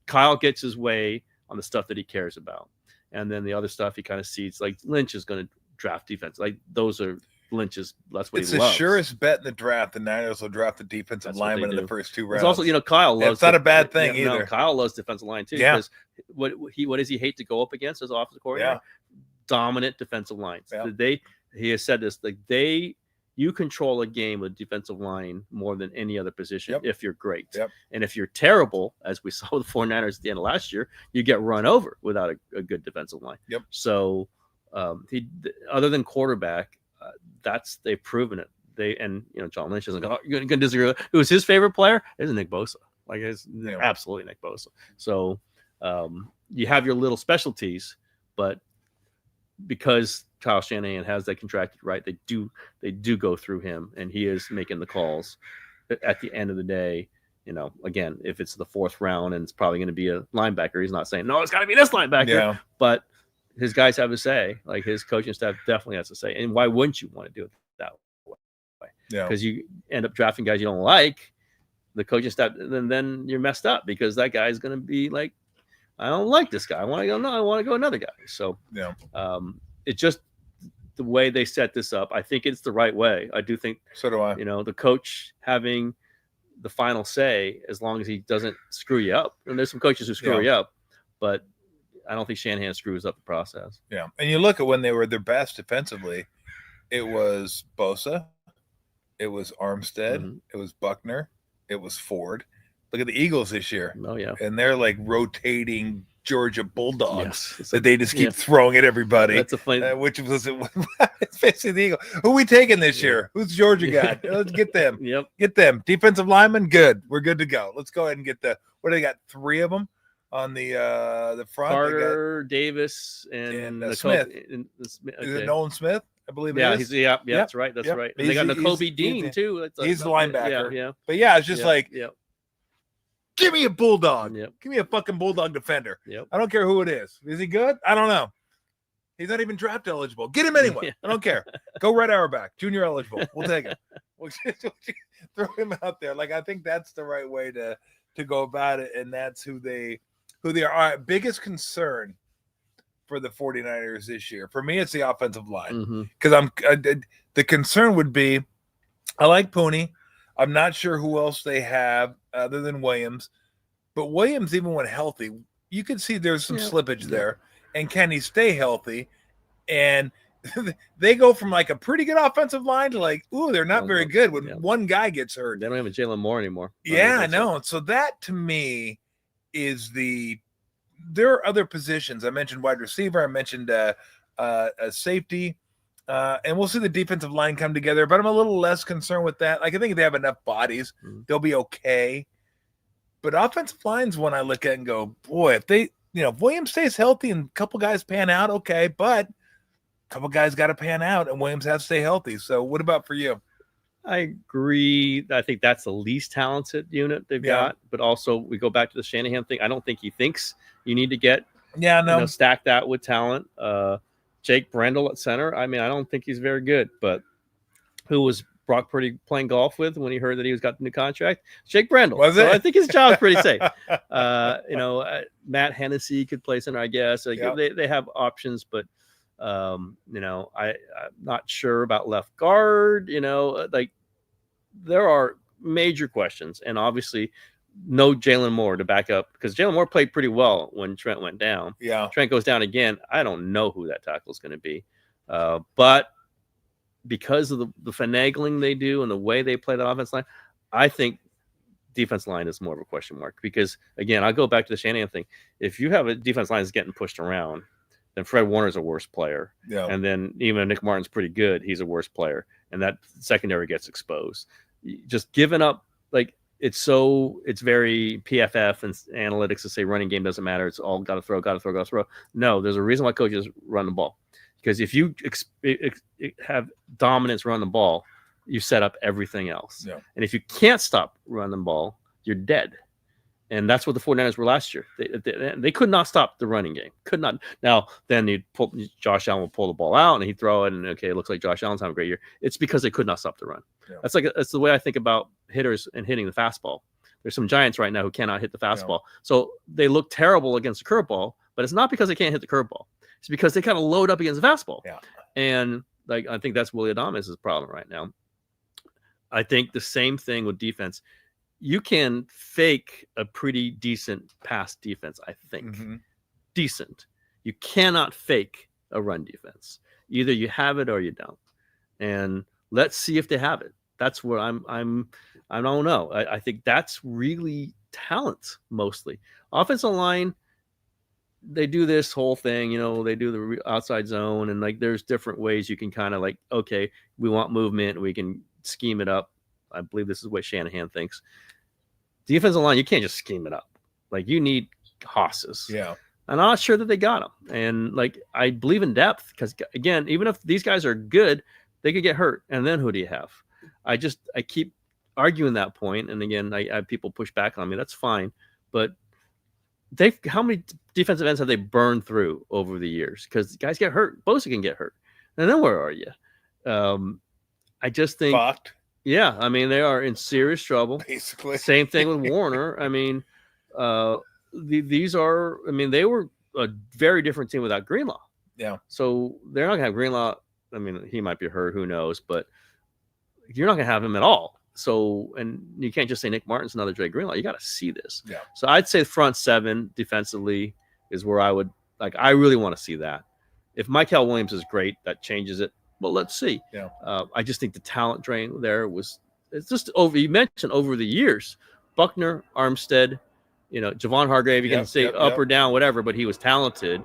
Kyle gets his way on the stuff that he cares about. And then the other stuff he kind of sees, like Lynch is going to draft defense. Like those are Lynch's. That's what he loves. It's the surest bet in the draft. The Niners will draft the defensive lineman in the first 2 rounds. It's also, Kyle loves. It's not a bad thing either. No, Kyle loves defensive line too. Yeah. Because what does he hate to go up against as offensive coordinator? Yeah. Dominant defensive lines. Yeah. He has said this, like you control a game with defensive line more than any other position if you're great. Yep. And if you're terrible, as we saw with the 49ers at the end of last year, you get run over without a good defensive line. Yep. So he, other than quarterback, they've proven it. John Lynch isn't going to disagree. Who was his favorite player? It's Nick Bosa. Like it's absolutely Nick Bosa. So you have your little specialties, but because Kyle Shanahan has that contracted right, they do go through him, and he is making the calls. At the end of the day, again, if it's the 4th round and it's probably going to be a linebacker, he's not saying no, it's got to be this linebacker. Yeah. But his guys have a say. Like his coaching staff definitely has to say. And why wouldn't you want to do it that way? Yeah. Because you end up drafting guys you don't like, the coaching staff, and then you're messed up because that guy's going to be like, I don't like this guy. I want to go. No, I want to go another guy. So it's just the way they set this up. I think it's the right way. I do think. So do I. The coach having the final say, as long as he doesn't screw you up. And there's some coaches who screw you up, but I don't think Shanahan screws up the process. Yeah, and you look at when they were their best defensively, it was Bosa, it was Armstead, it was Buckner, it was Ford. Look at the Eagles this year. Oh, yeah. And they're like rotating Georgia Bulldogs that they just keep throwing at everybody. That's a funny. Which was it's basically the Eagles. Who are we taking this year? Who's Georgia got? Let's get them. Get them. Defensive linemen, good. We're good to go. Let's go ahead and get what do they got? 3 of them on the front. Carter, Davis, and Smith. Is it Nolan Smith? I believe it is. That's right. That's right. And they got Nakobe Dean too. He's the linebacker. Yeah. But it's just give me a bulldog. Yep. Give me a fucking bulldog defender. Yep. I don't care who it is. Is he good? I don't know. He's not even draft eligible. Get him anyway. I don't care. Go Red Auerbach, junior eligible. We'll take him. We'll throw him out there. Like I think that's the right way to go about it, and that's who they are. All right, biggest concern for the 49ers this year. For me, it's the offensive line. Because the concern would be, I like Pooney. I'm not sure who else they have other than Williams. But Williams, even when healthy, you can see there's some slippage there. And can he stay healthy? And they go from like a pretty good offensive line to like, ooh, they're not very good when one guy gets hurt. They don't have a Jalen Moore anymore. Yeah, I know. So that to me is the there are other positions. I mentioned wide receiver. I mentioned a safety. And we'll see the defensive line come together, but I'm a little less concerned with that. Like, I think if they have enough bodies, they'll be okay. But offensive lines, when I look at it and go, boy, if they, if Williams stays healthy and a couple guys pan out, okay, but a couple guys got to pan out and Williams has to stay healthy. So what about for you? I agree. I think that's the least talented unit they've got. But also, we go back to the Shanahan thing. I don't think he thinks you need to get stack that with talent. Jake Brendel at center. I mean, I don't think he's very good. But who was Brock Purdy playing golf with when he heard that he was got the new contract? Jake Brendel. Was it? So I think his job's pretty safe. Matt Hennessy could play center, I guess. Like, they have options, but I'm not sure about left guard. Like, there are major questions, and obviously no Jalen Moore to back up, because Jalen Moore played pretty well when Trent went down. Yeah, Trent goes down again. I don't know who that tackle is going to be, but because of the finagling they do and the way they play the offense line, I think defense line is more of a question mark. Because again, I'll go back to the Shanahan thing. If you have a defense line that's getting pushed around, then Fred Warner's a worse player. Yeah. And then even if Nick Martin's pretty good, he's a worse player. And that secondary gets exposed. Just giving up, like, it's very PFF and analytics to say running game doesn't matter. It's all got to throw. No, there's a reason why coaches run the ball. Because if you have dominance run the ball, you set up everything else. Yeah. And if you can't stop running the ball, you're dead. And that's what the 49ers were last year. They could not stop the running game. Could not. Now, then Josh Allen will pull the ball out and he'd throw it, and okay, it looks like Josh Allen's having a great year. It's because they could not stop the run. Yeah. That's the way I think about hitters and hitting the fastball. There's some Giants right now who cannot hit the fastball. Yeah. So they look terrible against the curveball, but it's not because they can't hit the curveball. It's because they kind of load up against the fastball. Yeah. And I think that's Willie Adames' problem right now. I think the same thing with defense. You can fake a pretty decent pass defense, I think. Mm-hmm. Decent. You cannot fake a run defense. Either you have it or you don't. And let's see if they have it. That's where I don't know. I think that's really talent mostly. Offensive line, they do this whole thing, they do the outside zone, and like there's different ways you can kind of like, okay, we want movement, we can scheme it up. I believe this is what Shanahan thinks. Defensive line, you can't just scheme it up. Like, you need hosses. Yeah. And I'm not sure that they got them. And like, I believe in depth, because again, even if these guys are good, they could get hurt. And then who do you have? I keep arguing that point. And again, I have people push back on me. That's fine. But how many defensive ends have they burned through over the years? Because guys get hurt. Bosa can get hurt. And then where are you? I just think. Fucked. Yeah, I mean, they are in serious trouble. Basically. Same thing with Warner. I mean, they were a very different team without Greenlaw. Yeah. So they're not going to have Greenlaw. I mean, he might be hurt. Who knows? But you're not going to have him at all. So, and you can't just say Nick Martin's another Dre Greenlaw. You got to see this. Yeah. So I'd say front seven defensively is where I would like. I really want to see that. If Michael Williams is great, that changes it. Well, let's see. Yeah. I just think the talent drain there it's just over. You mentioned over the years, Buckner, Armstead, Javon Hargrave, you can say up or down, whatever, but he was talented.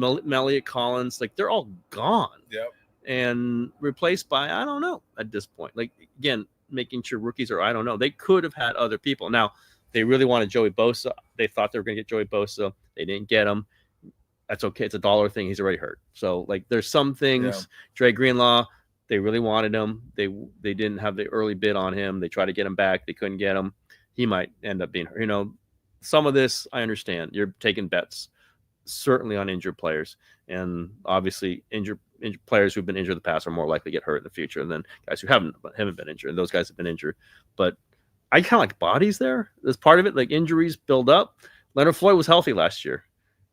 Elliott Collins, like they're all gone. Yep. And replaced by, I don't know at this point. Like, again, making sure rookies I don't know. They could have had other people. Now, they really wanted Joey Bosa. They thought they were going to get Joey Bosa. They didn't get him. That's okay. It's a dollar thing. He's already hurt. So, like, there's some things. Yeah. Dre Greenlaw, they really wanted him. They didn't have the early bid on him. They tried to get him back. They couldn't get him. He might end up being hurt. Some of this, I understand. You're taking bets, certainly on injured players. And obviously, injured players who've been injured in the past are more likely to get hurt in the future than guys who haven't been injured. And those guys have been injured. But I kind of like bodies there. There's part of it. Like, injuries build up. Leonard Floyd was healthy last year.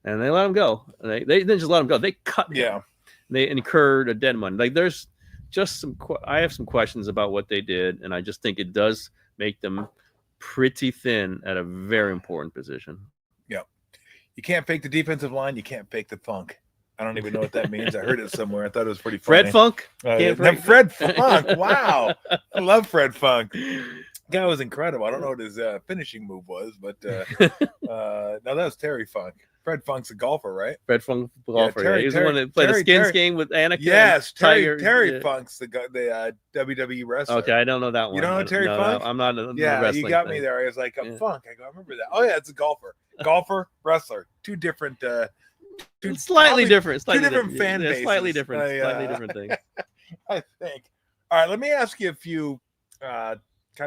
And they let him go. They didn't just let him go. They cut him. Yeah. They incurred a dead money. Like, there's just I have some questions about what they did, and I just think it does make them pretty thin at a very important position. Yeah. You can't fake the defensive line. You can't fake the funk. I don't even know what that means. I heard it somewhere. I thought it was pretty funny. Fred Funk? Fred Funk. Wow. I love Fred Funk. The guy was incredible. I don't know what his finishing move was, but no, that was Terry Funk. Fred Funk's a golfer, right? Fred Funk golfer. Terry- He was Terry- the one that played the Terry- skins Terry- game with Anakin. Yes, Tiger. Terry Yeah. Funk's the WWE wrestler. Okay, I don't know that one. You don't know Terry No, Funk? I'm not. In the Yeah, wrestling you got thing. me there. I was like, Yeah. Funk. I go, I remember that. Oh yeah, it's a golfer, wrestler. Two different. Slightly probably different. Slightly different fan yeah, Slightly bases. different. Slightly different things. I think. All right, let me ask you a few kind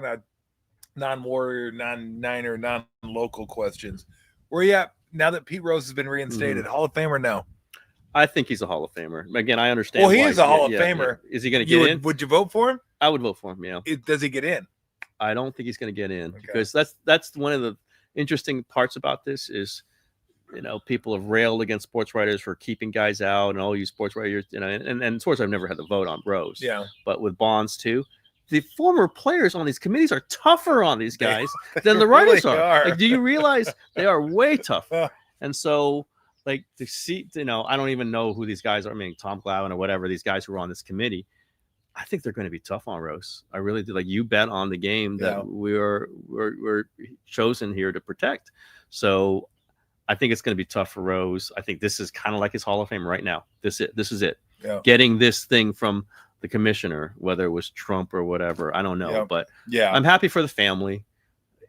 of non-Warrior, non-Niner, non-local questions. Where you at now that Pete Rose has been reinstated? Hall of Famer? No. I think he's a Hall of Famer. Again, I understand. Well, he why. is a Hall of Famer. Is he going to get in? Would you vote for him? I would vote for him. Yeah. Does he get in? I don't think he's going to get in Okay. because that's one of the interesting parts about this is, people have railed against sports writers for keeping guys out and all you sports writers, and sports I've never had the vote on Rose. Yeah. But with Bonds too, the former players on these committees are tougher on these guys than the writers really are. are. Like, do you realize they are way tougher? And so, like, to see, I don't even know who these guys are. I mean, Tom Glavine or whatever, these guys who are on this committee, I think they're going to be tough on Rose. I really do. Like, you bet on the game that we're chosen here to protect. So I think it's going to be tough for Rose. I think this is kind of like his Hall of Fame right now. This is it. Yeah. Getting this thing from the commissioner, whether it was Trump or whatever, I don't know. Yep. But Yeah. I'm happy for the family.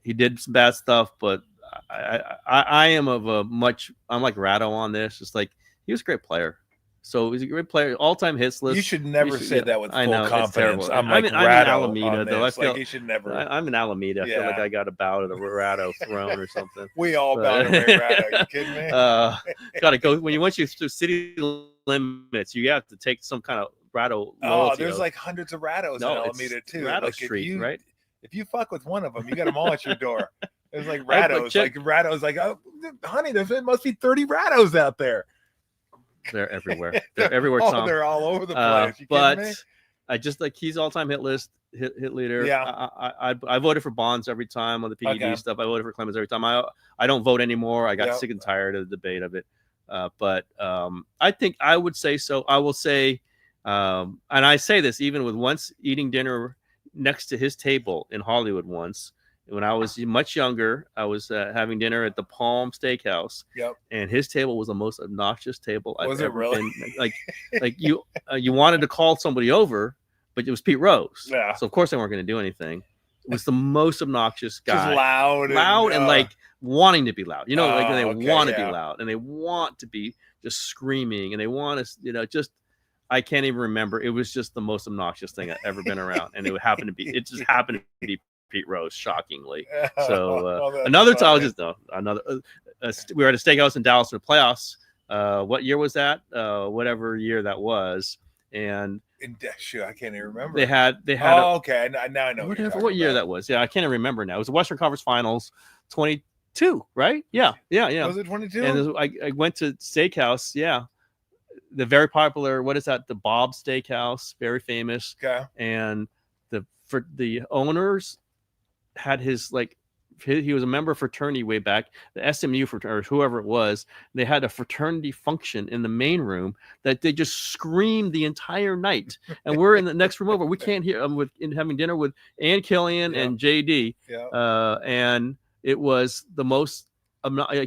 He did some bad stuff, but I am I'm like Ratto on this. It's like he was a great player. So he's a great player, all-time hits list. You should never say that with full confidence. I'm like in Ratto Alameda, on though. I this. feel Like you should never. I'm in Alameda. I feel like I got a bow to the Ratto throne or something. We all bow to Ray Ratto. You kidding me? Got to go once you through city limits, you have to take some kind of Ratto. Oh, there's like hundreds of Rattos in Alameda too. Ratto like Street, right? If you fuck with one of them, you got them all at your door. There's like Rattos. Like oh, honey, there must be 30 Rattos out there. They're everywhere. They're everywhere. Oh, Tom. they're all over the place. You but kidding me? I just like he's all-time hit leader. Yeah. I voted for Bonds every time on the PED stuff. I voted for Clemens every time. I don't vote anymore. I got sick and tired of the debate of it. But I think I would say so. I will say, and I say this even with once eating dinner next to his table in Hollywood once. When I was much younger, I was having dinner at the Palm Steakhouse. Yep. And his table was the most obnoxious table I've ever really? been. Like you wanted to call somebody over, but it was Pete Rose. Yeah. So of course they weren't going to do anything. It was the most obnoxious guy. Just loud and like wanting to be loud. They want to be yeah. loud and they want to be just screaming and they want to, just. I can't even remember. It was just the most obnoxious thing I've ever been around, and it just happened to be Pete Rose, shockingly. So another time, we were at a steakhouse in Dallas in the playoffs. What year was that? Whatever year that was, and shoot, I can't even remember. They had. Okay, now I know. What year that was? Yeah, I can't even remember now. It was the Western Conference Finals, 22, right? Yeah. Was it 22? And I went to steakhouse. Yeah. The very popular, what is that? The Bob Steakhouse, very famous. Okay. And the owners had he was a member of fraternity way back, the SMU fraternity, or whoever it was. They had a fraternity function in the main room that they just screamed the entire night. And we're in the next room over. We can't hear. I'm having dinner with Ann Killian and JD. Yeah. And it was the most.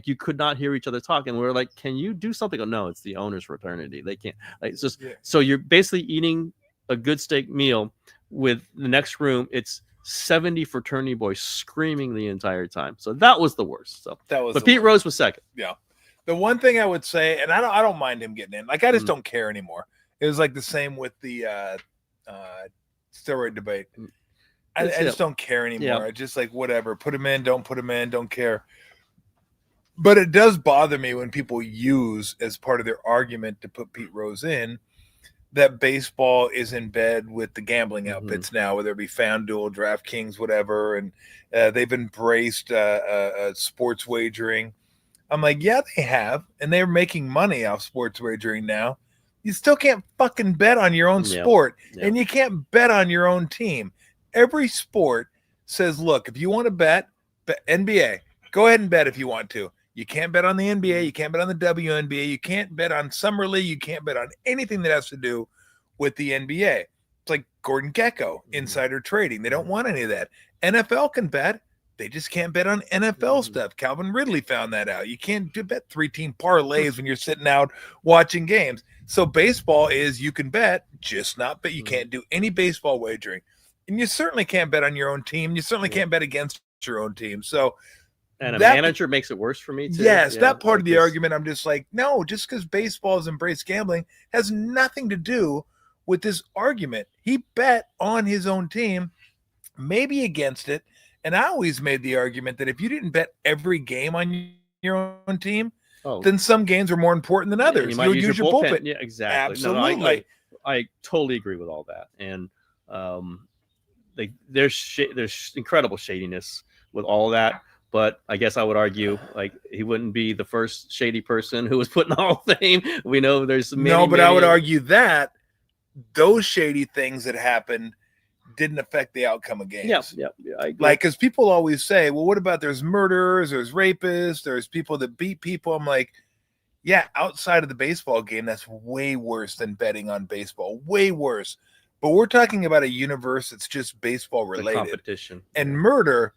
You could not hear each other talk, and we were like, "Can you do something?" Oh, no, it's the owners' fraternity. They can't. It's just so you're basically eating a good steak meal with the next room. It's 70 fraternity boys screaming the entire time. So that was the worst. So but Pete Rose was second. Yeah. The one thing I would say, and I don't mind him getting in. Like I just don't care anymore. It was like the same with the steroid debate. I just don't care anymore. Yeah. I just like whatever. Put him in. Don't put him in. Don't care. But it does bother me when people use as part of their argument to put Pete Rose in that baseball is in bed with the gambling outfits now, whether it be FanDuel, DraftKings, whatever, and they've embraced sports wagering. I'm like, yeah, they have, and they're making money off sports wagering now. You still can't fucking bet on your own sport, and you can't bet on your own team. Every sport says, look, if you want to bet NBA, go ahead and bet if you want to. You can't bet on the NBA. You can't bet on the WNBA. You can't bet on Summer League. You can't bet on anything that has to do with the NBA. It's like Gordon Gekko, insider trading. They don't want any of that. NFL can bet. They just can't bet on NFL stuff. Calvin Ridley found that out. You can't bet 3-team parlays when you're sitting out watching games. So baseball is you can bet, just not bet. You can't do any baseball wagering. And you certainly can't bet on your own team. You certainly can't bet against your own team. So and a manager makes it worse for me too. Yes, that part of the argument, I'm just like, no, just because baseball has embraced gambling has nothing to do with this argument. He bet on his own team, maybe against it. And I always made the argument that if you didn't bet every game on your own team, then some games are more important than others. You might use your bullpen. Yeah, exactly. Absolutely. No, I totally agree with all that. And there's incredible shadiness with all that. But I guess I would argue, like, he wouldn't be the first shady person who was put in the Hall of Fame. We know there's many. No, but I would argue that those shady things that happened didn't affect the outcome of games. Yeah, I agree. Like, because people always say, well, what about there's murderers, there's rapists, there's people that beat people. I'm like, yeah, outside of the baseball game, that's way worse than betting on baseball. Way worse. But we're talking about a universe that's just baseball related. Competition. And murder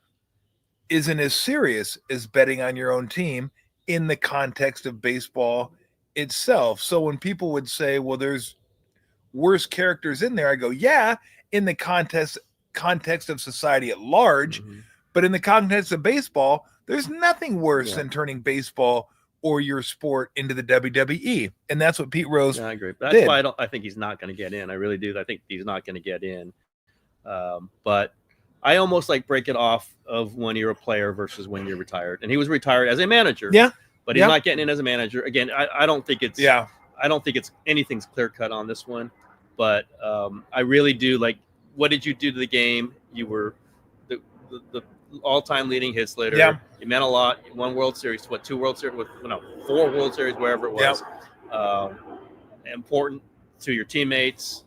isn't as serious as betting on your own team in the context of baseball itself. So when people would say, well, there's worse characters in there, I go, yeah, in the context of society at large, but in the context of baseball, there's nothing worse than turning baseball or your sport into the WWE. And that's what Pete Rose I agree. That's why I think he's not going to get in. I really do. I think he's not going to get in. But I almost like break it off of when you're a player versus when you're retired. And he was retired as a manager. Yeah. But he's not getting in as a manager. Again, I don't think it's I don't think it's anything's clear cut on this one. But I really do like, what did you do to the game? You were the all-time leading hits leader. Yeah. You meant a lot. You won World Series. What, 2 World Series? 4 World Series, wherever it was. Important to your teammates.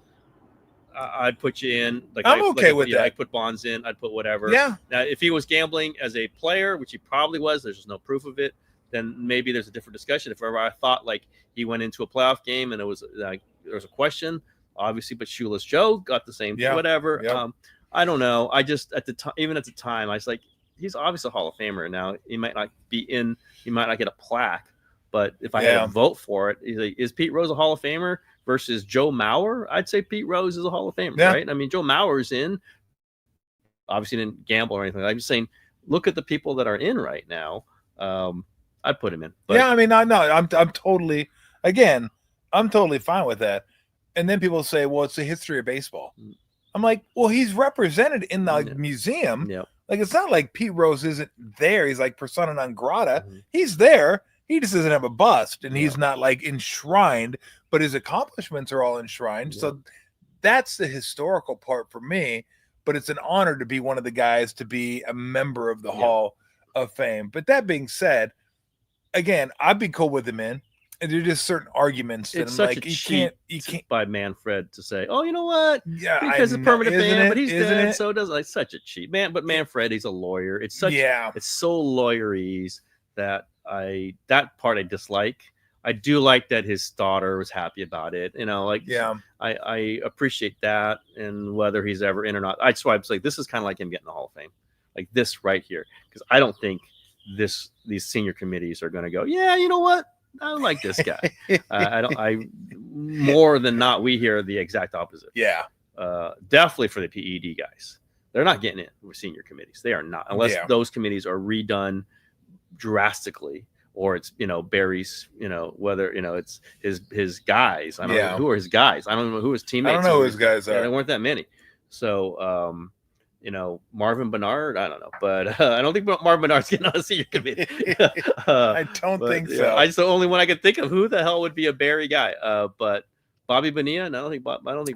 I'd put you in. Like I'm okay with that. I'd put Bonds in. I'd put whatever. Yeah. Now, if he was gambling as a player, which he probably was, there's just no proof of it, then maybe there's a different discussion. If ever I thought like he went into a playoff game and it was like there was a question, obviously, but Shoeless Joe got the same whatever. Yeah. I don't know. I just at the time, even at the time, I was like, he's obviously a Hall of Famer. Now he might not be in. He might not get a plaque. But if I had to vote for it, is Pete Rose a Hall of Famer versus Joe Mauer? I'd say Pete Rose is a Hall of Famer, right? I mean, Joe Mauer's in. Obviously, didn't gamble or anything. I'm just saying, look at the people that are in right now. I'd put him in. But, I mean, I'm totally, again, I'm totally fine with that. And then people say, well, it's the history of baseball. I'm like, well, he's represented in the museum. Yeah. Like, it's not like Pete Rose isn't there. He's like persona non grata. He's there. He just doesn't have a bust, and he's not like enshrined, but his accomplishments are all enshrined. So that's the historical part for me. But it's an honor to be one of the guys to be a member of the Hall of Fame. But that being said, again, I'd be cool with him in. And there's just certain arguments that it's I'm such like, a you can't by Manfred to say, oh, you know what? Yeah, because a permanent fan, but he's dead, it? so does like such a cheat man. But Manfred, he's a lawyer. It's such it's so lawyerese that that part I dislike. I do like that his daughter was happy about it. You know, like I appreciate that, and whether he's ever in or not. That's why I was like, this is kind of like him getting the Hall of Fame, like this right here, because I don't think these senior committees are going to go, yeah, you know what? I don't like this guy. I more than not, we hear the exact opposite. Yeah. Definitely for the PED guys. They're not getting in with senior committees. They are not, unless those committees are redone drastically, or it's, Barry's, whether, it's his guys. I don't know who are his guys. I don't know who his teammates are. I don't know who his guys are. There weren't that many. So, Marvin Bernard, I don't know, but I don't think Marvin Bernard's getting on a senior committee. I don't think so. It's the only one I could think of. Who the hell would be a Barry guy? But Bobby Bonilla, no, I don't think.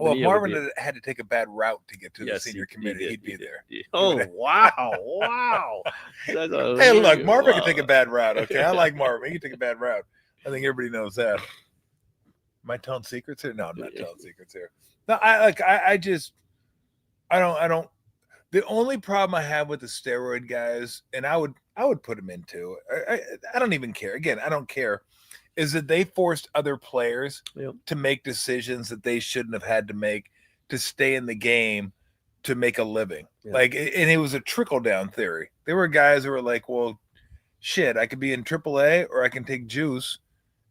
Well, Bonilla Marvin had to take a bad route to get to the senior committee. He'd be there. Oh wow! Hey, look, Marvin can take a bad route. Okay, I like Marvin. He can take a bad route. I think everybody knows that. Am I telling secrets here? No, I'm not telling secrets here. No, I don't. The only problem I have with the steroid guys, and I would put them into, I don't even care. Again, I don't care, is that they forced other players to make decisions that they shouldn't have had to make to stay in the game to make a living. Yeah. Like, and it was a trickle down theory. There were guys who were like, well, shit, I could be in AAA or I can take juice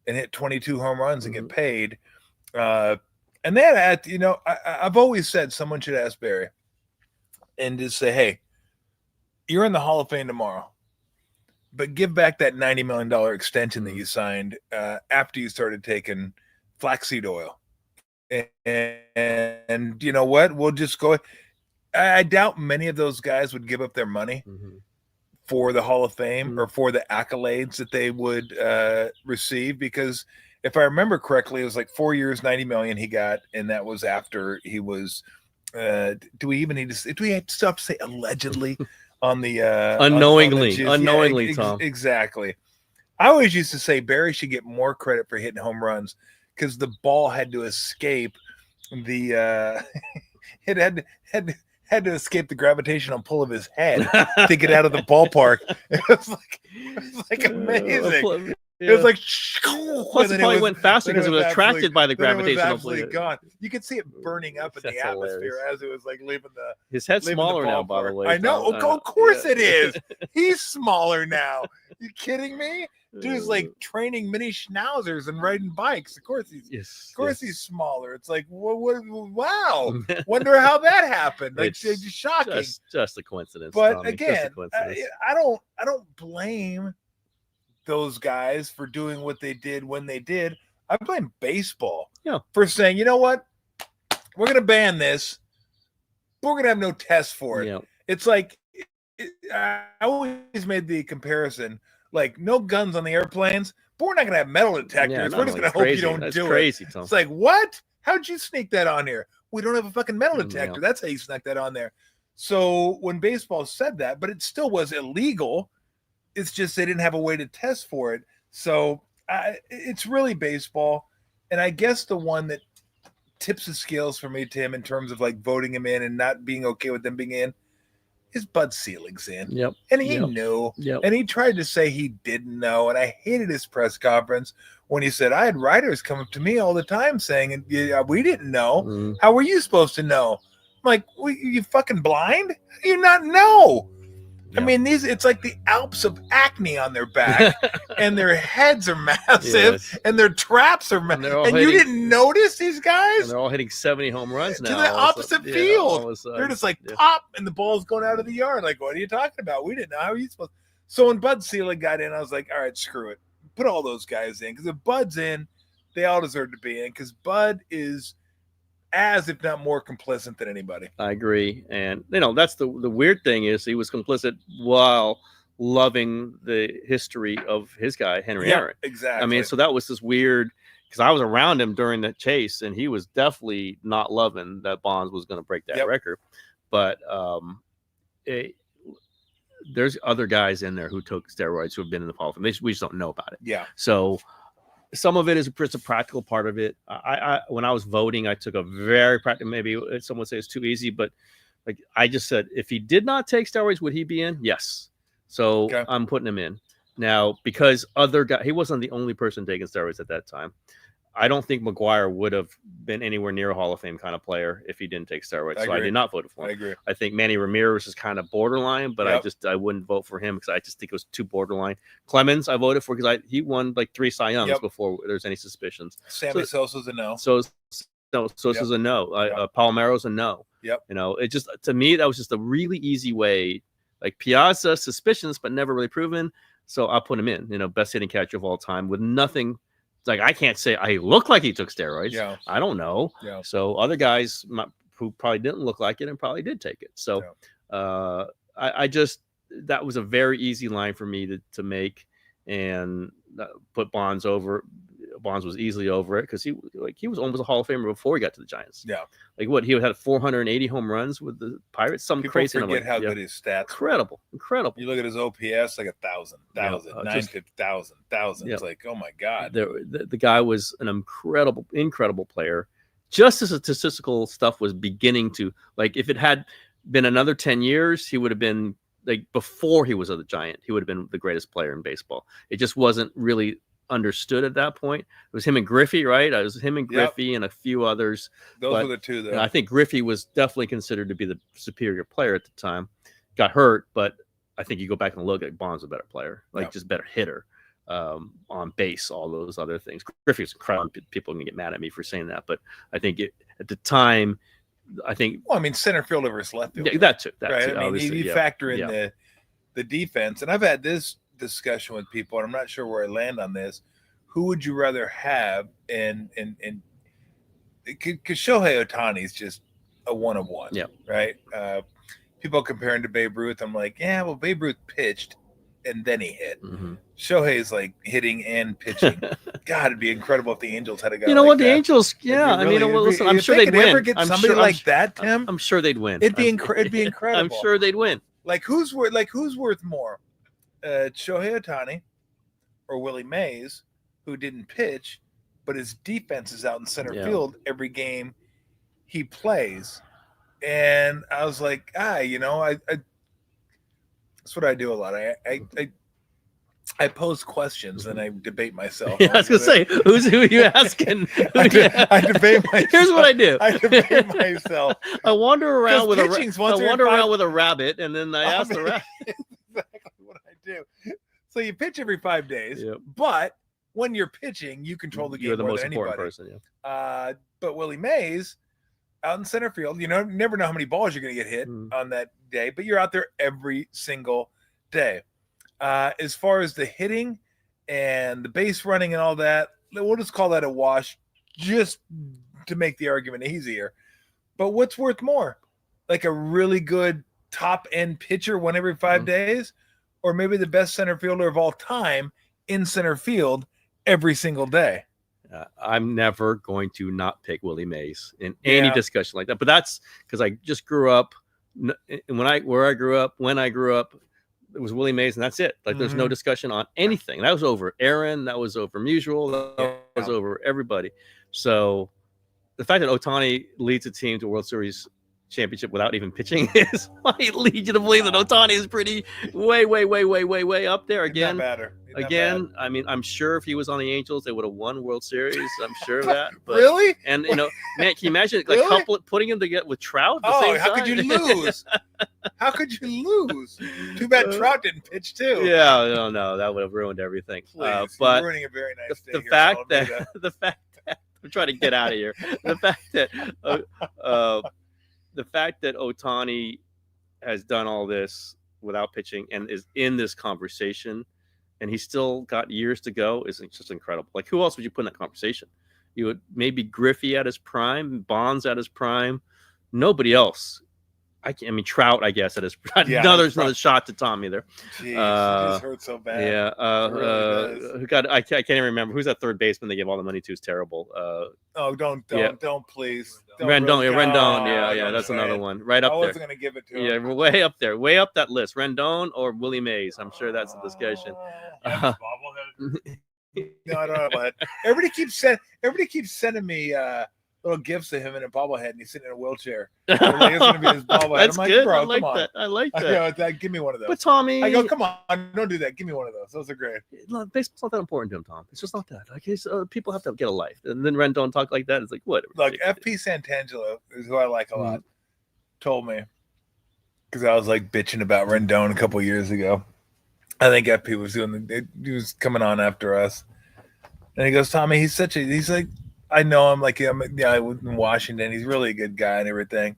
and hit 22 home runs and get paid. And then, I've always said someone should ask Barry and just say, hey, you're in the Hall of Fame tomorrow, but give back that $90 million extension that you signed after you started taking flaxseed oil. And you know what? We'll just go. I doubt many of those guys would give up their money for the Hall of Fame or for the accolades that they would receive, because if I remember correctly, it was like 4 years, $90 million he got, and that was after he was. Do we still have to say allegedly on the unknowingly, Tom? Exactly. I always used to say Barry should get more credit for hitting home runs because the ball had to escape the it had to escape the gravitational pull of his head to get out of the ballpark. It was like amazing. It was like, plus it probably went faster because it was attracted by the gravitational pull. Gone. You could see it burning up in the atmosphere as it was like leaving the. His head's smaller now, by the way. I know. Of course it is. He's smaller now. You kidding me? Dude's like training mini schnauzers and riding bikes. Of course he's smaller. It's like, wow. Wonder how that happened. Like, it's just shocking. Just a coincidence. But Tommy. Again, I don't blame those guys for doing what they did when they did. I blame baseball for saying, you know what, we're going to ban this, but we're going to have no test for it. Yeah. It's like, I always made the comparison, like no guns on the airplanes, but we're not going to have metal detectors. We're just going to hope you don't do it. Tom. It's like, what? How'd you sneak that on here? We don't have a fucking metal detector. Yeah. That's how you snuck that on there. So when baseball said that, but it still was illegal. It's just they didn't have a way to test for it. So it's really baseball. And I guess the one that tips the scales for me, Tim, in terms of like voting him in and not being okay with them being in, is Bud Selig's in. Yep. And he knew. Yep. And he tried to say he didn't know. And I hated his press conference when he said, I had writers come up to me all the time saying, we didn't know. How were you supposed to know? I'm like, you fucking blind? How do you not know? Yeah. I mean, it's like the Alps of acne on their back, and their heads are massive, and their traps are massive. And you didn't notice these guys? And they're all hitting 70 home runs now. To the opposite field. They're just like, pop, and the ball's going out of the yard. Like, what are you talking about? We didn't know. How are you supposed to? So when Bud Selig got in, I was like, all right, screw it. Put all those guys in. Because if Bud's in, they all deserve to be in. Because Bud is as if not more complicit than anybody. I agree. And that's the weird thing is he was complicit while loving the history of his guy Henry Aaron. Exactly. I mean, so that was this weird, because I was around him during the chase and he was definitely not loving that Bonds was going to break that record. But there's other guys in there who took steroids who have been in the Hall of Fame. We just don't know about it. Yeah. So some of it is just a practical part of it. I when I was voting, I took a very practical, maybe someone would say it's too easy, but like I just said, if he did not take steroids, would he be in? Yes. So I'm putting him in. Now, because other guy, he wasn't the only person taking steroids at that time. I don't think McGwire would have been anywhere near a Hall of Fame kind of player if he didn't take steroids. I did not vote for him. I agree. I think Manny Ramirez is kind of borderline, but I wouldn't vote for him because I just think it was too borderline. Clemens, I voted for because he won like 3 Cy Youngs before there's any suspicions. Sammy Sosa's a no. Sosa's a no. Palmero's a no. Yep. It just, to me, that was just a really easy way. Like Piazza, suspicions, but never really proven. So I'll put him in, best hitting catcher of all time with nothing. Like I can't say I look like he took steroids. Yeah. I don't know. Yeah. So other guys who probably didn't look like it and probably did take it. So I just, that was a very easy line for me to make and put Bonds over. Bonds was easily over it because he was almost a Hall of Famer before he got to the Giants. Yeah. Like what, he had 480 home runs with the Pirates. Some People crazy. Forget how good his stats. Incredible. You look at his OPS, like 1,000, 9,000. It's like, oh my God. The guy was an incredible player. Just as the statistical stuff was beginning to, like, if it had been another 10 years, he would have been, like, before he was a Giant, he would have been the greatest player in baseball. It just wasn't really understood at that point. It was him and Griffey, right? It was him and Griffey and a few others. Those were the two, though. I think Griffey was definitely considered to be the superior player at the time. Got hurt, but I think you go back and look at Bond's a better player, just better hitter on base, all those other things. Griffey was incredible. People are going to get mad at me for saying that, but I think at the time, I think. Well, I mean, center fielder versus left fielder. Yeah, that too. Right. I mean, you factor in the defense, and I've had this discussion with people, and I'm not sure where I land on this. Who would you rather have? And because Shohei Ohtani is just a one of one. Yeah. Right. People comparing to Babe Ruth. I'm like, yeah, well, Babe Ruth pitched and then he hit. Mm-hmm. Shohei's like hitting and pitching. God, it'd be incredible if the Angels had a guy. You know like what? that. The Angels, I mean, listen, I'm sure they'd win. Ever get somebody like that, Tim? I'm sure they'd win. It'd be incredible. I'm sure they'd win. Like who's worth more, Shohei Ohtani or Willie Mays, who didn't pitch, but his defense is out in center field every game he plays. And I was like, I that's what I do a lot. I pose questions and I debate myself. Yeah, I was gonna say, who are you asking? I debate myself. Here's what I do. I debate myself. I wander around with around with a rabbit, and then I ask the rabbit. Exactly what I do. So you pitch every 5 days, yep. But when you're pitching, you control the game. You're the more most than important anybody. person. Yeah. But Willie Mays, out in center field, never know how many balls you're going to get hit on that day, but you're out there every single day. As far as the hitting and the base running and all that, we'll just call that a wash just to make the argument easier. But what's worth more? Like a really good top-end pitcher one every 5 days, or maybe the best center fielder of all time in center field every single day? I'm never going to not pick Willie Mays in any discussion like that. But that's because I just grew up. When I grew up, it was Willie Mays, and that's it. Like there's no discussion on anything. That was over Aaron. That was over Musial. That was over everybody. So the fact that Ohtani leads a team to World Series championship without even pitching is might lead you to believe that Ohtani is pretty way up there again. Again, I mean, I'm sure if he was on the Angels, they would have won World Series. I'm sure of that. But, really? And man, can you imagine putting him together with Trout? How could you lose? How could you lose? Too bad Trout didn't pitch too. Yeah, no, that would have ruined everything. Please, but you're ruining a very nice day. The fact that I'm trying to get out of here. The fact that Ohtani has done all this without pitching and is in this conversation, and he's still got years to go, is just incredible. Like, who else would you put in that conversation? You would maybe Griffey at his prime, Bonds at his prime. Nobody else. I mean, Trout, I guess, at his prime. There's another shot to Tommy there. Jeez, it just hurt so bad. Yeah. Really I can't even remember who's that third baseman they give all the money to. Is terrible. Don't please. Rendon. Yeah, that's another one. Right up there. I wasn't going to give it to him. Yeah, way up there. Way up that list. Rendon or Willie Mays. I'm sure that's a discussion. No, I don't know about it. Everybody keeps sending me little gifts of him in a bobblehead, and he's sitting in a wheelchair. It's going to be his bobblehead. That's I'm like, good. bro, I like come on. that. I like that. Give me one of those. But Tommy, I go, come on, don't do that. Give me one of those. Those are great. Look, baseball's not that important to him, Tom. It's just not that. Like, people have to get a life, and then Rendon talk like that. It's like, what? Look, FP Santangelo is who I like a lot. Told me, because I was like bitching about Rendon a couple years ago. I think FP was he was coming on after us, and he goes, Tommy, he's like, I know him, like, I was in Washington. He's really a good guy and everything.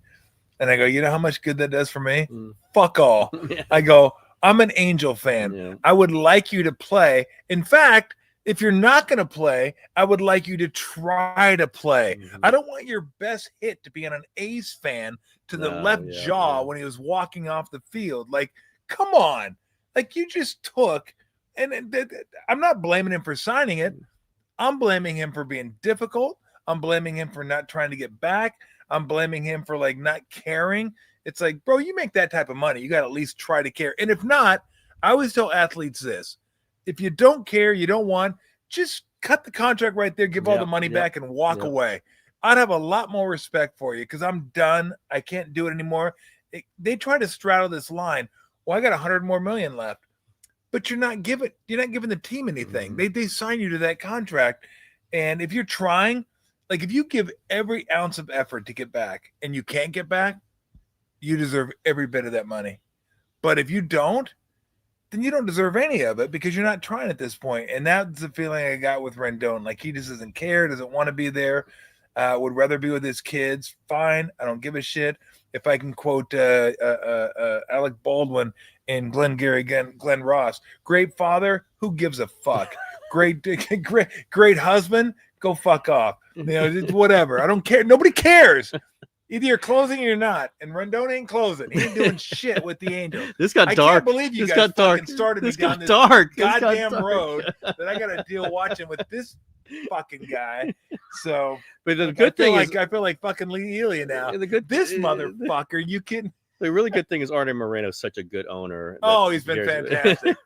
And I go, you know how much good that does for me? Fuck all. I go, I'm an Angel fan. Yeah. I would like you to play. In fact, if you're not going to play, I would like you to try to play. I don't want your best hit to be on an A's fan to the left jaw when he was walking off the field. Like, come on. Like, you just took, and I'm not blaming him for signing it. I'm blaming him for being difficult. I'm blaming him for not trying to get back. I'm blaming him for, like, not caring. It's like, bro, you make that type of money, you got to at least try to care. And if not, I always tell athletes this. If you don't care, you don't want, just cut the contract right there, give all the money back, and walk away. I'd have a lot more respect for you because I'm done. I can't do it anymore. They try to straddle this line. Well, I got $100 more million left. but you're not giving the team anything. They sign you to that contract. And if you're trying, like if you give every ounce of effort to get back and you can't get back, you deserve every bit of that money. But if you don't, then you don't deserve any of it because you're not trying at this point. And that's the feeling I got with Rendon. Like he just doesn't care, doesn't want to be there, would rather be with his kids. Fine. I don't give a shit. If I can quote Alec Baldwin and Glenn Ross, great father, who gives a fuck? Great husband, go fuck off. You know, whatever. I don't care. Nobody cares. Either you're closing or you're not. And Rendon ain't closing. He ain't doing shit with the Angels. This got dark. I can't believe you guys fucking started me down this goddamn road that I got to deal watching with this fucking guy. So, but the good thing is, I feel like fucking Lee Elia now. This motherfucker, you kidding? The really good thing is Artie Moreno is such a good owner. He's been fantastic.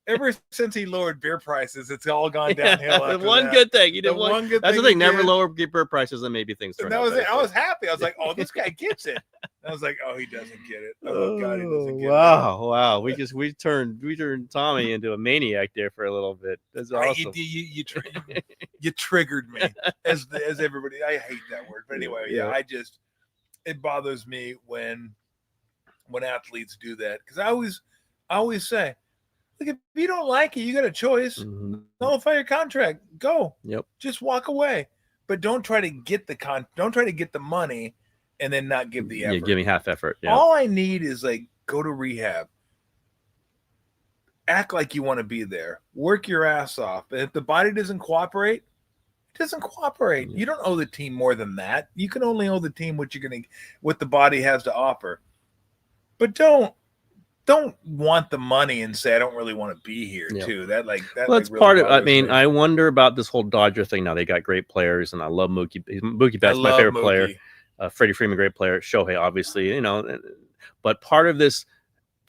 Ever since he lowered beer prices, it's all gone downhill. Good thing he did. That's the thing. Never lower beer prices, and maybe things turn out. That was it. I was happy. I was like, "Oh, this guy gets it." I was like, "Oh, he doesn't get it." Oh God, he doesn't get it. Wow. We turned Tommy into a maniac there for a little bit. That's awesome. You triggered me as everybody. I hate that word, but anyway, it bothers me when athletes do that because I always say, look, if you don't like it, you got a choice. Nullify your contract. Go. Yep. Just walk away. But don't try to get the money and then not give the effort. Yeah, give me half effort. Yeah. All I need is like go to rehab. Act like you want to be there. Work your ass off. And if the body doesn't cooperate, it doesn't cooperate. You don't owe the team more than that. You can only owe the team what the body has to offer. But don't want the money and say I don't really want to be here too. That that's really part of. I mean, I wonder about this whole Dodger thing. Now they got great players, and I love Mookie. Mookie Betts, my favorite player. Freddie Freeman, great player. Shohei, obviously, But part of this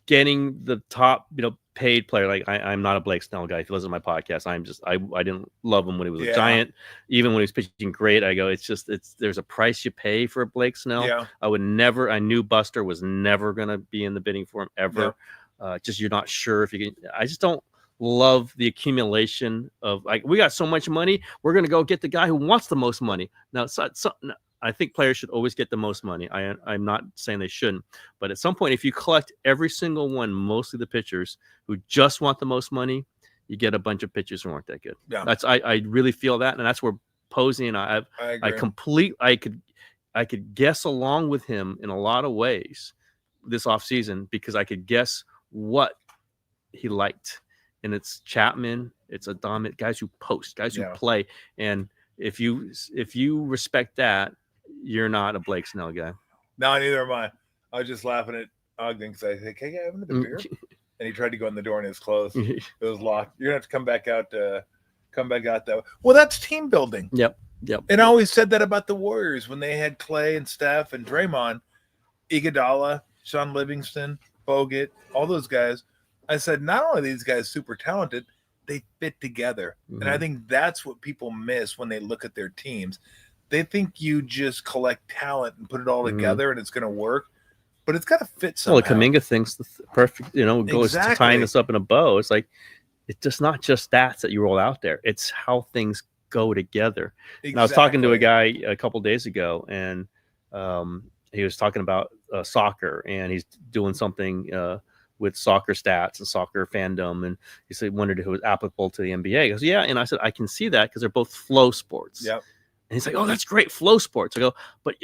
getting the top, paid player. Like I'm not a Blake Snell guy. If you listen to my podcast, I didn't love him when he was a Giant. Even when he was pitching great, I go, there's a price you pay for Blake Snell. Yeah. I knew Buster was never going to be in the bidding for him ever. Yeah. Just you're not sure if you can. I just don't love the accumulation of like we got so much money. We're going to go get the guy who wants the most money. Now, I think players should always get the most money. I'm not saying they shouldn't, but at some point, if you collect every single one, mostly the pitchers who just want the most money, you get a bunch of pitchers who aren't that good. Yeah, I really feel that, and that's where Posey and I could guess along with him in a lot of ways this offseason because I could guess what he liked, and it's Chapman, it's Adamit, guys who post, guys who play, and if you respect that. You're not a Blake Snell guy. No, neither am I. I was just laughing at Ogden because I said, "Hey, I have another beer," and he tried to go in the door and it was closed. It was locked. You're gonna have to come back out. That way. Well, that's team building. Yep. And I always said that about the Warriors when they had Klay and Steph and Draymond, Iguodala, Sean Livingston, Bogut, all those guys. I said, not only are these guys super talented, they fit together, and I think that's what people miss when they look at their teams. They think you just collect talent and put it all together and it's going to work, but it's got to fit somehow. Well, Kuminga thinks the perfect, goes to tying this up in a bow. It's like, it's just not just stats that you roll out there. It's how things go together. Exactly. And I was talking to a guy a couple of days ago and he was talking about soccer and he's doing something with soccer stats and soccer fandom. And he wondered if it was applicable to the NBA. He goes, yeah. And I said, I can see that because they're both flow sports. Yep. And he's like, oh, that's great, flow sports. I go, but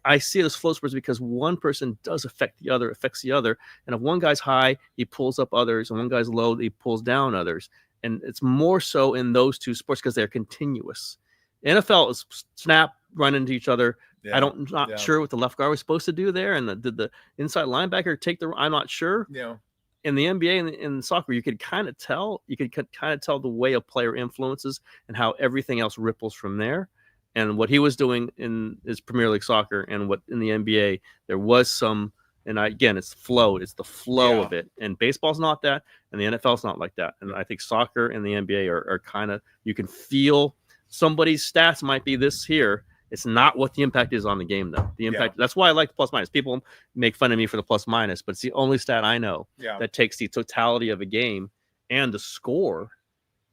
I see it as flow sports because one person does affects the other. And if one guy's high, he pulls up others. And one guy's low, he pulls down others. And it's more so in those two sports because they're continuous. NFL is snap, run into each other. Yeah. I'm not sure what the left guard was supposed to do there. And did the inside linebacker take I'm not sure. Yeah. In the NBA and in soccer, you could kind of tell. You could kind of tell the way a player influences and how everything else ripples from there. And what he was doing in his Premier League soccer and what in the NBA, there was some, and it's flow. It's the flow of it. And baseball's not that, and the NFL's not like that. And I think soccer and the NBA are kind of, you can feel somebody's stats might be this here. It's not what the impact is on the game, though. The impact, that's why I like the plus minus. People make fun of me for the plus minus, but it's the only stat I know that takes the totality of a game and the score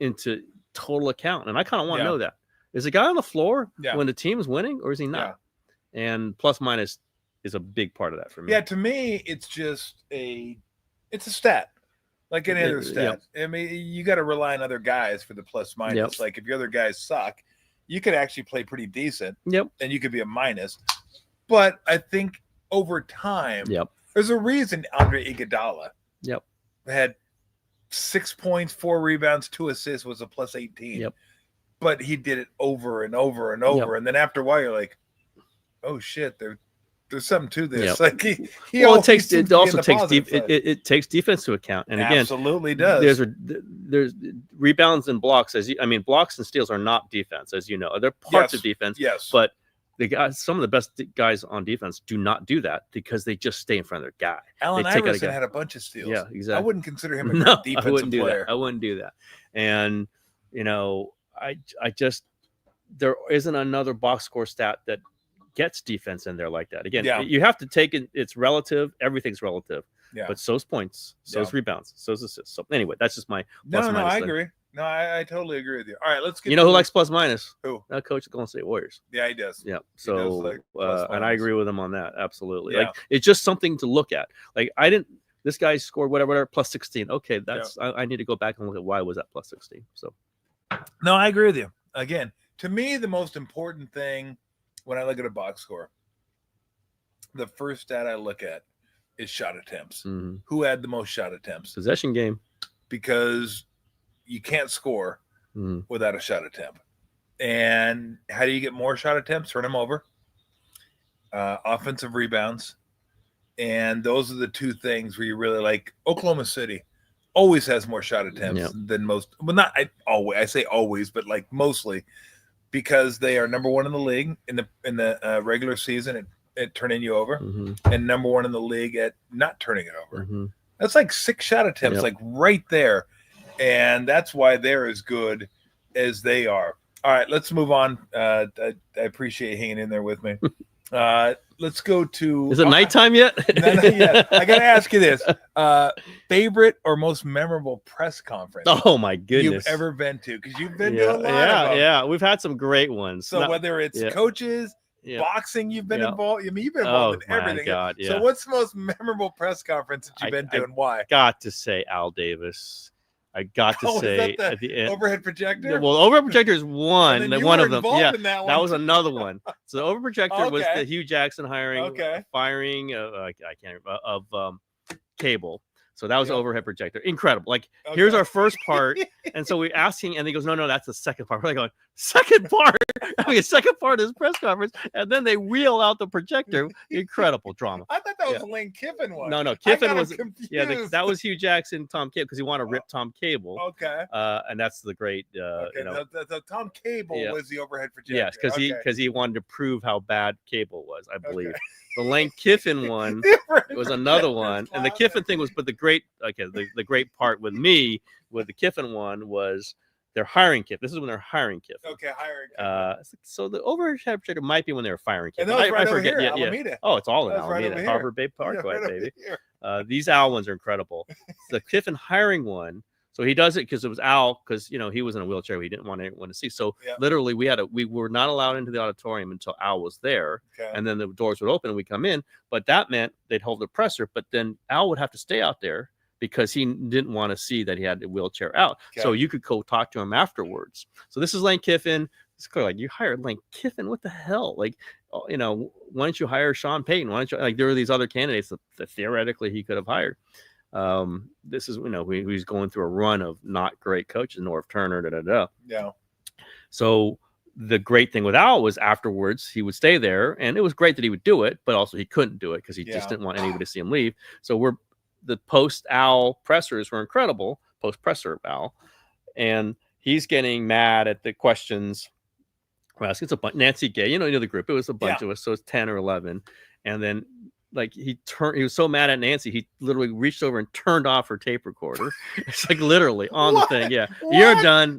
into total account. And I kind of want to know that. Is the guy on the floor when the team is winning, or is he not? Yeah. And plus minus is a big part of that for me. Yeah, to me, it's just it's a stat. Like any other stat. I mean, you got to rely on other guys for the plus minus. Like if your other guys suck, you could actually play pretty decent. And you could be a minus. But I think over time, there's a reason Andre Iguodala had 6 points, 4 rebounds, 2 assists, was a plus 18. But he did it over and over and over. And then after a while, you're like, oh shit, there's something to this. Like he well, it also takes defense to account. And again, absolutely does. There's rebounds and blocks. Blocks and steals are not defense, as you know. They're parts of defense. But some of the best guys on defense do not do that because they just stay in front of their guy. Allen Iverson had a bunch of steals. Yeah, exactly. I wouldn't consider him a defensive player. I wouldn't do that. And I just there isn't another box score stat that gets defense in there like that. Again, you have to take it. It's relative. Everything's relative. But so's points, so's rebounds, so's assists. So anyway, that's just my plus minus. I agree. No, I totally agree with you. All right, let's get. Who likes plus minus? Who? That coach of Golden State Warriors. Yeah, he does. Yeah. So, and I agree with him on that. Absolutely. Like it's just something to look at. Like this guy scored whatever plus 16. Okay, that's I need to go back and look at why was that plus 16. So. No, I agree with you. Again, to me, the most important thing when I look at a box score, the first stat I look at is shot attempts. Mm-hmm. Who had the most shot attempts? Possession game. Because you can't score without a shot attempt. And how do you get more shot attempts? Turn them over. Offensive rebounds. And those are the two things where you really like. Oklahoma City always has more shot attempts than most. Well, not always. I say always, but like mostly because they are number one in the league in the regular season at turning you over, and number one in the league at not turning it over. That's like 6 shot attempts, like right there, and that's why they're as good as they are. All right, let's move on. I appreciate hanging in there with me. Let's go to. Is it nighttime yet? Not yet. I got to ask you this: favorite or most memorable press conference? Oh my goodness! You've ever been to? Because you've been to a lot of them. Yeah. We've had some great ones. So whether it's coaches, boxing, you've been involved. I mean, you've been involved in everything. God, So what's the most memorable press conference that you've been to, and why? Got to say Al Davis. I got to say is that the overhead projector. Well, overhead projector is one. One of them. Yeah, that was another one. So the overhead projector was the Hugh Jackson firing. I can't remember of Cable. So that was overhead projector. Incredible. Like here's our first part, and so we're asking, and he goes, "No, that's the second part." We're like going, "Second part?" Second part of this press conference, and then they wheel out the projector. Incredible drama. I thought that was a Lane Kiffin one. No, Kiffin was confused. That was Hugh Jackson, Tom Cable, because he wanted to rip Tom Cable. And that's the great. The Tom Cable was the overhead projector. Yes, because he wanted to prove how bad Cable was, I believe. The Lane Kiffin one was another one, and the Kiffin thing was, but the great part with me with the Kiffin one was they're hiring Kiffin. This is when they're hiring Kiffin. Hiring Kiffin. So the overhead projector might be when they were firing Kiffin. And that was right over here, Alameda. Oh, it's all in Alameda, Harvard Bay Parkway, baby. These Al ones are incredible. The Kiffin hiring one. So he does it because it was Al, because he was in a wheelchair. He didn't want anyone to see. So literally, we were not allowed into the auditorium until Al was there, and then the doors would open and we come in. But that meant they'd hold the presser. But then Al would have to stay out there because he didn't want to see that he had the wheelchair out. So you could go talk to him afterwards. So this is Lane Kiffin. It's clear, like, you hired Lane Kiffin. What the hell? Like, why don't you hire Sean Payton? Why don't you there were these other candidates that theoretically he could have hired. This is he's going through a run of not great coaches, Norv Turner, So the great thing with Al was afterwards he would stay there, and it was great that he would do it, but also he couldn't do it because he just didn't want anybody to see him leave. So the post Al pressers were incredible, post presser Al, and he's getting mad at the questions. Well, it's a bunch. Nancy Gay, the group. It was a bunch of us, so it's 10 or 11, and then. Like he was so mad at Nancy, he literally reached over and turned off her tape recorder. It's like literally on the thing. Yeah. What?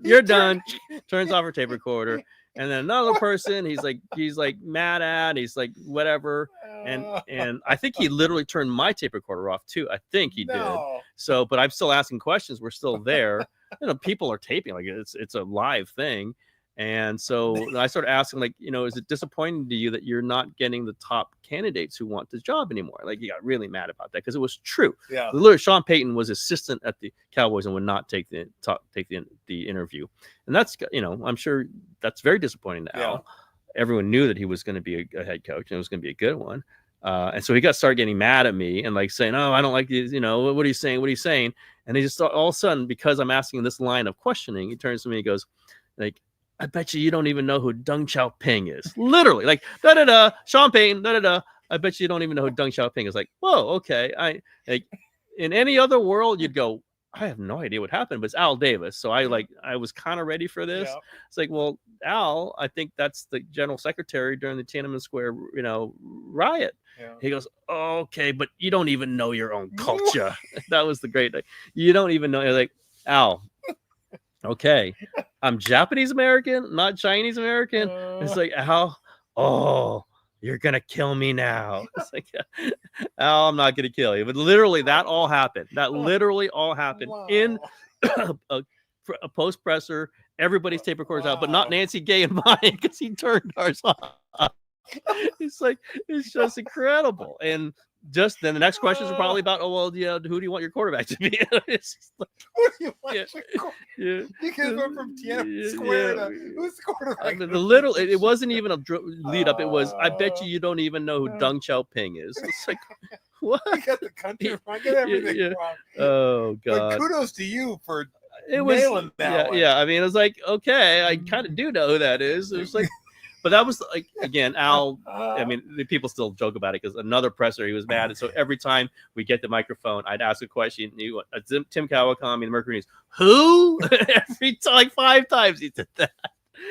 You're done. Turns off her tape recorder. And then another person, he's like mad at, he's like whatever. And I think he literally turned my tape recorder off too. I think he did. So, but I'm still asking questions. We're still there. People are taping, like it's a live thing. And so I started asking, like, is it disappointing to you that you're not getting the top candidates who want this job anymore? Like, he got really mad about that because it was true. Yeah. Literally, Sean Payton was assistant at the Cowboys and would not take the interview. And that's, I'm sure that's very disappointing to Al. Everyone knew that he was going to be a head coach and it was going to be a good one. And so he started getting mad at me and like saying, "Oh, I don't like these, what are you saying? What are you saying?" And he just all of a sudden, because I'm asking this line of questioning, he turns to me and goes, like, "I bet you don't even know who Deng Xiaoping is." Literally, like, Sean Payton, I bet you don't even know who Deng Xiaoping is. Like, whoa, okay. In any other world, you'd go, I have no idea what happened, but it's Al Davis. So I was kind of ready for this. Yeah. It's like, well, Al, I think that's the general secretary during the Tiananmen Square, riot. Yeah. He goes, okay, but you don't even know your own culture. That was the great thing. You don't even know. You're like, Al, okay, I'm Japanese American, not Chinese American. It's like, Al, you're going to kill me now. It's like, Al, I'm not going to kill you. But literally, that all happened. That literally all happened in a post-presser. Everybody's tape recorders out, but not Nancy Gay and mine because he turned ours off. It's like, it's just incredible. And just then the next questions are probably about, who do you want your quarterback to be? It's just like, who do you want your You guys went from Tiananmen Square to who's the quarterback? It wasn't even a lead up. It was, I bet you don't even know who Deng Xiaoping is. It's like, what? You got the country wrong. Get everything wrong. Oh, God. But kudos to you for nailing that one. Yeah, I mean, it was like, okay, I kind of do know who that is. It was like, but that was like, again, Al, I mean, the people still joke about it because another presser, he was mad. And so every time we get the microphone, I'd ask a question. Tim Kawakami, the Mercury News, who? Every time, like 5 times he did that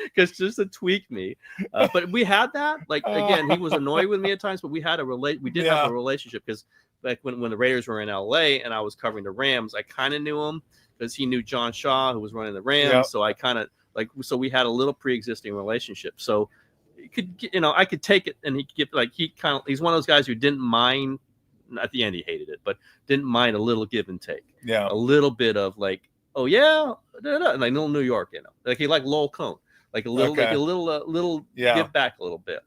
because just to tweak me. But we had that. Like, again, he was annoyed with me at times, but we had we did have a relationship because like when the Raiders were in LA and I was covering the Rams, I kind of knew him because he knew John Shaw, who was running the Rams. Yep. So I kind of so we had a little pre-existing relationship. So I could take it, and he's one of those guys who didn't mind. At the end, he hated it, but didn't mind a little give and take. Yeah, a little bit of like, oh yeah, and like little New York, like he liked Lowell Cone, like a little, give back a little bit.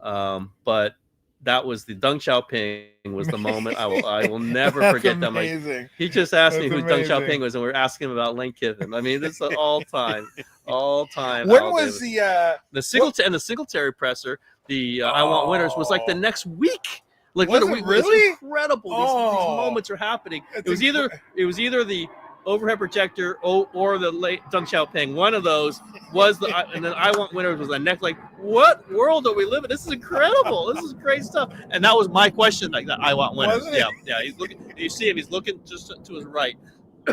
But that was the Deng Xiaoping was the moment I will never forget that. Like, he just asked me who Deng Xiaoping was, and we were asking him about Lane Kiffin. I mean, this is all time. When was the Singletary presser? I Want Winners was like the next week. Like, literally, really incredible. These moments are happening. It was either the overhead projector or the late Deng Xiaoping. One of those was and then I Want Winners was the next. Like, what world do we live in? This is incredible. This is great stuff. And that was my question. Like, that I Want Winners. Yeah. He's looking. You see him. He's looking just to his right.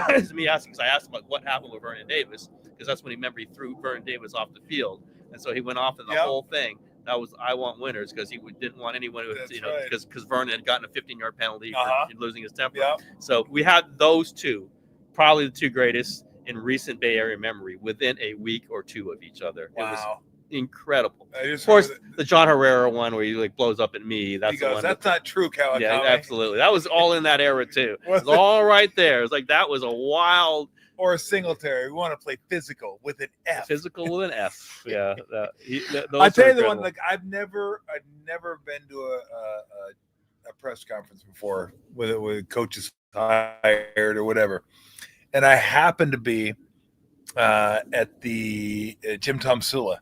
It's me asking, because I asked him like what happened with Vernon Davis, because that's when he threw Vernon Davis off the field, and so he went off in the whole thing. That was I Want Winners, because he didn't want anyone who, because Vernon had gotten a 15-yard penalty for losing his temper. Yep. So we had those two, probably the two greatest in recent Bay Area memory, within a week or two of each other. Wow. It was incredible. Of course, the John Herrera one where he like blows up at me. That's the one. That's not true, Kawakami. Yeah, absolutely. That was all in that era too. It was all right there. It was like, that was a wild. Or a Singletary. We want to play physical with an F. Physical with an F. Yeah. I tell you the one. Like, I've never been to a press conference before with coaches hired or whatever, and I happened to be at the Jim Tom Sula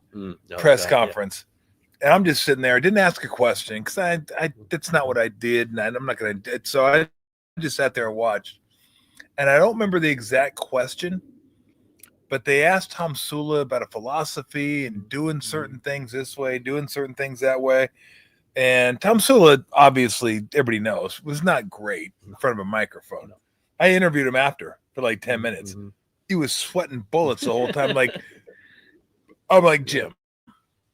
press conference, and I'm just sitting there. I didn't ask a question because I that's not what I did, and I'm not going to. So I just sat there and watched. And I don't remember the exact question, but they asked Tom Sula about a philosophy and doing certain things this way, doing certain things that way. And Tom Sula, obviously, everybody knows, was not great in front of a microphone. I interviewed him after for like 10 minutes. Mm-hmm. He was sweating bullets the whole time. I'm like, Jim,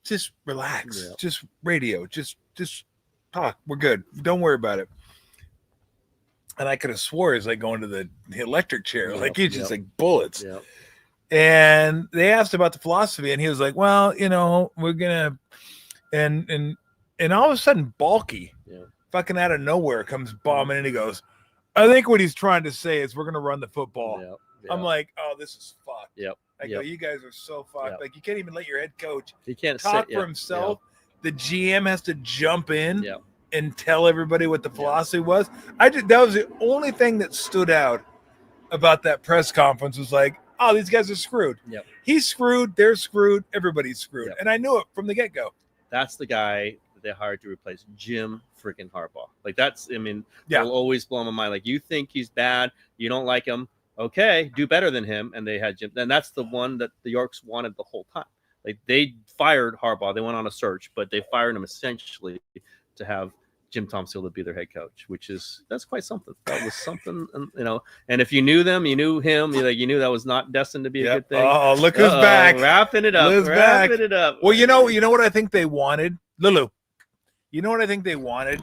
just relax. Yeah. Just radio. Just talk. We're good. Don't worry about it. And I could have swore it's like going to the electric chair. Like, he's just like bullets. Yep. And they asked about the philosophy, and he was like, well, we're going to, and all of a sudden, Balky, fucking out of nowhere, comes bombing, and he goes, I think what he's trying to say is we're going to run the football. Yep. I'm like, oh, this is fucked. Yep. I go, you guys are so fucked. Yep. Like, you can't even let your head coach he can't talk for himself. The GM has to jump in and tell everybody what the philosophy was. That was the only thing that stood out about that press conference was like, oh, these guys are screwed. Yep. He's screwed. They're screwed. Everybody's screwed. Yep. And I knew it from the get-go. That's the guy that they hired to replace Jim freaking Harbaugh. Like, it'll always blow my mind. Like, you think he's bad. You don't like him. Okay, do better than him. And they had Jim. And that's the one that the Yorks wanted the whole time. Like, they fired Harbaugh. They went on a search, but they fired him essentially to have Jim Thompson to be their head coach, that's quite something. That was something, and if you knew them, you knew him, you knew that was not destined to be a good thing. Oh, look who's back. Wrapping it up. Wrapping it up. Well, you know what I think they wanted? Lulu. You know what I think they wanted?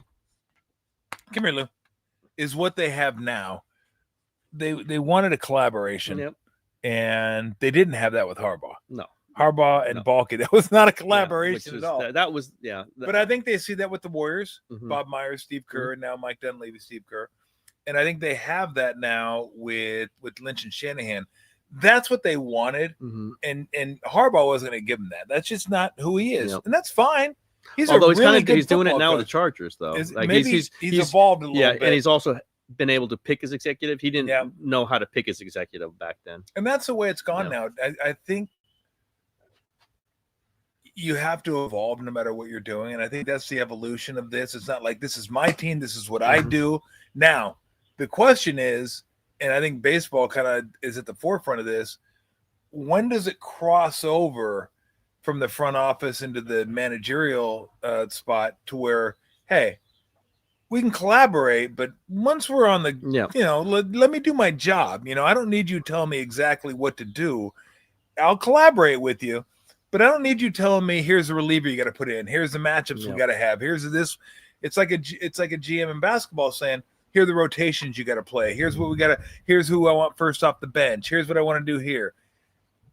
Come here, Lou. Is what they have now. They wanted a collaboration, and they didn't have that with Harbaugh. No. Harbaugh and Balky. That was not a collaboration at all. That was. But I think they see that with the Warriors, Mm-hmm. Bob Myers, Steve Kerr, and now Mike Dunleavy, Steve Kerr. And I think they have that now with Lynch and Shanahan. That's what they wanted. Mm-hmm. And Harbaugh wasn't going to give them that. That's just not who he is. Yep. And that's fine. He's doing it now with the Chargers, though. He's evolved a little bit. And he's also been able to pick his executive. He didn't know how to pick his executive back then. And that's the way it's gone now. I think you have to evolve no matter what you're doing. And I think that's the evolution of this. It's not like this is my team. This is what I do. Now, the question is, and I think baseball kind of is at the forefront of this, when does it cross over from the front office into the managerial spot to where, hey, we can collaborate, but once we're on the, let me do my job. I don't need you telling me exactly what to do. I'll collaborate with you. But I don't need you telling me here's the reliever you got to put in. Here's the matchups we got to have. Here's this. It's like a GM in basketball saying, here are the rotations you got to play. Here's what we got to. Here's who I want first off the bench. Here's what I want to do here.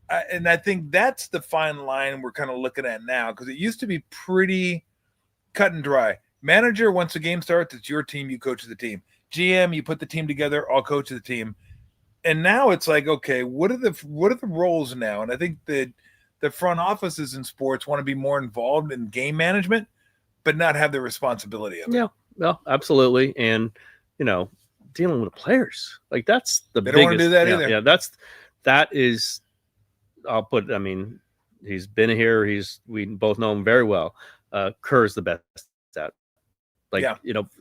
And I think that's the fine line we're kind of looking at now, because it used to be pretty cut and dry. Manager, once the game starts, it's your team. You coach the team. GM, you put the team together. I'll coach the team. And now it's like, okay, what are the roles now? And I think that the front offices in sports want to be more involved in game management, but not have the responsibility of it. Yeah, well, absolutely. And, dealing with the players, like that's the biggest. They don't want to do that either. Yeah, that is, he's been here. We both know him very well. Kerr's the best at.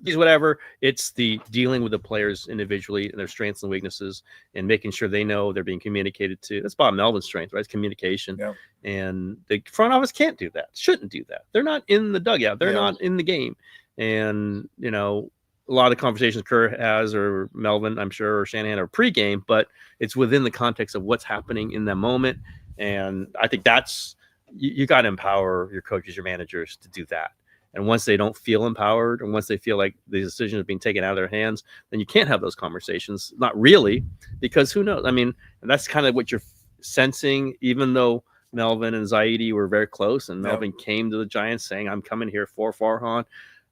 He's whatever. It's the dealing with the players individually and their strengths and weaknesses and making sure they know they're being communicated to. That's Bob Melvin's strength, right? It's communication. Yeah. And the front office can't do that, shouldn't do that. They're not in the dugout. They're not in the game. And, a lot of conversations Kerr has, or Melvin, I'm sure, or Shanahan, are pregame, but it's within the context of what's happening in that moment. And I think that's, you got to empower your coaches, your managers to do that. And once they don't feel empowered, and once they feel like the decision is being taken out of their hands, then you can't have those conversations. Not really, because who knows? And that's kind of what you're sensing, even though Melvin and Zaidi were very close, and Melvin came to the Giants saying, I'm coming here for Farhan. I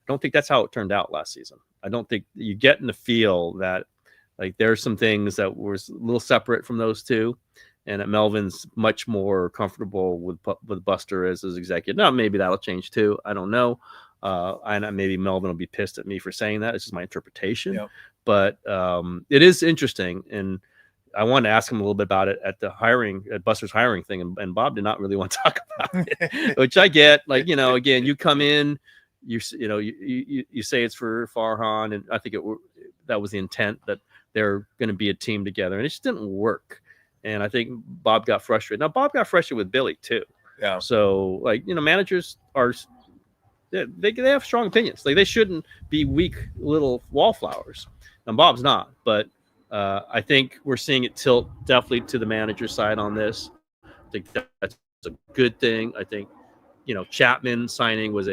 don't think that's how it turned out last season. I don't think you get in the feel that, like, there's some things that were a little separate from those two, and that Melvin's much more comfortable with Buster as his executive. Now, maybe that'll change too. I don't know. And maybe Melvin will be pissed at me for saying that. It's just my interpretation. Yep. But it is interesting. And I wanted to ask him a little bit about it at Buster's hiring thing. And Bob did not really want to talk about it, which I get. Like, again, you come in, you say it's for Farhan. And I think that was the intent, that they're going to be a team together. And it just didn't work. And I think Bob got frustrated. Now, Bob got frustrated with Billy too. Yeah. So, managers they have strong opinions. Like, they shouldn't be weak little wallflowers. And Bob's not. But I think we're seeing it tilt definitely to the manager side on this. I think that's a good thing. I think, Chapman signing was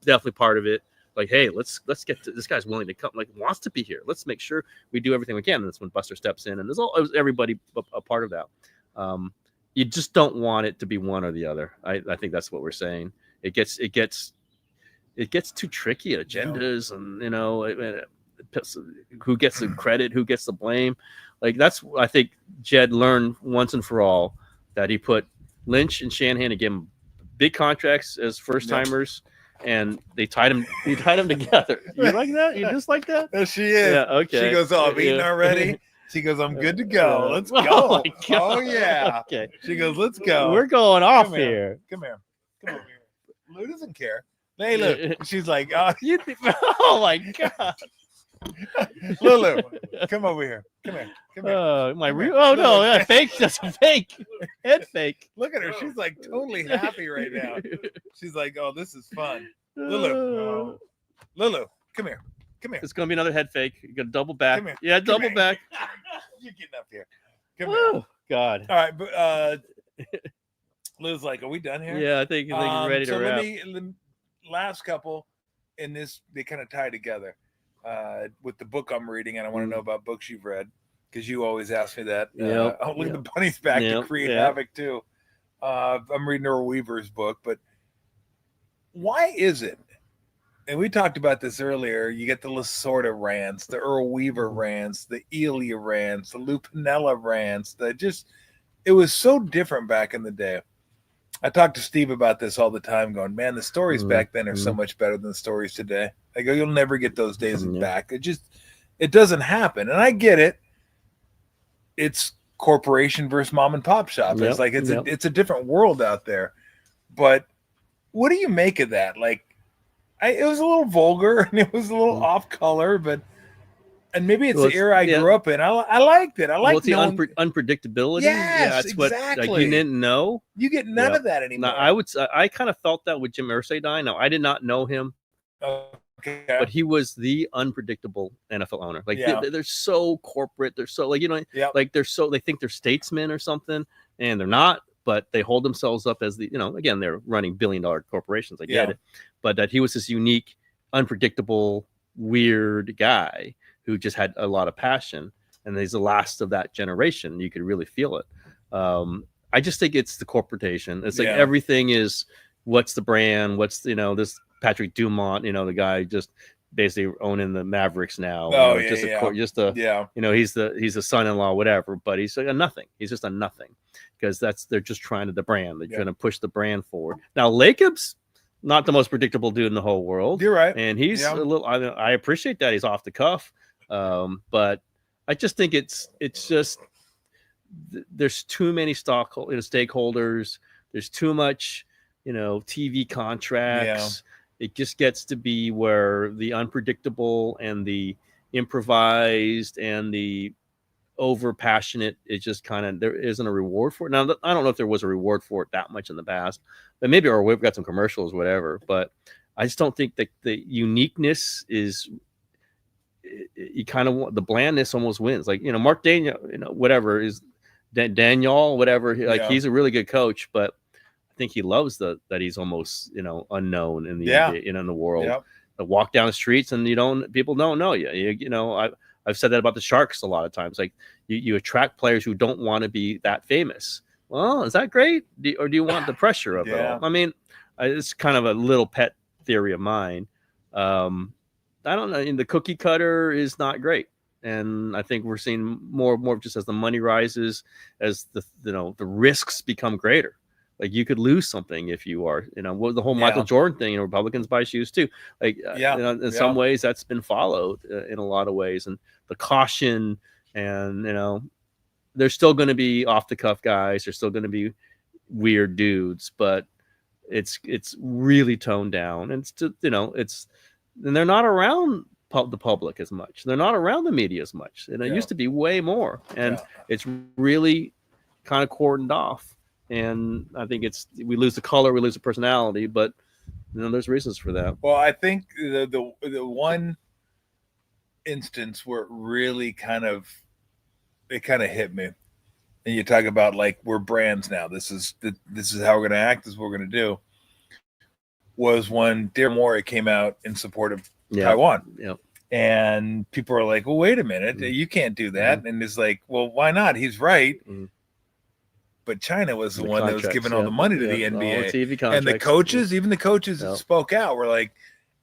definitely part of it. like, hey, let's get to, this guy's willing to come, like wants to be here. Let's make sure we do everything we can. And that's when Buster steps in, and it was everybody a part of that. You just don't want it to be one or the other. I think that's what we're saying. It gets too tricky at agendas, and who gets the credit, who gets the blame. Like that's, I think Jed learned once and for all that he put Lynch and Shanahan to give him big contracts as first timers, and they tied him together. You like that? You just like that? There she is. Yeah, okay. She goes, "Oh, I'm eating already." She goes, "I'm good to go. Let's go." Oh, my God. Oh yeah. Okay. She goes, "Let's go." We're going off Come here. Come over here. Lou doesn't care. Hey, look. She's like, "Oh, Oh my God. Lulu, come over here. Come here. Oh no, that's fake. That's a fake. Head fake. Look at her. She's like totally happy right now. She's like, "Oh, this is fun." Lulu, come here. It's gonna be another head fake. You got to double back. Come here. Yeah, double back. You're getting up here. Come here. God. All right, but Lou's like, "Are we done here?" Yeah, I think you're ready to wrap. The last couple in this, they kind of tie together with the book I'm reading, and I want to know about books you've read because you always ask me that. Yep. Oh, look at the bunny's back to create havoc too. I'm reading Earl Weaver's book, but why is it? And we talked about this earlier. You get the Lasorda rants, the Earl Weaver rants, the Elia rants, the Lou Piniella rants. It was so different back in the day. I talk to Steve about this all the time, going, "Man, the stories back then are so much better than the stories today." I go, "You'll never get those days back. It doesn't happen." And I get it. It's corporation versus mom and pop shop. It's like it's a different world out there. But what do you make of that? Like, it was a little vulgar and it was a little off color, and maybe it's the era I grew up in. I liked it. I liked the unpredictability. Yes, that's exactly. What like you didn't know. You get none of that anymore. No, I kind of felt that with Jim Irsay dying. Now I did not know him, but he was the unpredictable NFL owner. Like they're so corporate. They're so like like they think they're statesmen or something, and they're not. But they hold themselves up as again, they're running billion-dollar corporations. I get it, but that he was this unique, unpredictable, weird guy who just had a lot of passion, and he's the last of that generation. You could really feel it. I just think it's the corporation. It's like everything is what's the brand, what's this Patrick Dumont, the guy just basically owning the Mavericks now. Oh, he's the son-in-law, whatever, but he's like a nothing. He's just a nothing because they're just trying to the brand. They're trying to push the brand forward. Now, Lacob's not the most predictable dude in the whole world. You're right. And he's a little, I appreciate that. He's off the cuff. But I just think it's just, there's too many stakeholders. There's too much, TV contracts. It just gets to be where the unpredictable and the improvised and the over passionate is just kind of, there isn't a reward for it. Now, I don't know if there was a reward for it that much in the past, but maybe, or we've got some commercials, whatever, but I just don't think that the uniqueness is, you kind of want, the blandness almost wins. Like, Mark Daniel, whatever is Daniel, whatever, he's a really good coach, but I think he loves that he's almost, unknown in the, in the world. Walk down the streets and people don't know you. I've said that about the Sharks a lot of times. Like you attract players who don't want to be that famous. Well, is that great? Or do you want the pressure of it all? I mean, it's kind of a little pet theory of mine. I don't know. The cookie cutter is not great. And I think we're seeing more and more just as the money rises, as the risks become greater. Like you could lose something if you are, the whole Michael Jordan thing, Republicans buy shoes too. Like, in some ways that's been followed in a lot of ways. And the caution and, there's still going to be off the cuff guys. There's still going to be weird dudes, but it's really toned down. And and they're not around the public as much. They're not around the media as much. And it used to be way more. And it's really kind of cordoned off. And I think we lose the color, we lose the personality, but there's reasons for that. Well, I think the one instance where it really kind of hit me, and you talk about like we're brands now. This is how we're going to act. This is what we're going to do. was when Daryl Morey came out in support of Yeah. Taiwan. Yep. And people are like, well, wait a minute, you can't do that. And it's like, well, why not? He's right. But China was the one that was giving all the money to the NBA. And the coaches, even the coaches that spoke out were like,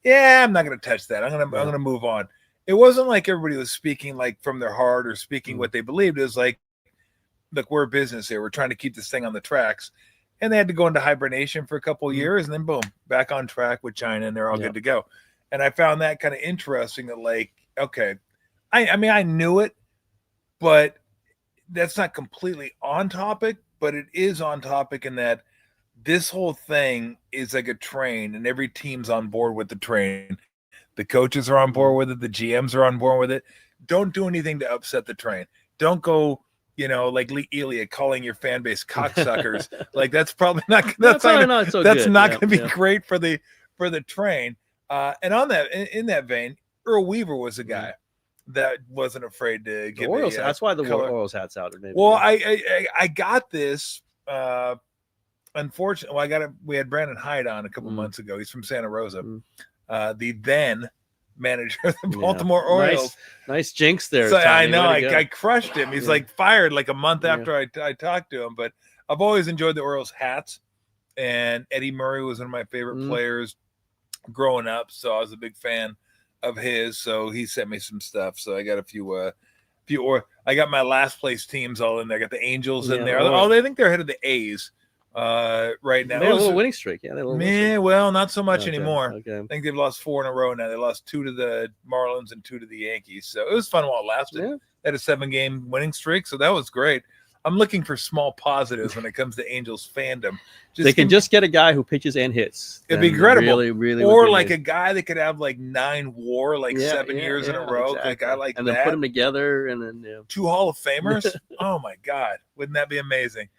yeah, I'm not going to touch that. I'm going to move on. It wasn't like everybody was speaking like from their heart or speaking what they believed. It was like, look, we're a business here. We're trying to keep this thing on the tracks. And they had to go into hibernation for a couple of years, and then boom, back on track with China, and they're all good to go. And I found that kind of interesting that, like, okay, I mean, I knew it, but that's not completely on topic, but it is on topic in that this whole thing is like a train, and every team's on board with the train. The coaches are on board with it. The GMs are on board with it. Don't do anything to upset the train. Don't go, like Lee Elia calling your fan base cocksuckers. Like that's probably not. That's not going to be great for the train. And on that, in that vein, Earl Weaver was a guy that wasn't afraid to give Orioles. That's why the Orioles hat's out. Well, I got this. Unfortunately, we had Brandon Hyde on a couple months ago. He's from Santa Rosa. The then manager of the Baltimore Orioles. Nice jinx there. So I know I crushed him. He's like fired like a month after I talked to him. But I've always enjoyed the Orioles hats, and Eddie Murray was one of my favorite players growing up. So I was a big fan of his. So he sent me some stuff. So I got a few. I got my last place teams all in there. I got the Angels in there. Oh, they think they're ahead of the A's. Right now. They had a little winning streak. Yeah, well, not so much anymore. Okay. I think they've lost 4 in a row now. They lost 2 to the Marlins and 2 to the Yankees. So it was fun while it lasted. Yeah. They had a 7-game winning streak, so that was great. I'm looking for small positives when it comes to Angels fandom. They can just get a guy who pitches and hits. It'd be incredible. Really, really. Or like a guy that could have like 9 WAR, 7 years in a row. Exactly. Like I like and that. And then put them together, and then 2 Hall of Famers. Oh my God, wouldn't that be amazing?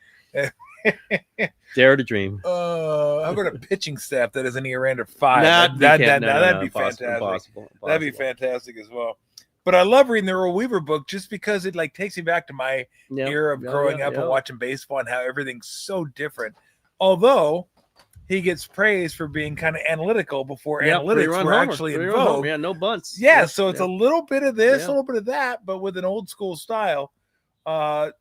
Dare to dream. How about a pitching staff that is an ERA under 5? That'd be fantastic. Impossible. That'd be fantastic as well. But I love reading the Earl Weaver book just because it like takes me back to my era of growing up and watching baseball and how everything's so different. Although he gets praised for being kind of analytial before analytics were actually in vogue. Yeah, no bunts. Yeah, so it's a little bit of this, a little bit of that, but with an old school style. Tell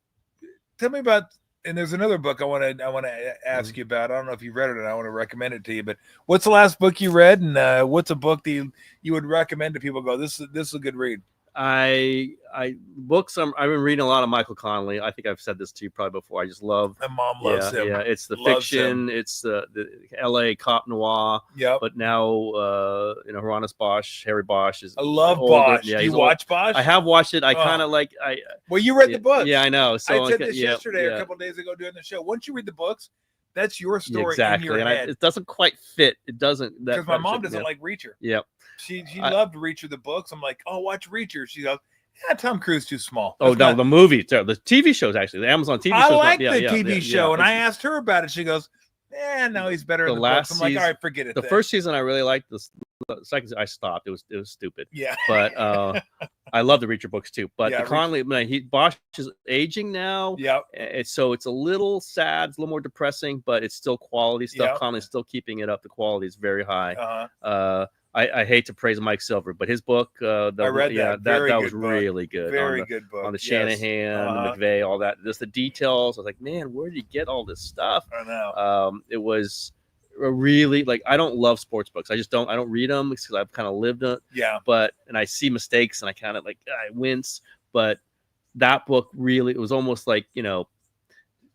me about. And there's another book I want to ask you about. I don't know if you read it, and I want to recommend it to you. But what's the last book you read, and what's a book that you would recommend to people? This is a good read. I've been reading a lot of Michael Connelly. I think I've said this to you probably before. I just love. My mom loves him. Yeah, it's the fiction. It's the L.A. cop noir. Yeah. But now, Hieronymus Bosch, Harry Bosch is. I love older. Bosch. Yeah, do you watch Bosch? I have watched it. I kind of like. Well, you read the book. Yeah, I know. So I said this yesterday, a couple of days ago, during the show. Once you read the books, that's your story in your head. It doesn't quite fit. It doesn't. Because my mom doesn't like Reacher. Yep. She loved Reacher the books. I'm like, oh, watch Reacher. She goes, Tom Cruise too small. The movie, the TV shows actually, the Amazon TV shows. I like the TV show, and I asked her about it. She goes, no, he's better in the books. I'm like, all right, forget it. The first season I really liked. The second I stopped. It was stupid. Yeah. But I love the Reacher books too. But the Connelly, Bosch is aging now. Yeah. So it's a little sad, it's a little more depressing, but it's still quality stuff. Yep. Connelly's still keeping it up. The quality is very high. Uh-huh. I hate to praise Mike Silver, but his book, I read that. That was really good. Very good book. On the Shanahan, the McVay, all that. Just the details. I was like, man, where did he get all this stuff? I know. It was really I don't love sports books. I don't read them because I've kind of lived it. Yeah. And I see mistakes and I kind of I wince. But that book really, it was almost like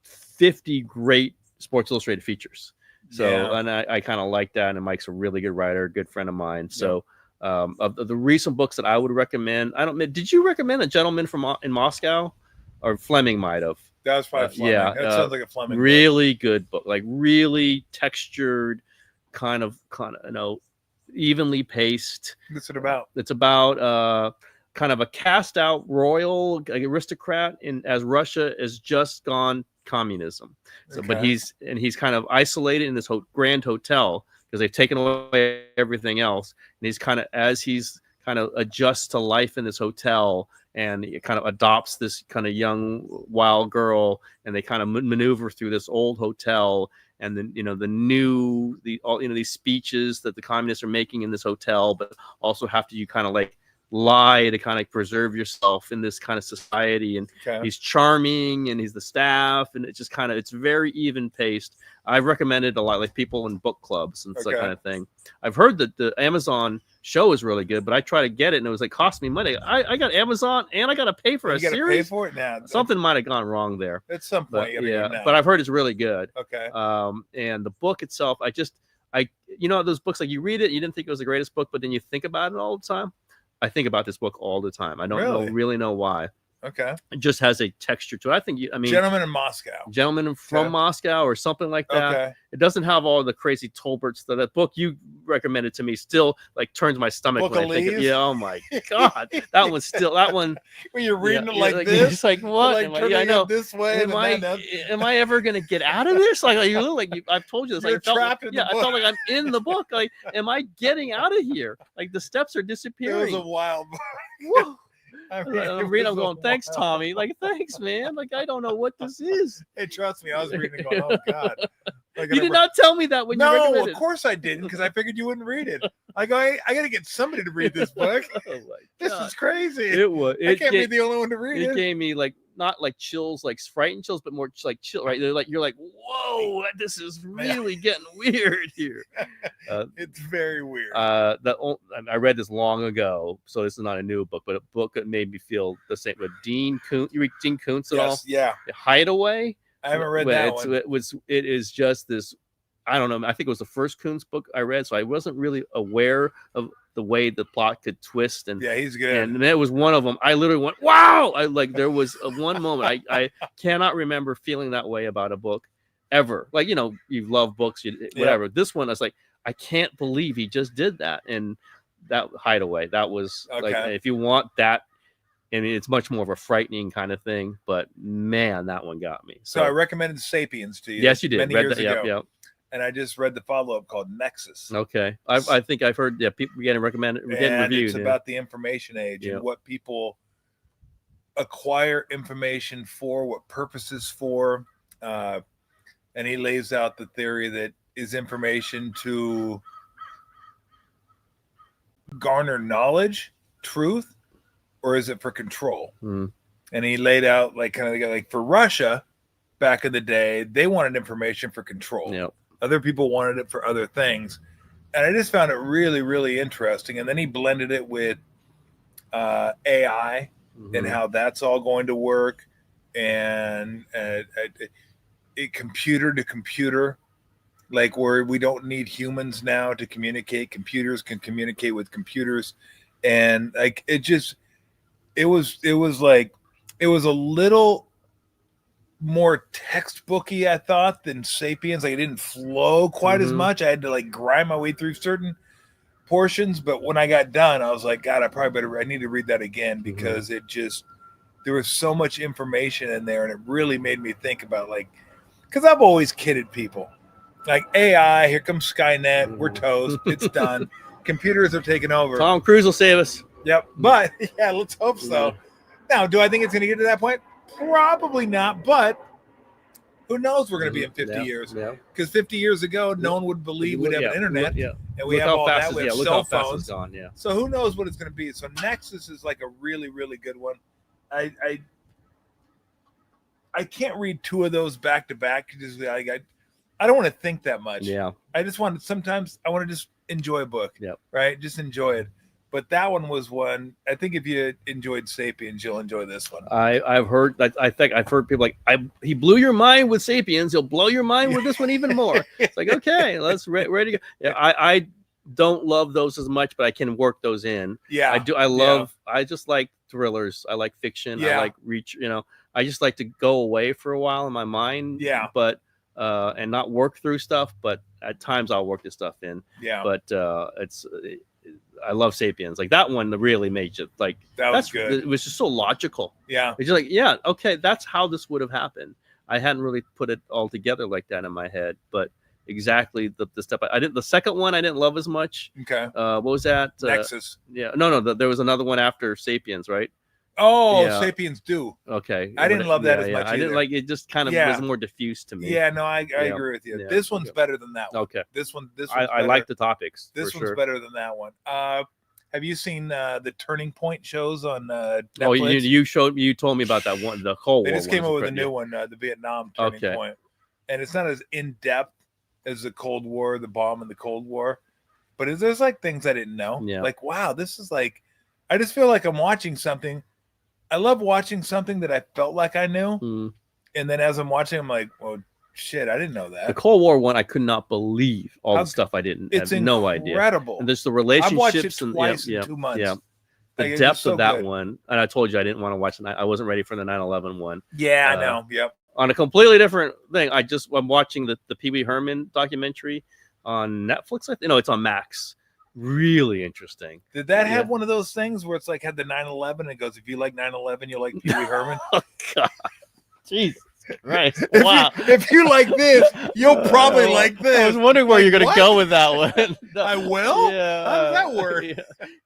50 great Sports Illustrated features. So, and I kind of like that. And Mike's a really good writer, a good friend of mine. So, of the recent books that I would recommend, did you recommend A Gentleman in Moscow? Or Fleming might have. That was probably Fleming. That sounds like a Fleming really book. Good book. Like really textured, kind of evenly paced. What's it about? It's about kind of a cast out royal aristocrat as Russia has just gone communism. So, but he's kind of isolated in this grand hotel because they've taken away everything else. And he's kind of, as he's kind of adjusts to life in this hotel, and it kind of adopts this kind of young wild girl, and they kind of maneuver through this old hotel, and then all these speeches that the communists are making in this hotel, but also have to kind of like lie to kind of preserve yourself in this kind of society. And he's charming, and he's the staff, and it's just kind of, it's very even paced. I recommend it a lot, like people in book clubs and that kind of thing. I've heard that the Amazon show is really good, but I tried to get it and it was like cost me money. I got Amazon and I got to pay for a series. Pay for it now. Something might have gone wrong there at some point. But I've heard it's really good. Okay. And the book itself, those books, like you read it, you didn't think it was the greatest book, but then you think about it all the time. I think about this book all the time. I don't really know why. Okay. It just has a texture to it. Gentleman in Moscow. Gentleman from Moscow or something like that. Okay. It doesn't have all the crazy Tolberts. That book you recommended to me still like turns my stomach book when I think oh my God. that one when you're reading it like this. It's like what? Like I know this way. Am I ever gonna get out of this? I've told you this. You're trapped in the book. I felt like I'm in the book. Like, am I getting out of here? Like the steps are disappearing. It was a wild book. Whoa. I'm going, thanks, Tommy. Like, thanks, man. Like, I don't know what this is. Hey, trust me, I was reading it going, oh, God. Like, you did not tell me that when you recommended it. No, of course I didn't, because I figured you wouldn't read it. I go, I got to get somebody to read this book. This is crazy. I can't be the only one to read it. It gave me, like, not like chills, like frightened chills, but more like chill, right? You're like, whoa, this is really getting weird here. It's very weird. I read this long ago, so this is not a new book, but a book that made me feel the same. With Dean Koontz, you read Dean Koontz at all? Yeah. Hideaway. I haven't read that one. It is just this. I don't know. I think it was the first Koontz book I read, so I wasn't really aware of the way the plot could twist. And he's good. And that was one of them. I literally went, wow! There was one moment. I cannot remember feeling that way about a book ever. Like, you love books, whatever. This one, I was like, I can't believe he just did that. And that Hideaway, that was like, if you want that, I mean, it's much more of a frightening kind of thing. But man, that one got me. So I recommended Sapiens to you. Yes, you did. Many years ago. Yep. And I just read the follow-up called Nexus. Okay. I think I've heard, people getting recommended, getting reviewed. It's about the information age and what people acquire information for, what purposes for. And he lays out the theory that is information to garner knowledge, truth, or is it for control? Mm. And he laid out like for Russia back in the day, they wanted information for control. Yep. Other people wanted it for other things. And I just found it really, really interesting. And then he blended it with AI and how that's all going to work, and computer to computer, like where we don't need humans now to communicate. Computers can communicate with computers. And like, it was a little more textbooky, I thought, than Sapiens. Like, it didn't flow quite as much. I had to like grind my way through certain portions, but when I got done, I was like, God, I need to read that again, because there was so much information in there, and it really made me think about, like, because I've always kidded people, like, AI, here comes Skynet, we're toast, it's done, computers are taking over. Tom Cruise will save us. Yep, but yeah, let's hope so. Now, do I think it's going to get to that point? Probably not, but who knows? We're going to be in 50 years. Because 50 years ago, no one would believe we'd have an internet. And we have all that. We have cell phones. So who knows what it's going to be? So Nexus is like a really, really good one. I can't read two of those back to back. I don't want to think that much. Yeah. Sometimes I want to just enjoy a book. Yep. Right? Just enjoy it. But that one was one. I think if you enjoyed Sapiens, you'll enjoy this one. I've heard people like, he blew your mind with Sapiens. He'll blow your mind with this one even more. It's like, okay, let's ready to go. Yeah, I don't love those as much, but I can work those in. Yeah, I do. I just like thrillers. I like fiction. Yeah. I like I just like to go away for a while in my mind. Yeah. But and not work through stuff. But at times I'll work this stuff in. Yeah. But I love Sapiens. Like, that one really made you like, that's good. It was just so logical. Yeah. It's just like, yeah, okay, that's how this would have happened. I hadn't really put it all together like that in my head, but exactly the step I didn't. The second one I didn't love as much. Okay. What was that? Nexus. Yeah. No. There was another one after Sapiens, right? Oh, Yeah. Sapiens do. Okay. I didn't love that as much I didn't either. like it. Just kind of was more diffuse to me. Yeah, no, I agree with you. Yeah. This one's better than that one. Okay. This one's I like the topics. This one's sure. better than that one. Have you seen the Turning Point shows on Netflix? Oh, you told me about that one, the Cold War. They just came up with a new one, the Vietnam Turning Point, and it's not as in depth as the Cold War, the bomb in the Cold War, but there's like things I didn't know. Yeah. Like, wow, this is like, I just feel like I'm watching something. I love watching something that I felt like I knew, and then as I'm watching, I'm like, well, shit, I didn't know that. The Cold War one, I could not believe all the stuff I didn't. It's have no idea. Incredible. And there's the relationships. I've watched it twice in 2 months. Yeah. The depth of that one, and I told you I didn't want to watch it. I wasn't ready for the 9/11 one. Yeah, I know. Yep. On a completely different thing, I'm watching the Pee Wee Herman documentary on Netflix. It's on Max. Really interesting. Did that have one of those things where it's like had the 9/11 and goes, if you like 9/11, you like Pee Wee Herman? Oh God, Jesus Christ! Wow. If you like this, you'll probably like this. I was wondering where you're going to go with that one. I will. Yeah. How does that work?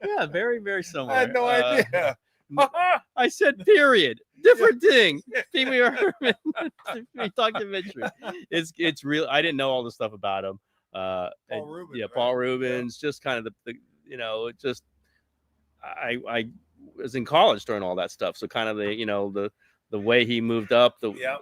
Yeah, very, very similar. I had no idea. I said period. Different thing. Pee Wee Herman documentary. It's real. I didn't know all the stuff about him. Paul Rubens, right? Paul Rubens. Just kind of I was in college during all that stuff, so kind of the way he moved up.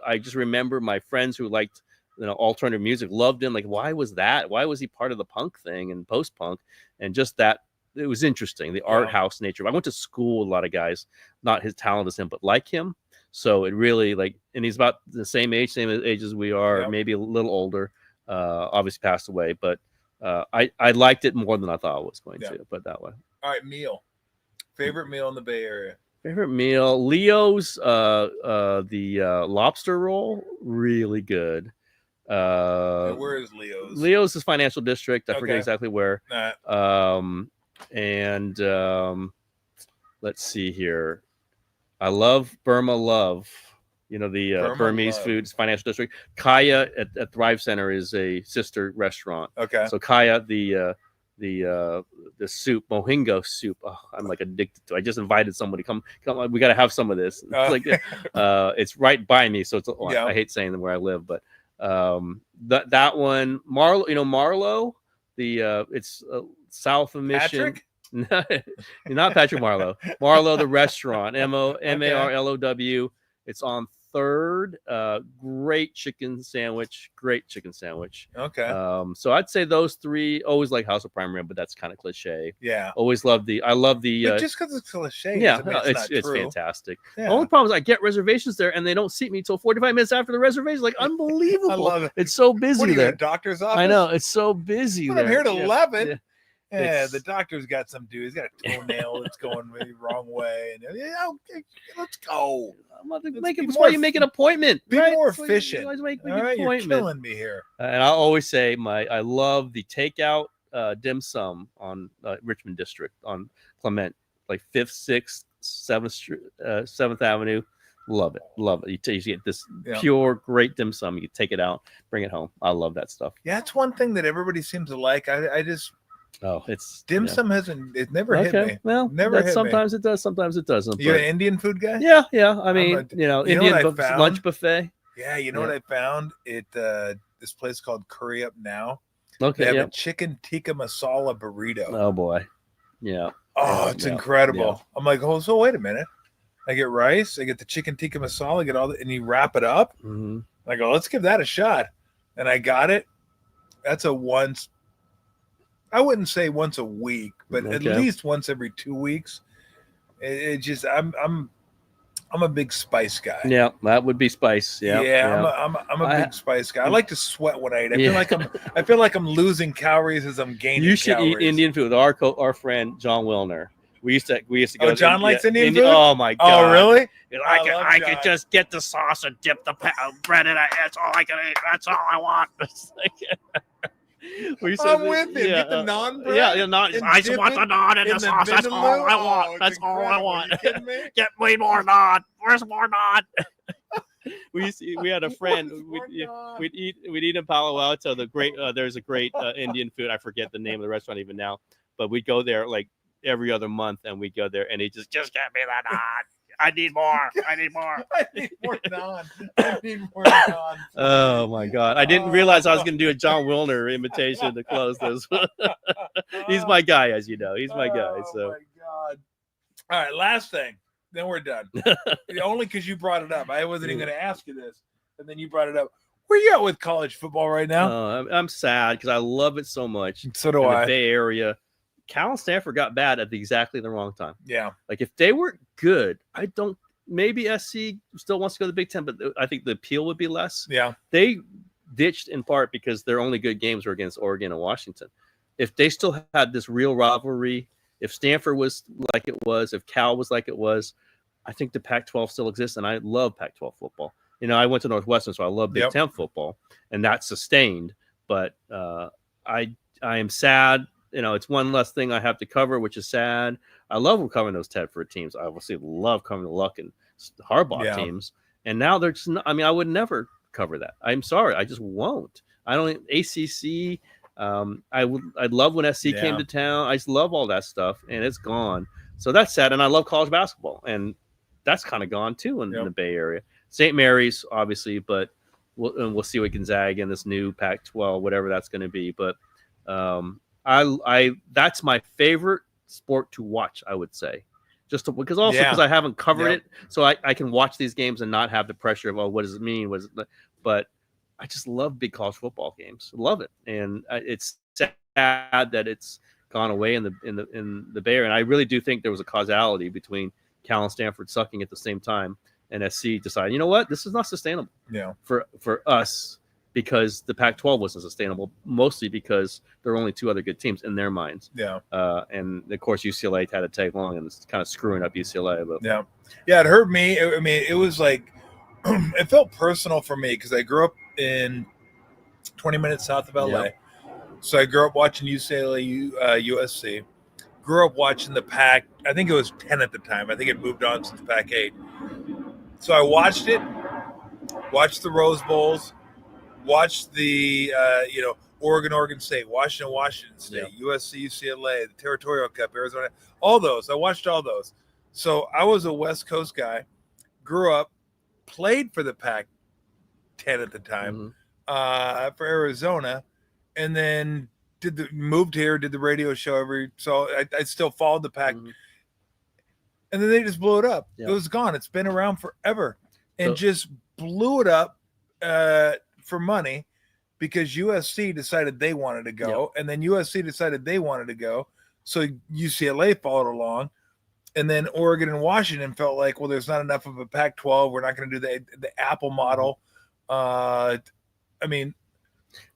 I just remember my friends who liked alternative music loved him. Like, why was that? Why was he part of the punk thing and post punk? And just that. It was interesting, the art house nature. I went to school with a lot of guys, not his talent as him, but like him. So it really and he's about the same age as we are, maybe a little older. Obviously passed away, but I liked it more than I thought I was going to. Put it that way. All right, meal. Favorite meal in the Bay Area. Favorite meal, Leo's the lobster roll, really good. Where is Leo's? Leo's is Financial District. I forget exactly where. And let's see here. I love Burma Love. The Burmese foods Financial District. Kaya at Thrive Center is a sister restaurant. Okay. So Kaya, the soup, mohingo soup. Oh, I'm like addicted to. I just invited somebody. Come on, we got to have some of this. It's right by me, so I hate saying where I live, but that one, Marlowe. It's south of Mission. Patrick? Not Patrick Marlowe. Marlowe, the restaurant. Marlow. It's on 3rd. Great chicken sandwich. Okay. So I'd say those three. Always like House of Prime Rib, but that's kind of cliche. Yeah. Always love I love the. But just because it's cliche. Yeah, it's fantastic. Yeah. The only problem is I get reservations there and they don't seat me until 45 minutes after the reservation. Like, unbelievable. I love it. It's so busy what are you, there. A doctor's office? I know, it's so busy there. I'm here at 11. Yeah. Yeah, the doctor's got some dude. He's got a toenail that's going the wrong way, and okay, let's go. That's why you make an appointment. Be more efficient. Make all right, you're killing me here. And I always say I love the takeout dim sum on Richmond District on Clement, like 5th, 6th, 7th Avenue. Love it. You get this pure great dim sum. You can take it out, bring it home. I love that stuff. Yeah, that's one thing that everybody seems to like. I just. Oh, it's dim sum hasn't. It never hit me. Well, never. Sometimes it does. Sometimes it doesn't. You're an Indian food guy. Yeah. I mean, Indian lunch buffet. Yeah, you know what I found at this place called Curry Up Now. Okay, they have a chicken tikka masala burrito. Oh boy, yeah. Oh, it's incredible. Yeah. I'm like, so wait a minute. I get rice. I get the chicken tikka masala. I get all and you wrap it up. Mm-hmm. I go, let's give that a shot. And I got it. That's a once. I wouldn't say once a week, but at least once every 2 weeks. It just I'm a big spice guy. Yeah, that would be spice. Yeah. I'm a big spice guy. I like to sweat when I eat. I feel like I'm losing calories as I'm gaining. You should calories. eat Indian food. Our friend John Wilner. We used to go. Oh, John likes Indian food. Oh my God! Oh really? I could just get the sauce and dip the bread in it. That's all I can eat. That's all I want. I'm with him. Get the naan bread. Yeah, I just want the naan and the sauce. That's all I want. That's all I want. Get me more naan. Where's more naan? We had a friend. We'd eat in Palo Alto. There's a great Indian food. I forget the name of the restaurant even now, but we'd go there like every other month, and we'd go there, and he just get me that naan. I need more. I need more. I need more non. I need more non. Oh my God! I didn't realize I was going to do a John Wilner imitation to close this. He's my guy, as you know. He's my guy. So. Oh my God! All right, last thing. Then we're done. Only because you brought it up. I wasn't even going to ask you this, and then you brought it up. Where you at with college football right now? I'm sad because I love it so much. So do I. The Bay Area. Cal and Stanford got bad at exactly the wrong time. Yeah. Like if they were good, I don't. Maybe SC still wants to go to the Big Ten, but I think the appeal would be less. Yeah. They ditched in part because their only good games were against Oregon and Washington. If they still had this real rivalry, if Stanford was like it was, if Cal was like it was, I think the Pac-12 still exists, and I love Pac-12 football. You know, I went to Northwestern, so I love Big Ten football, and that's sustained. But I am sad. You know, it's one less thing I have to cover, which is sad. I love covering those Tedford teams. I obviously love covering the Luck and Harbaugh teams. And now they're just not, I mean, I would never cover that. I'm sorry. I just won't. I don't ACC. I'd love when SC came to town. I just love all that stuff, and it's gone. So that's sad. And I love college basketball, and that's kind of gone too in the Bay Area. St. Mary's, obviously, but we'll see what Gonzaga and this new Pac-12, whatever that's going to be. But that's my favorite sport to watch, I would say, because I haven't covered it, so I can watch these games and not have the pressure of, oh, what does it mean? But I just love big college football games, love it, and it's sad that it's gone away in the Bay Area. And I really do think there was a causality between Cal and Stanford sucking at the same time, and SC decided, you know what, this is not sustainable. For us. Because the Pac-12 wasn't sustainable, mostly because there were only two other good teams in their minds. Yeah. And of course, UCLA had to tag along, and it's kind of screwing up UCLA. But it hurt me. I mean, it was like it felt personal for me because I grew up in 20 minutes south of LA, so I grew up watching UCLA, USC. Grew up watching the Pac. I think it was 10 at the time. I think it moved on since Pac-8. So I watched it. Watched the Rose Bowls. Watched the, Oregon State, Washington State, USC, UCLA, the Territorial Cup, Arizona, all those. I watched all those. So I was a West Coast guy, grew up, played for the Pac-10 at the time for Arizona, and then moved here, did the radio show so I still followed the Pac. And then they just blew it up. It was gone. It's been around forever and just blew it up. For money, because USC decided they wanted to go, and then USC decided they wanted to go, so UCLA followed along, and then Oregon and Washington felt like, well, there's not enough of a Pac-12. We're not going to do the Apple model. I mean,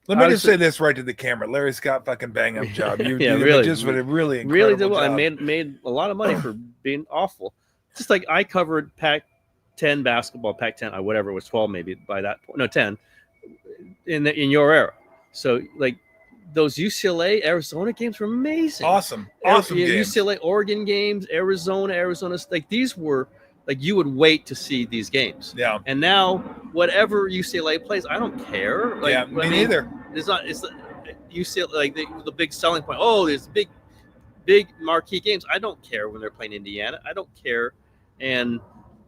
let me just say this right to the camera: Larry Scott, fucking bang up job. You really, just a really did well. job. I made a lot of money for being awful. Just like I covered Pac-10 basketball, Pac-10, whatever it was, 12 maybe by that point, no 10. In your era, so like those UCLA Arizona games were amazing, awesome games. UCLA Oregon games, Arizona, like these were like you would wait to see these games. And now whatever UCLA plays, I don't care. Like, me neither. It's UCLA like the big selling point. Oh, there's big marquee games. I don't care when they're playing Indiana. I don't care, and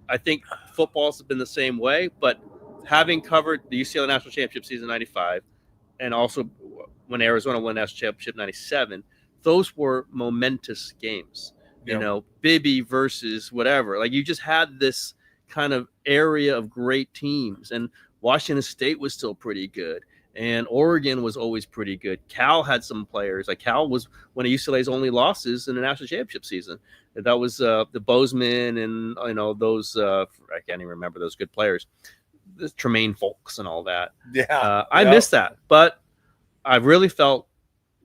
I think football's been the same way, but. Having covered the UCLA National Championship season 95, and also when Arizona won National Championship 97, those were momentous games. You know, Bibby versus whatever. Like you just had this kind of area of great teams, and Washington State was still pretty good, and Oregon was always pretty good. Cal had some players. Like Cal was one of UCLA's only losses in the national championship season. That was the Bozeman and those. I can't even remember those good players. The Tremaine Folks and all that. I miss that, but I really felt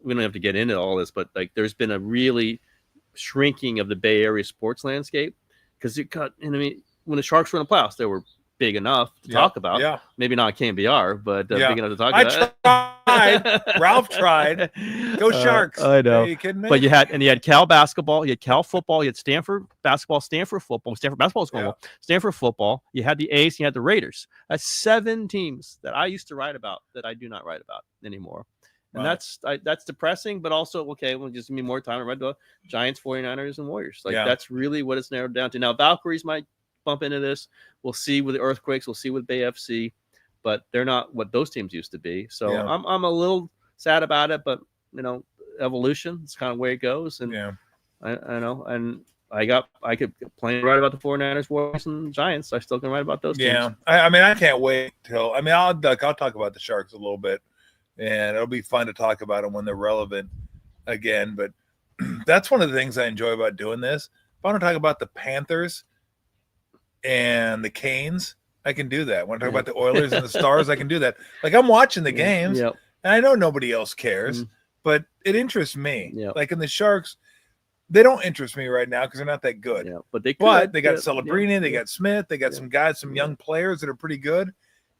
we don't have to get into all this, but like there's been a really shrinking of the Bay Area sports landscape because it got. And I mean, when the Sharks were in the playoffs, they were big enough to talk about. Maybe not KMBR, but big enough to talk about. I tried. Ralph tried. Go Sharks. I know. Are you kidding me? But you had Cal basketball, you had Cal football, you had Stanford basketball, Stanford football. Stanford basketball is going well. Stanford football. You had the A's, you had the Raiders. That's 7 teams that I used to write about that I do not write about anymore. And that's depressing, but also, okay, well, just give me more time. I read the Giants, 49ers, and Warriors. Like, that's really what it's narrowed down to. Now, Valkyries might bump into this. We'll see with the Earthquakes. We'll see with Bay FC, but they're not what those teams used to be. So I'm a little sad about it, but evolution. It's kind of the way it goes. And I know, and I could plain write about the 49ers, Warriors, and Giants. I still can write about those teams. Yeah, I mean, I can't wait till. I mean, I'll talk about the Sharks a little bit, and it'll be fun to talk about them when they're relevant again. But that's one of the things I enjoy about doing this. If I want to talk about the Panthers and the Canes, I can do that. When I talk about the Oilers and the Stars, I can do that. Like, I'm watching the games, and I know nobody else cares, but it interests me. Like in the Sharks, they don't interest me right now because they're not that good. But they got Celebrini, they got Smith, they got some guys, some young players that are pretty good,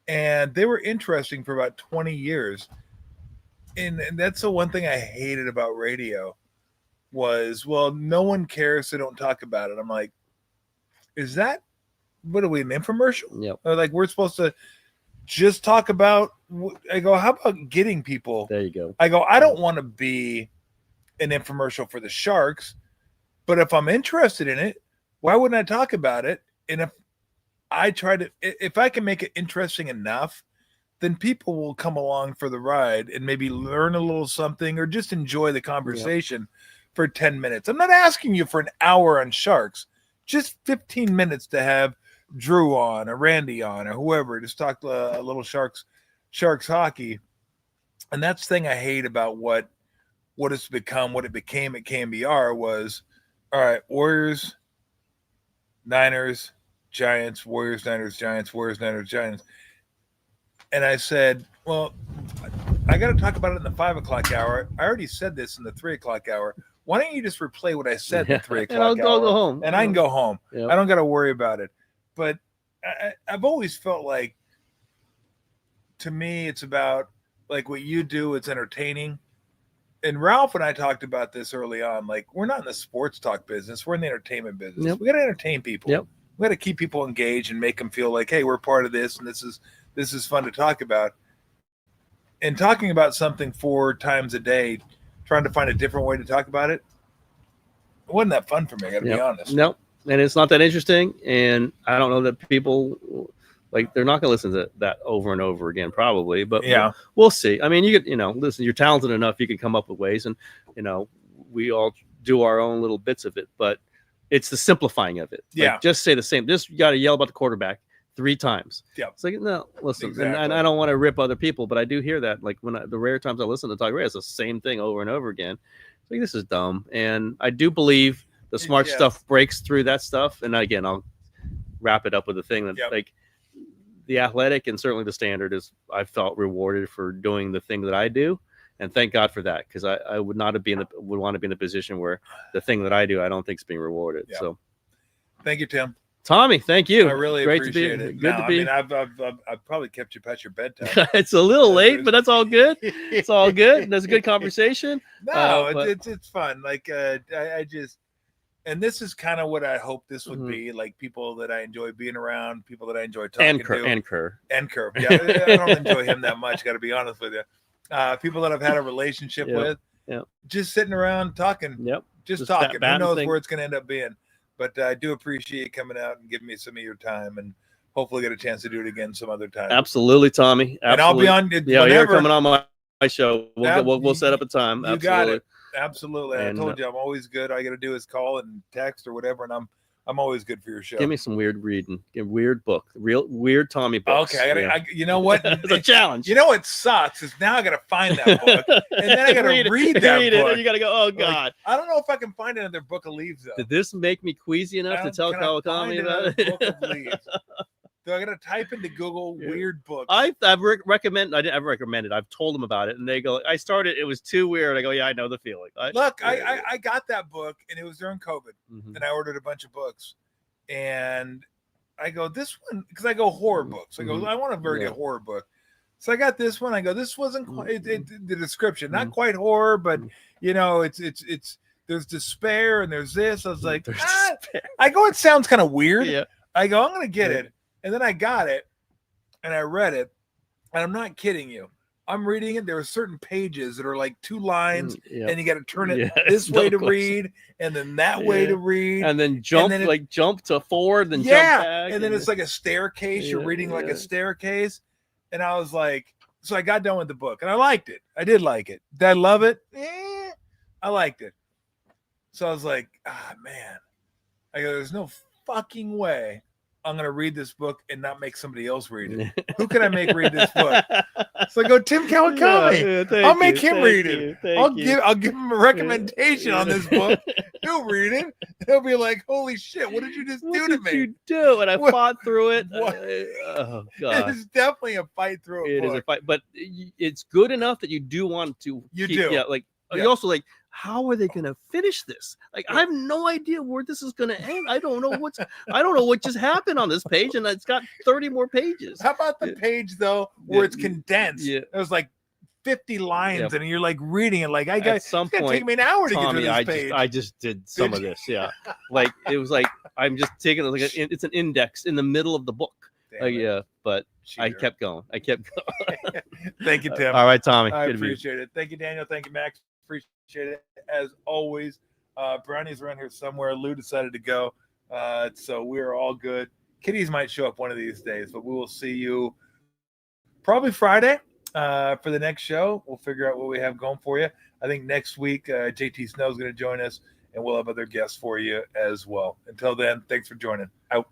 and they were interesting for about 20 years. And that's the one thing I hated about radio was, well, no one cares, so don't talk about it. I'm like, is that, what are we, an infomercial? Or like, we're supposed to just talk about, I go, how about getting people? There you go. I go, I don't want to be an infomercial for the Sharks, but if I'm interested in it, why wouldn't I talk about it? And if I can make it interesting enough, then people will come along for the ride and maybe learn a little something or just enjoy the conversation for 10 minutes. I'm not asking you for an hour on Sharks, just 15 minutes to have Drew on or Randy on or whoever, just talk a little Sharks hockey. And that's the thing I hate about what it's become, what it became at KMBR was, all right, Warriors, Niners, Giants, Warriors, Niners, Giants, Warriors, Niners, Giants. And I said, well, I got to talk about it in the 5 o'clock hour. I already said this in the 3 o'clock hour. Why don't you just replay what I said in the 3 o'clock hour? And I'll go home. And I can go home. I don't got to worry about it. But I've always felt like, to me, it's about, like what you do, it's entertaining. And Ralph and I talked about this early on. Like, we're not in the sports talk business. We're in the entertainment business. We got to entertain people. We got to keep people engaged and make them feel like, hey, we're part of this, and this is fun to talk about. And talking about something 4 times a day, trying to find a different way to talk about it, it wasn't that fun for me, I got to be honest. No, and it's not that interesting. And I don't know that people, like, they're not going to listen to that over and over again, probably. But we'll see. I mean, you could, listen, you're talented enough, you can come up with ways. And, we all do our own little bits of it. But it's the simplifying of it. Like, just say the same. Just, you got to yell about the quarterback 3 times. It's like, no, listen. Exactly. And I don't want to rip other people, but I do hear that. Like, the rare times I listen to talk radio, it's the same thing over and over again. It's like, this is dumb. And I do believe the smart stuff breaks through that stuff. And again, I'll wrap it up with the thing that like the Athletic and certainly the Standard is, I felt rewarded for doing the thing that I do. And thank God for that, because I would not would want to be in the position where the thing that I do, I don't think is being rewarded. So thank you, Tim. Tommy, thank you. I really appreciate it. Good to be. I mean, I've probably kept you past your bedtime. It's a little late, but that's all good. It's all good. And that's a good conversation. No, it's fun. Like I just, and this is kind of what I hope this would be. Like, people that I enjoy being around, people that I enjoy talking to. And Kerr. Yeah, I don't enjoy him that much, got to be honest with you. People that I've had a relationship with, just sitting around talking, just talking. Who knows where it's going to end up being? But I do appreciate you coming out and giving me some of your time, and hopefully get a chance to do it again some other time. Absolutely, Tommy. Absolutely. And I'll be on. You're coming on my show. We'll set up a time. You got it. Absolutely. And I told you, I'm always good. All I got to do is call and text or whatever, and I'm always good for your show. Give me some weird reading. Weird book. Real weird Tommy books. Okay. You know what? It's a challenge. You know what sucks is now I got to find that book, and then I got to read that book. And you got to go, oh, God. Like, I don't know if I can find another book of leaves, though. Did this make me queasy enough to tell Kawakami about it? Book of leaves. So I got to type into Google weird books. I've recommended. I didn't recommend it. I've told them about it, and they go, I started. It was too weird. I go, yeah, I know the feeling. I got that book, and it was during COVID, and I ordered a bunch of books. And I go, this one, because I go horror books. I go, I want a very good horror book. So I got this one. I go, this wasn't quite the description, not quite horror, but it's there's despair and there's this. I was like, I go, it sounds kind of weird. I go, I'm gonna get it, and then I got it, and I read it, and I'm not kidding you. I'm reading it. There are certain pages that are like 2 lines, Yep. and you got to turn it Yeah, this way to course. read, and then that way to read, and then jump jump to forward, then jump back, and then it's like a staircase. You're reading like a staircase, and I was like, so I got done with the book, and I liked it. I did like it. Did I love it? I liked it. So I was like, man, I go, there's no fucking way I'm going to read this book and not make somebody else read it. Who can I make read this book? So I go, Tim Kawakami. I'll make him read it. I'll give him a recommendation on this book. He'll read it. He'll be like, holy shit, what did you just do to me? You do? And I fought through it. Oh God. It's definitely a fight through a book. It is a fight, but it's good enough that you do want to you also like, how are they going to finish this? Like, I have no idea where this is going to end. I don't know what just happened on this page, and it's got 30 more pages. How about the page though, where it's condensed? Yeah. It was like 50 lines, and you're like reading it. Like, at some point, take me an hour to get through this page. I just did some of this. Yeah, like it was like I'm just taking it like it's an index in the middle of the book. But cheater. I kept going. Thank you, Tim. All right, Tommy. I appreciate it. Thank you, Daniel. Thank you, Max. Appreciate it as always. Brownie's around here somewhere. Lou decided to go, so we're all good. Kitties might show up one of these days, but we will see you probably Friday for the next show. We'll figure out what we have going for you. I think next week JT Snow is going to join us, and we'll have other guests for you as well. Until then, thanks for joining. Out.